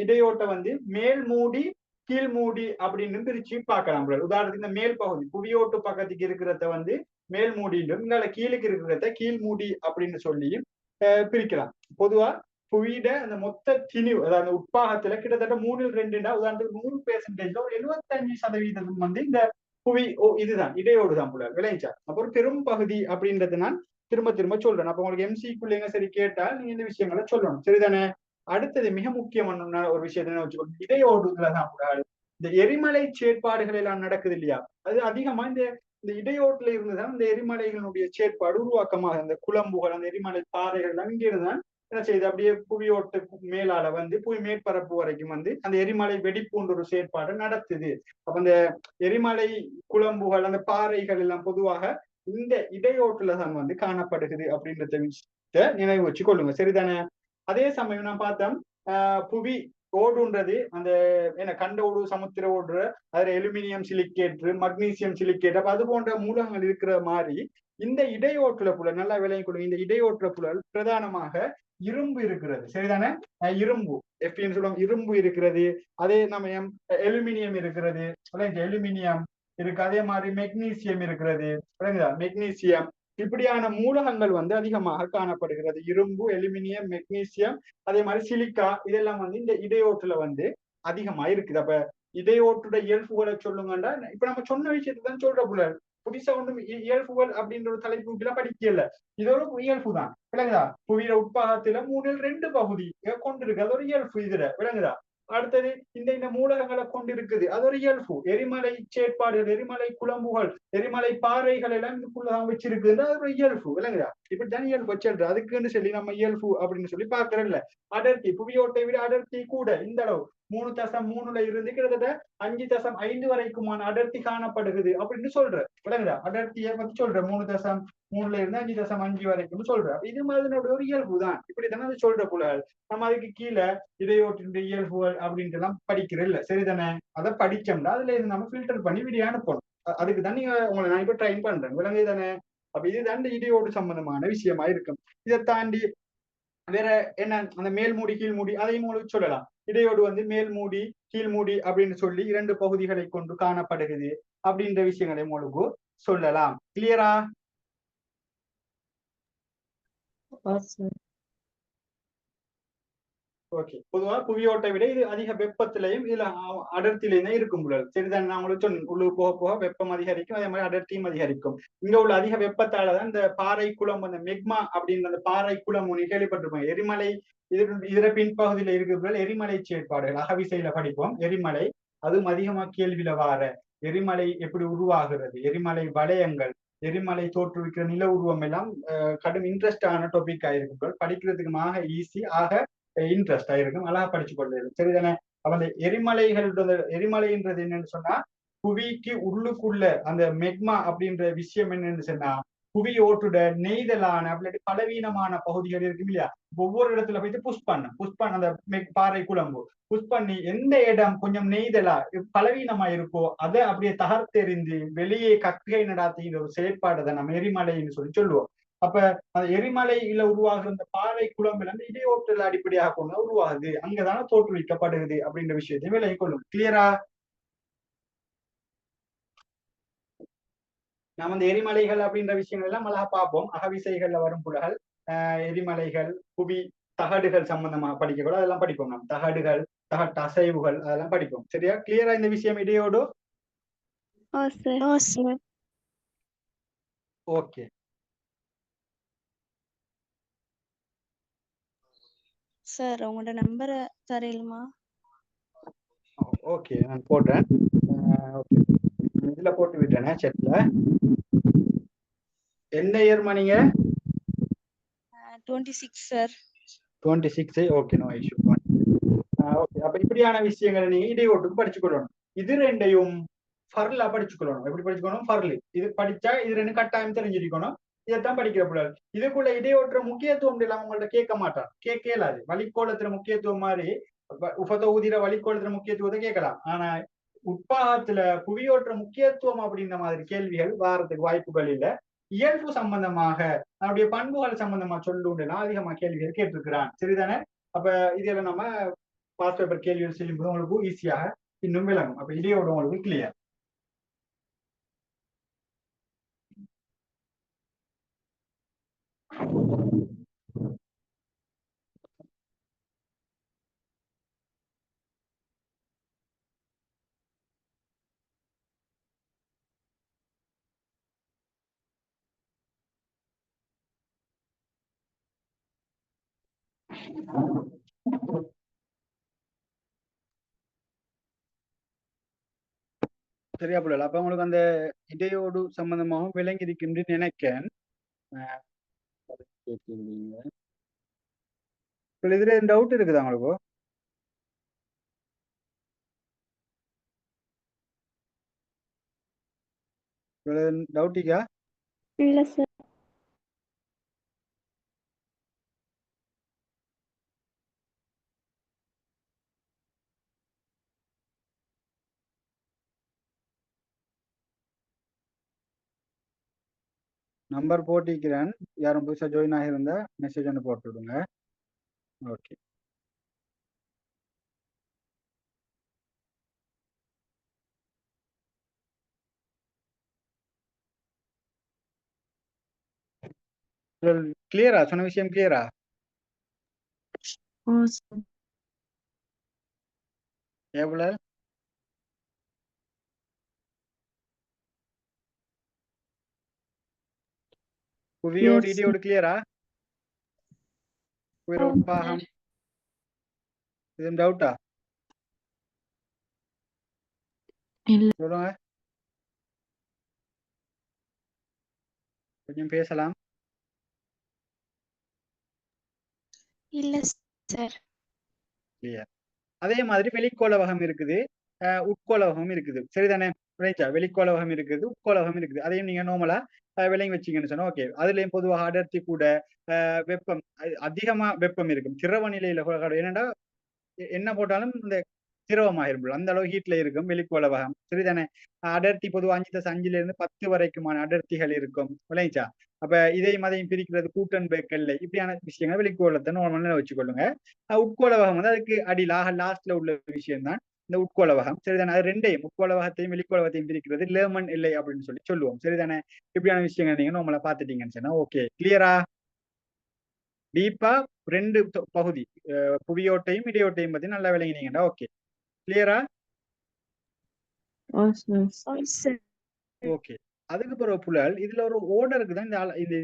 இடையோட்டை வந்து மேல் மூடி கீழ் மூடி அப்படின்னு பிரிச்சு பார்க்கலாம். உதாரணத்துக்கு இந்த மேல் பகுதி புவியோட்டு பக்கத்துக்கு இருக்கிறத வந்து மேல் மூடின்றும் இங்கால கீழுக்கு இருக்கிறத கீழ் மூடி அப்படின்னு சொல்லி பிரிக்கலாம். பொதுவா புவியிட அந்த மொத்த திணிவு அதாவது உட்பாகத்துல கிட்டத்தட்ட 3/2 உதாரணத்துக்கு 100% ஒரு 75% வந்து இந்த புவி இதுதான் இடையோடுதான் போல விளைஞ்சா. அப்புறம் பெரும் பகுதி அப்படின்றது நான் திரும்ப சொல்றேன். அப்ப உங்களுக்கு எம்சிக்குள்ளேங்க சரி கேட்டா நீங்க இந்த விஷயங்களை சொல்லணும். சரிதானே? அடுத்தது மிக முக்கியமான ஒரு விஷயத்த வச்சுக்கோங்க. இடையோடுதான் இந்த எரிமலை செயற்பாடுகள் எல்லாம் நடக்குது இல்லையா? அது அதிகமா இந்த இடையோட்டுல இருந்துதான் இந்த எரிமலைகளுடைய செயற்பாடு உருவாக்கமாக இந்த குழம்புகள் அந்த எரிமலை பாறைகள் எல்லாம் இங்க இருந்துதான் என்ன செய்யுது அப்படியே புவியோட்டுக்கு மேலால வந்து புவி மேற்பரப்பு வரைக்கும் வந்து அந்த எரிமலை வெடிப்புன்ற ஒரு செயற்பாடு நடத்துது. அப்ப அந்த எரிமலை குழம்புகள் அந்த பாறைகள் எல்லாம் பொதுவாக இந்த இடையோட்டுல தான் வந்து காணப்படுகிறது அப்படின்றத விஷயத்த நினைவு வச்சு கொள்ளுங்க. சரிதானே? அதே சமயம் நான் பார்த்தோம் புவி ஓடுன்றது அந்த என்ன கண்ட ஓடு சமுத்திர ஓடுற அதுல அலுமினியம் சிலிக்கேட் மக்னீசியம் சிலிக்கேட் அப்ப அது போன்ற மூலகங்கள் இருக்கிற மாதிரி இந்த இடையோட்டுல புழல் நல்லா விளையும் கொள்ளுங்க. இந்த இடையோட்டுல புழல் பிரதானமாக இரும்பு இருக்கிறது. சரிதானே? இரும்பு எப்படின்னு சொல்லுவாங்க இரும்பு இருக்கிறது. அதே நம்ம அலுமினியம் இருக்கிறது. அலுமினியம் இருக்கு. அதே மாதிரி மெக்னீசியம் இருக்கிறது. விளங்குதா? மெக்னீசியம் இப்படியான மூலகங்கள் வந்து அதிகமாக காணப்படுகிறது. இரும்பு, அலுமினியம், மெக்னீசியம், அதே மாதிரி சிலிக்கா இதெல்லாம் வந்து இந்த இடையோட்டுல வந்து அதிகமா இருக்குது. அப்ப இடையோட்டுட இயல்புகளை சொல்லுங்கன்னா இப்ப நம்ம சொன்ன விஷயத்தை தான் சொல்ற போல. புதுசா ஒன்றும் இயல்புகள் அப்படின்ற ஒரு தலைப்பு படிக்கல. இது ஒரு இயல்பு தான். விளங்குதா? புவியில உட்பாகத்துல 3/2 பகுதி கொண்டிருக்கு. அது ஒரு இயல்பு இதுல. விளங்குதா? அடுத்தது இந்த மூலகங்களை கொண்டிருக்குது. அது ஒரு இயல்பு. எரிமலை செயற்பாடுகள், எரிமலை குழம்புகள், எரிமலை பாறைகள் எல்லாம் இதுக்குள்ளதான் வச்சிருக்குது. அது ஒரு இயல்பு. விளங்குதா? இப்படித்தான் இயல்பு வச்சிருக்கு. அதுக்குன்னு சொல்லி நம்ம இயல்பு அப்படின்னு சொல்லி பாக்குறோம்ல. அடர்த்தி, புவியோட்டை விட அடர்த்தி கூட இந்த அளவு 3.3ல இருந்து கிட்டத்தட்ட 5.5 வரைக்குமான அடர்த்தி காணப்படுகிறது அப்படின்னு சொல்ற. விளங்குதா? அடர்த்தியை பத்தி சொல்ற. 3.3ல இருந்து 5.5 வரைக்கும் சொல்ற. இது மாதிரி ஒரு இயல்பு தான். இப்படித்தானே அது சொல்ற போல. நம்ம அதுக்கு கீழே இடையோட்டின் இயல்புகள் அப்படின்ட்டு எல்லாம் படிக்கிறது இல்ல. சரிதானே? அதை படிச்சோம்னா அதுல இருந்து நம்ம ஃபில்டர் பண்ணி வீடியோ அனுப்பணும். அதுக்கு தான் நீங்க உங்களை நான் இப்ப ட்ரைன் பண்றேன். விளங்கு தானே? அப்ப இதுதான் இந்த இடையோடு சம்பந்தமான விஷயமா இருக்கும். இதை தாண்டி வேற என்ன, அந்த மேல் மூடி கீழ் மூடி அதையும் உங்களுக்கு சொல்லலாம். இடையோடு வந்து மேல் மூடி கீழ் மூடி அப்படின்னு சொல்லி 2 பகுதிகளை கொண்டு காணப்படுகிறது அப்படின்ற விஷயங்களை உங்களுக்கு சொல்லலாம். கிளியரா? ஓகே. பொதுவா புவியோட்டை விட இது அதிக வெப்பத்திலையும் இதுல அடர்த்தியிலையும் தான் இருக்கும் உள்ள. சரிதான், நான் உங்களுக்கு சொன்னேன். உள்ளு போக போக வெப்பம் அதிகரிக்கும், அதே மாதிரி அடர்த்தியும் அதிகரிக்கும். இங்க உள்ள அதிக வெப்பத்தாலதான் இந்த பாறை குளம், அந்த மெக்மா அப்படின்ற அந்த பாறை குளம் ஒன்று கேள்விப்பட்டிருப்போம். எரிமலை இதர பின்பகுதியில இருக்கிற எரிமலை செயற்பாடுகள் அகவிசையில படிப்போம். எரிமலை அதுவும் அதிகமா கேள்வியில வார எரிமலை எப்படி உருவாகிறது, எரிமலை வளையங்கள், எரிமலை தோற்றுவிக்கிற நில உருவம் எல்லாம் கடும் இன்ட்ரெஸ்டான டாபிக் ஆயிருக்கும். படிக்கிறதுக்கு ஈஸி, ஆக இன்ட்ரெஸ்ட் ஆயிருக்கும். அழகா படிச்சு கொள்வது. சரிதானே? அப்ப அந்த எரிமலைன்றது என்னன்னு சொன்னா புவிக்கு உள்ளுக்குள்ள அந்த மெக்மா அப்படின்ற விஷயம் என்னன்னு சொன்னா புவியோட்டுட நெய்தலான அப்படி பலவீனமான பகுதிகள் இருக்கும் இல்லையா? ஒவ்வொரு இடத்துல போயிட்டு புஷ் பண்ண அந்த பாறை குழம்பு புஷ் பண்ணி எந்த இடம் கொஞ்சம் நெய்தலா பலவீனமா இருக்கோ அதை அப்படியே தகர்த்தெறிந்து வெளியே கற்கை நடாத்துகிற ஒரு செயற்பாடு தான் நம்ம எரிமலைன்னு சொல்லி சொல்லுவோம். அப்ப அந்த எரிமலையில உருவாகுற இந்த பாறை குழம்புல இருந்து இடையோட்டல் அடிப்படையாக கொண்டு உருவாகுது. அங்கதானே தோற்றுவிக்கப்படுகிறது அப்படின்ற விஷயத்தையும் விலகி கொள்ளும். கிளியரா? நம்ம இந்த எரிமலைகள் அப்படின்ற விஷயங்கள் எல்லாம் அழகா பார்ப்போம். அகவிசைகள்ல வரும் புலகள், எரிமலைகள், புவி தகடுகள் சம்பந்தமா படிக்கக்கூட அதெல்லாம் படிப்போம். நம்ம தகடுகள், தகட்டு அசைவுகள் அதெல்லாம் படிப்போம். சரியா? கிளியரா இந்த விஷயம் இடையோடு? ஓகே. சார் உங்களோட நம்பரை தரலுமா? ஓகே, நான் போடுறேன். ஓகே, இதுல போட்டு விட்டேனே செட்ல. எந்த இயர் நீங்க? 26 sir. 26. Okay, no issue. Okay, அப்ப இப்படியான விஷயங்களை நீங்க இடையோட்டுக்கு படிச்சுக்கொள்ளணும். இது ரெண்டையும் ஃபர்லா படிச்சுக்கொள்ளணும். எப்படி படிச்சுக்கணும்? ஃபர்லு இது படிச்சா இது ரெண்டு கட்டாயம் தெரிஞ்சிருக்கணும். இதைத்தான் படிக்கிற பிள்ளை. இதுக்குள்ள இடையோட்டுற முக்கியத்துவம் இல்லாம உங்கள்ட்ட கேட்க மாட்டான். கேட்கலாது. வழிக்கோலத்துல முக்கியத்துவம் மாதிரி உபதொகுதியில வழிக்கோலத்துல முக்கியத்துவத்தை கேட்கலாம். ஆனா உட்பாகத்துல புவியோற்ற முக்கியத்துவம் அப்படின்ற மாதிரி கேள்விகள் வாரத்துக்கு வாய்ப்புகள் இல்லை. இயல்பு சம்பந்தமாக நம்முடைய பண்புகள் சம்பந்தமா சொல்லுலாம் அதிகமா கேள்விகள் கேட்டிருக்கிறான். சரிதானே? அப்ப இதுல நம்ம பாஸ் பேப்பர் கேள்விகள் செய்யும்போது உங்களுக்கு ஈஸியாக இன்னும் விளங்கும். அப்ப இடையோட உங்களுக்கு கிளியர். சரியா புள்ளல? அப்ப உங்களுக்கு அந்த இடையோடு சம்பந்தமாகவும் விளங்கி இருக்குன்னு நினைக்கிறேன். இதுல டவுட் இருக்குதா உங்களுக்கு? டவுட்டிக்கா? இல்ல சார். நம்பர் போட்டிக்கிறேன். யாரும் புதுசா ஜாயின் ஆகியிருந்தா மெசேஜ் ஒன்று போட்டு விடுங்க. ஓகே. கிளியரா சொன்ன விஷயம் கிளியரா? ஓ சார். எவ்வளவு புவியோடு Yes, இடியோடு கிளியரா? உயிரோடு sir. பாகம் இது டவுட்டா இல்ல. சொல்லுங்க, கொஞ்சம் பேசலாம். இல்ல சார். கிளியர். அதே மாதிரி வெளிக்கோளவகம் இருக்குது, உட்கோளவகம் இருக்குது. சரிதானே? ரைட்டா? வெளிக்கோளவகம் இருக்குது, உட்கோளவகம் இருக்குது. அதையும் நீங்க நார்மலா விளங்கி வச்சீங்கன்னு சொன்னா ஓகே. அதுலயும் பொதுவாக அடர்த்தி கூட, வெப்பம் அதிகமா வெப்பம் இருக்கும். திரவ நிலையில என்னடா என்ன போட்டாலும் இந்த திரவமாயிரும். அந்த அளவு ஹீட்ல இருக்கும் வெளிக்கோளவகம். சரிதானே? அடர்த்தி பொதுவா 5+5 இருந்து 10 வரைக்குமான அடர்த்திகள் இருக்கும். விளைஞ்சா? அப்ப இதையும் அதையும் பிரிக்கிறது கூட்டன்பெக் எல்லை இப்படியான விஷயங்கள் வெளிக்கோளத்தை நார்மலா வச்சுக்கொள்ளுங்க. உட்கோளவகம் வந்து அதுக்கு அடியிலாக லாஸ்ட்ல உள்ள விஷயம் தான் இந்த உட்கோளவகம். சரிதானே? அது ரெண்டையும் உட்கோளவகத்தையும் வெளிக்கோளவகத்தையும் பிரிக்கிறது லேமன் எல்லை அப்படின்னு சொல்லி சொல்லுவோம். சரிதானே? இப்படியான விஷயங்கள் நீங்க நார்மலா பாத்துட்டீங்கன்னு சொன்னா ஓகே. கிளியரா? டீப்பா 2 பகுதி, புவியோட்டையும் இடையோட்டையும் பத்தி நல்லா விளங்கினீங்கடா. ஓகே. கிளியரா? ஓ சார். ஓ சார். ஓகே. அதுக்கு பிறகு புலல் இதுல ஒரு ஓர்டருக்கு தான் இந்த இது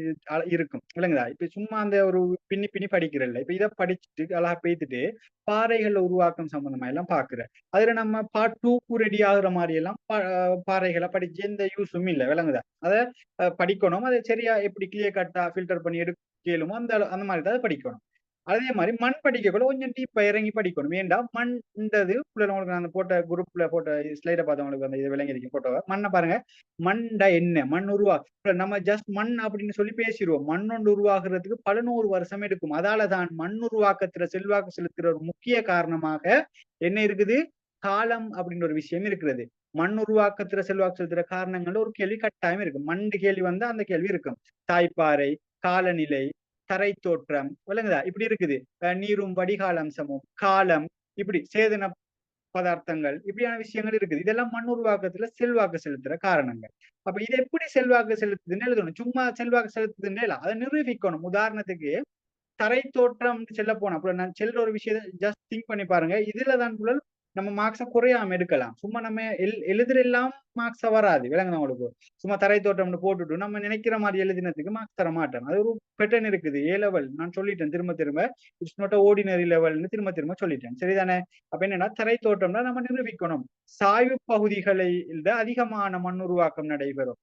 இருக்கும். விளங்குதா? இப்ப சும்மா அந்த ஒரு பின்னி பின்னி படிக்கிறல்ல. இப்ப இதை படிச்சுட்டு அழகா பேத்துட்டு பாறைகள்ல உருவாக்கம் சம்பந்தமா எல்லாம் பாக்குற. அதுல நம்ம பார்ட் 2க்கு ரெடி ஆகுற மாதிரி எல்லாம் பாறைகளை படிச்சு எந்த யூஸும் இல்லை. விளங்குதா? அதை படிக்கணும். அதை சரியா எப்படி கிளியர் கட்டா ஃபில்டர் பண்ணி எடுக்கலுமோ அந்த அந்த மாதிரி தான் படிக்கணும். அதே மாதிரி மண் படிக்கக்குள்ள கொஞ்சம் டீப்பா இறங்கி படிக்கணும். ஏண்டா மண்ன்றது உங்களுக்கு நான் போட்ட குரூப்ல போட்ட ஸ்லைட பார்த்தவங்களுக்கு அந்த இது விளங்கிருக்கு போட்டோவை. மண்ணை பாருங்க. மண்ட என்ன மண் நம்ம ஜஸ்ட் மண் அப்படின்னு சொல்லி பேசிடுவோம். மண் ஒன்று உருவாக்குறதுக்கு பல 100 வருஷம் எடுக்கும். அதாலதான் மண் உருவாக்கத்துல செல்வாக்கு செலுத்துற ஒரு முக்கிய காரணமாக என்ன இருக்குது? காலம் அப்படின்ற ஒரு விஷயம் இருக்கிறது. மண் உருவாக்கத்துல செல்வாக்கு செலுத்துற காரணங்கள்ல ஒரு கேள்வி கட்டாயம் இருக்கும். மண் கேள்வி வந்தா அந்த கேள்வி இருக்கும். தாய்ப்பாறை, காலநிலை, தரை தோற்றம், விளங்குதா? இப்படி இருக்குது. நீரும் வடிகால் அம்சமும், காலம், இப்படி சேதன பதார்த்தங்கள், இப்படியான விஷயங்கள் இருக்குது. இதெல்லாம் மண் உருவாக்கத்துல செல்வாக்கு செலுத்துற காரணங்கள். அப்ப இது எப்படி செல்வாக்கு செலுத்துதுன்னு எழுதணும். சும்மா செல்வாக்கு செலுத்துதுன்னு இல்லை, அதை நிரூபிக்கணும். உதாரணத்துக்கு தரை தோற்றம் செல்ல போனா அப்புறம் நான் செல்ற ஒரு விஷயத்தை ஜஸ்ட் திங்க் பண்ணி பாருங்க. இதுலதான் புலல் நம்ம மார்க்ஸை குறையாம எடுக்கலாம். சும்மா நம்ம எழுதுறெல்லாம் மார்க்ஸா வராது. விளங்குதா உங்களுக்கு? சும்மா தரை தோற்றம்னு போட்டுட்டு நம்ம நினைக்கிற மாதிரி எழுதினதுக்கு மார்க்ஸ் தர மாட்டோம். அது ஒரு பெட்டன் இருக்குது. ஏ லெவல் நான் சொல்லிட்டேன் திரும்ப திரும்ப. இட்ஸ் நாட் ஆர்டினரி லெவல்னு திரும்ப திரும்ப சொல்லிட்டேன். சரிதானே? அப்ப என்னன்னா தரை தோற்றம்னா நம்ம நிரூபிக்கணும். சாய்வு பகுதிகளில் அதிகமான மண் உருவாக்கம் நடைபெறும்.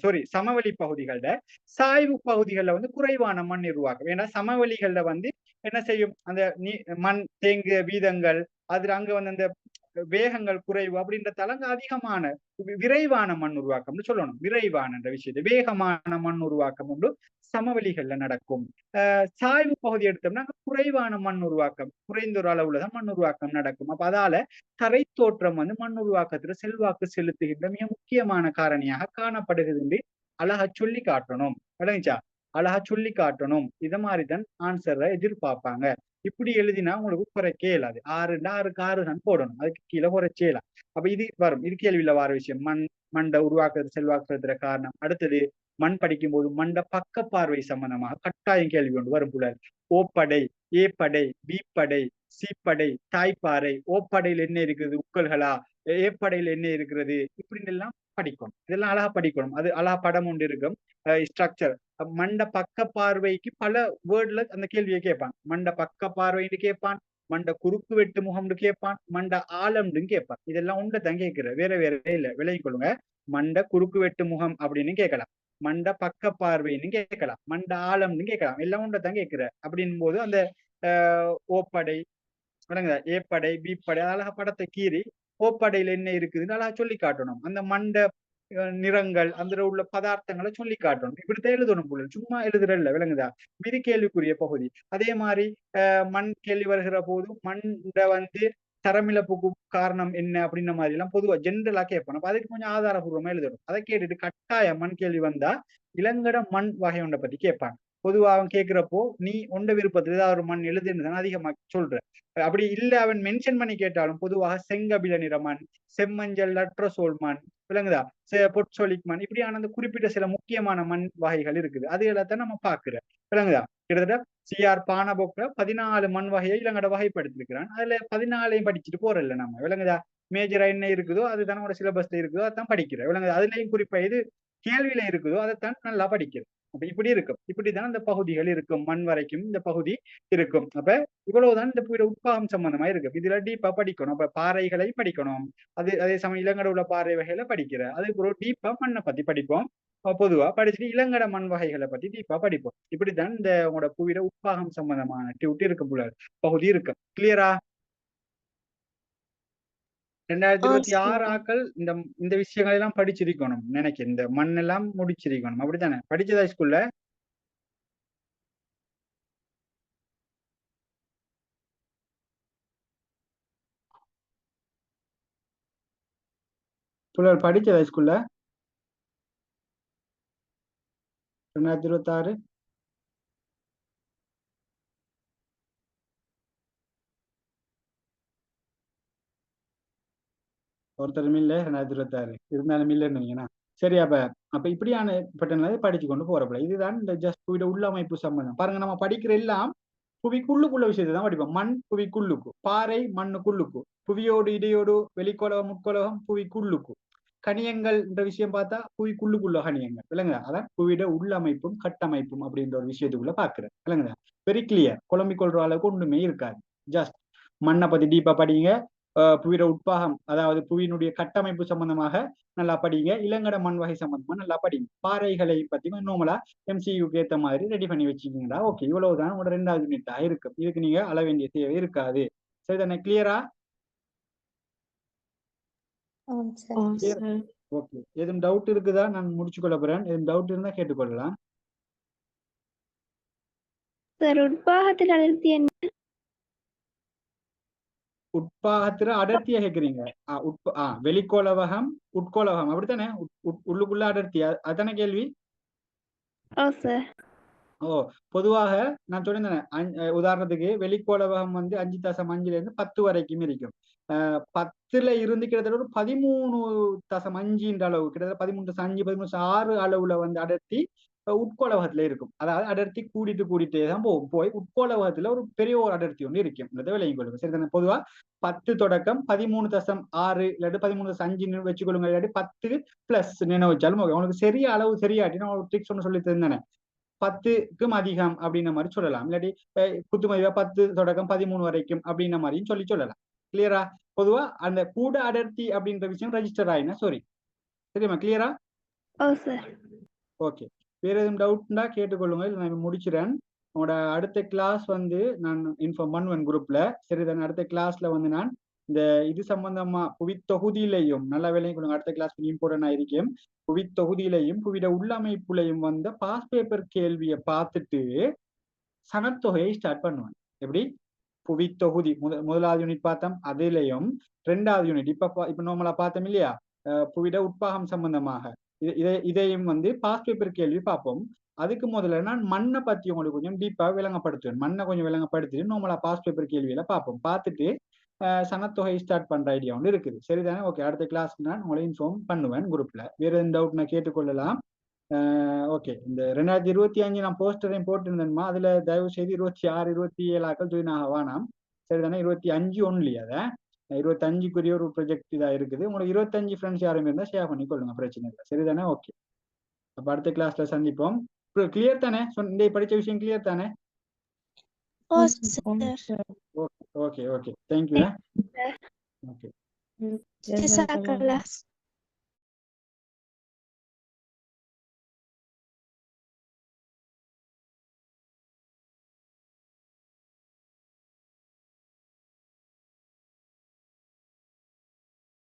சாரி, சமவெளி பகுதிகள்ல. சாய்வு பகுதிகளில் வந்து குறைவான மண் உருவாக்கம். ஏன்னா சமவெளிகள்ல வந்து என்ன செய்யும்? அந்த மண் தேங்கிய வீதங்கள், அதுல அங்க வந்து அந்த வேகங்கள் குறைவு அப்படின்றதால அங்க அதிகமான விரைவான மண் உருவாக்கம்னு சொல்லணும். விரைவான என்ற விஷயத்தை வேகமான மண் உருவாக்கம் ஒன்று சமவெளிகள்ல நடக்கும். சாய்வு பகுதி எடுத்தோம்னா குறைவான மண் உருவாக்கம், குறைந்த ஒரு அளவுலதான் மண் உருவாக்கம் நடக்கும். அப்ப அதால தரை தோற்றம் வந்து மண் உருவாக்கத்துல செல்வாக்கு செலுத்துகின்ற மிக முக்கியமான காரணியாக காணப்படுகிறது என்று அழகா சொல்லி காட்டணும். விளங்குச்சா? அழகா சொல்லி காட்டணும். இத மாதிரிதான் ஆன்சரை எதிர்பார்ப்பாங்க. இப்படி எழுதினா உங்களுக்கு குறைக்க இயலாது. 6க்கு 6 தான் போடணும். அதுக்கு கீழே குறைச்சேலாம். அப்ப இது வரும். இது கேள்வியில வர விஷயம். மண்ட உருவாக்குறது செல்வாக்கு செலுத்துற காரணம். அடுத்தது மண் படிக்கும் போது மண்ட பக்க பார்வை சம்பந்தமாக கட்டாயம் கேள்வி கொண்டு வரும் புலர். ஓப்படை, ஏப்படை, பீப்படை, சீப்படை, தாய்ப்பாறை, ஓப்படையில் என்ன இருக்குது? உக்கல்களா? ஏப்படையில் என்ன இருக்கிறது? இப்படின்னு எல்லாம் படிக்கணும். இதெல்லாம் அழகா படிக்கணும். அது அழகா படம் ஒன்று இருக்கும். ஸ்ட்ரக்சர் மண்ட பக்க பார்வைக்கு பல வேர்ட்ல அந்த கேள்வியை கேட்பான். மண்ட பக்க பார்வைன்னு கேட்பான், மண்ட குறுக்கு வெட்டு முகம்னு கேட்பான், மண்ட ஆழம்னு கேட்பான். இதெல்லாம் உண்ட தான் கேட்கிற, வேற வேற இல்ல. விலகிக் கொள்ளுங்க. மண்ட குறுக்கு வெட்டு முகம் அப்படின்னு கேட்கலாம், மண்ட பக்க பார்வைன்னு கேட்கலாம், மண்ட ஆழம்னு கேட்கலாம். எல்லாம் உண்ட தான் கேட்கிற. அப்படின் போது அந்த ஓப்படை, விளங்குதா? ஏப்படை, பீப்படை, அழகா படத்தை கீறி ஓப்படையில என்ன இருக்குதுன்னு அழகா சொல்லி காட்டணும். அந்த மண்ட நிறங்கள், அதுல உள்ள பதார்த்தங்களை சொல்லி காட்டணும். இப்படித்தான் எழுதணும் போல, சும்மா எழுதுறல்ல. விளங்குதா? விதி கேள்விக்குரிய பகுதி. அதே மாதிரி மண் கேள்வி வருகிற போது மண்ட வந்து தரமிழப்புக்கு காரணம் என்ன அப்படின்ற மாதிரி எல்லாம் பொதுவா ஜென்ரலா கேட்போம். அப்ப அதுக்கு கொஞ்சம் ஆதாரபூர்வமா எழுதணும். அதை கேட்டுட்டு கட்டாயம் மண் கேள்வி வந்தா இளங்கட மண் வகை ஒன்றை பத்தி கேட்பாங்க. பொதுவா அவன் கேட்கிறப்போ நீ உண்ட விருப்பத்துல ஏதாவது ஒரு மண் எழுதுன்னு அதிகமா சொல்ற. அப்படி இல்ல அவன் மென்ஷன் பண்ணி கேட்டாலும் பொதுவாக செங்கபில நிற மண், செம்மஞ்சள் லட்ரசோல் மண், விளங்குதா? பொற்சொலிக் மண் இப்படியான அந்த குறிப்பிட்ட சில முக்கியமான மண் வகைகள் இருக்குது. அது எல்லாத்தையும் நம்ம பாக்குறோம். விளங்குதா? கிட்டத்தட்ட CR பானபொக்க 14 மண் வகையை இலங்கட வகைப்படுத்திருக்கிறான். அதுல 14ஐயும் படிச்சுட்டு போறல நம்ம. விளங்குதா? மேஜரா என்ன இருக்குதோ அதுதான் உங்களோட சிலபஸ்ல இருக்குதோ அதான் படிக்கிறேன். விளங்குதா? அதுலயும் குறிப்பா எது கேள்வியில இருக்குதோ அதைத்தான் நல்லா படிக்கிறேன். அப்ப இப்படி இருக்கும். இப்படிதான் இந்த பகுதிகள் இருக்கும். மண் வரைக்கும் இந்த பகுதி இருக்கும். அப்ப இவ்வளவுதான் இந்த உட்பாகம் சம்பந்தமா இருக்கு. இதுல டீப்பா படிக்கணும். அப்ப பாறைகளை படிக்கணும். அதே சமயம் இலங்கட உள்ள பாறை வகைகளை படிக்கிற அதுக்கு ஒரு டீப்பா மண்ணை பத்தி படிப்போம். பொதுவா படிச்சுட்டு இளங்கட மண் வகைகளை பத்தி டீப்பா படிப்போம். இப்படித்தான் இந்த உங்களோட புவியிட உட்பாகம் சம்பந்தமான டியூட்டி இருக்கு போல பகுதி இருக்கு. கிளியரா? 2026 ஆக்கள் இந்த விஷயங்கள் எல்லாம் படிச்சிருக்கணும் நினைக்கிறேன். இந்த மண் எல்லாம் முடிச்சிருக்கணும். அப்படித்தானே? படிச்சதா ஸ்கூல்ல? புலர் படிச்சதா ஸ்கூல்ல 2026? ஒருத்தரும் இல்ல 2026 இருந்தாலும் இல்லைன்னு. சரி, அப்ப இப்படியான பட்டணங்களை படிச்சு கொண்டு போறப்பல இதுதான் இந்த ஜஸ்ட் புவியோட உள்ளமைப்பு சம்பந்தம். பாருங்க, நம்ம படிக்கிற எல்லாம் புவிக்குள்ளுக்குள்ள விஷயத்தை தான் படிப்போம். மண் புவிக்குள்ளுக்கு, பாறை மண்ணுக்குள்ளுக்கு, புவியோடு இடையோடு, வெளிக்கோளகம் முட்கோளகம் புவிக்குள்ளுக்கு, கணியங்கள் என்ற விஷயம் பார்த்தா புவிக்குள்ளுக்குள்ள கணியங்கள். விளங்குதா? அதான் புவியோட உள்ளமைப்பும் கட்டமைப்பும் அப்படின்ற ஒரு விஷயத்துக்குள்ள பாக்குறேன். விளங்குதா? Very clear. குழம்பிக் கொள்ற அளவுக்கு ஒண்ணுமே இருக்காது. ஜஸ்ட் மண்ணை பத்தி டீப்பா படிங்க. புவியோட உட்பாகம் அதாவது புவியினுடைய கட்டமைப்பு சம்பந்தமாக நல்லா படிங்க. இளங்கட மண் வகை சம்பந்தமா நல்லா படிங்க. பாறைகளை பத்தி நார்மலா MCUக்கு ஏத்த மாதிரி ரெடி பண்ணி வச்சுக்கீங்களா? ஓகே, இவ்வளவுதான் உங்களோட 2வது யூனிட்டா இருக்கும். இதுக்கு நீங்க அள வேண்டிய தேவை இருக்காது. சரி தானே? கிளியரா? ஓகே. எதுவும் டவுட் இருக்குதா? நான் முடிச்சு கொள்ள போறேன். எதுவும் டவுட் இருந்தா கேட்டுக்கொள்ளலாம். சார் உட்பாகத்தில் அடர்த்தி என்ன? உட்பாகத்துல அடர்த்தியா கேக்குறீங்க? வெளிக்கோளவகம் உட்கோளவகம் அப்படித்தானே? உள்ளுக்குள்ள அடர்த்தி அதானே கேள்வி? சார். பொதுவாக நான் சொல்லியிருந்தேன். உதாரணத்துக்கு வெளிக்கோளவகம் 5.5 இருந்து 10 வரைக்கும் இருக்கும். 10ல இருந்து கிட்டத்தட்ட ஒரு 13.5 அளவு, கிட்டத்தட்ட 13.5 13.6 அளவுல அடர்த்தி உட்கோளவகத்துல இருக்கும். அதாவது அடர்த்தி கூடிட்டே தான் போய் உட்கோளவகத்துல ஒரு பெரிய ஒரு அடர்த்தி ஒன்று இருக்கும். விளங்கிக் கொள்ளுங்க. சரிதானே? பொதுவா 10 தொடக்கம் 13.6 இல்லாட்டி 13.5 வச்சுக்கொள்ளுங்க. இல்லாட்டி 10+ நினைவு வச்சாலும் உங்களுக்கு சரியா அளவு சரியாட்டி நான் ஒரு ட்ரிக்ஸ் ஒன்று சொல்லி தந்தேன். 10க்கும் அதிகம் அப்படின்ற மாதிரி சொல்லலாம். இல்லாட்டி குத்துமதிப்பா 10 தொடக்கம் 13 வரைக்கும் அப்படின்ற மாதிரியும் சொல்லலாம். கிளியரா? பொதுவா அந்த கூட அடர்த்தி அப்படின்ற விஷயம் ரெஜிஸ்டர் ஆயினா சரிமா? கிளியரா? ஓகே. வேற எதுவும் டவுட்னா கேட்டுக்கொள்ளுங்க. நான் முடிச்சிடறேன். உங்களோட அடுத்த கிளாஸ் நான் இன்ஃபார்ம் பண்ணுவேன் குரூப்ல. சரிதான்? அடுத்த கிளாஸ்ல நான் இந்த இது சம்பந்தமா புவித்தொகுதியிலையும் நல்லா வேலையும் கொடுங்க. அடுத்த கிளாஸ் இம்பார்ட்டன்ட் ஆயிருக்கும். புவித்தொகுதியிலையும் புவிட உள்ளமைப்புலையும் பாஸ் பேப்பர் கேள்வியை பார்த்துட்டு சனத்தொகையை ஸ்டார்ட் பண்ணுவேன். எப்படி? புவித்தொகுதி முதலாவது யூனிட் பார்த்தோம். அதுலயும் 2வது யூனிட் இப்ப நார்மலா பார்த்தோம் இல்லையா? புவிட உட்பாகம் சம்பந்தமாக இதையும் பாஸ் பேப்பர் கேள்வி பார்ப்போம். அதுக்கு முதல்ல நான் மண்ணை பத்தி உங்களுக்கு கொஞ்சம் டீப்பா விளங்கப்படுத்துவேன். மண்ணை கொஞ்சம் விளங்கப்படுத்திட்டு நார்மலா பாஸ் பேப்பர் கேள்வியில பார்ப்போம். பார்த்துட்டு சனத்தொகை ஸ்டார்ட் பண்ற ஐடியா ஒன்று இருக்குது. சரிதானே? ஓகே. அடுத்த கிளாஸ்க்கு நான் உங்களை இன்ஃபார்ம் பண்ணுவேன் குரூப்ல. வேற எந்த டவுட் நான் கேட்டுக்கொள்ளலாம். ஓகே. இந்த 2025 நான் போஸ்டரையும் போட்டிருந்தேன்மா. அதுல தயவு செய்து 26 27 ஆக்கள் ஜாயின் ஆக வேணாம். சரிதானே? 25 ஒன்லி. அதை 25க்குரிய ஒரு ப்ரொஜெக்ட் இதா இருக்குது. உங்களுக்கு 25 ஃப்ரெண்ட்ஸ் யாரும் இருந்தா ஷேர் பண்ணி கொள்ளுங்க. பிரச்சனை இல்லை. சரிதானே? ஓகே. அப்ப அடுத்த கிளாஸ்ல சந்திப்போம். கிளியர் தானே? இந்த படிச்ச விஷயம் கிளியர் தானே? ஓகே. தேங்க்யூ. ஓகே.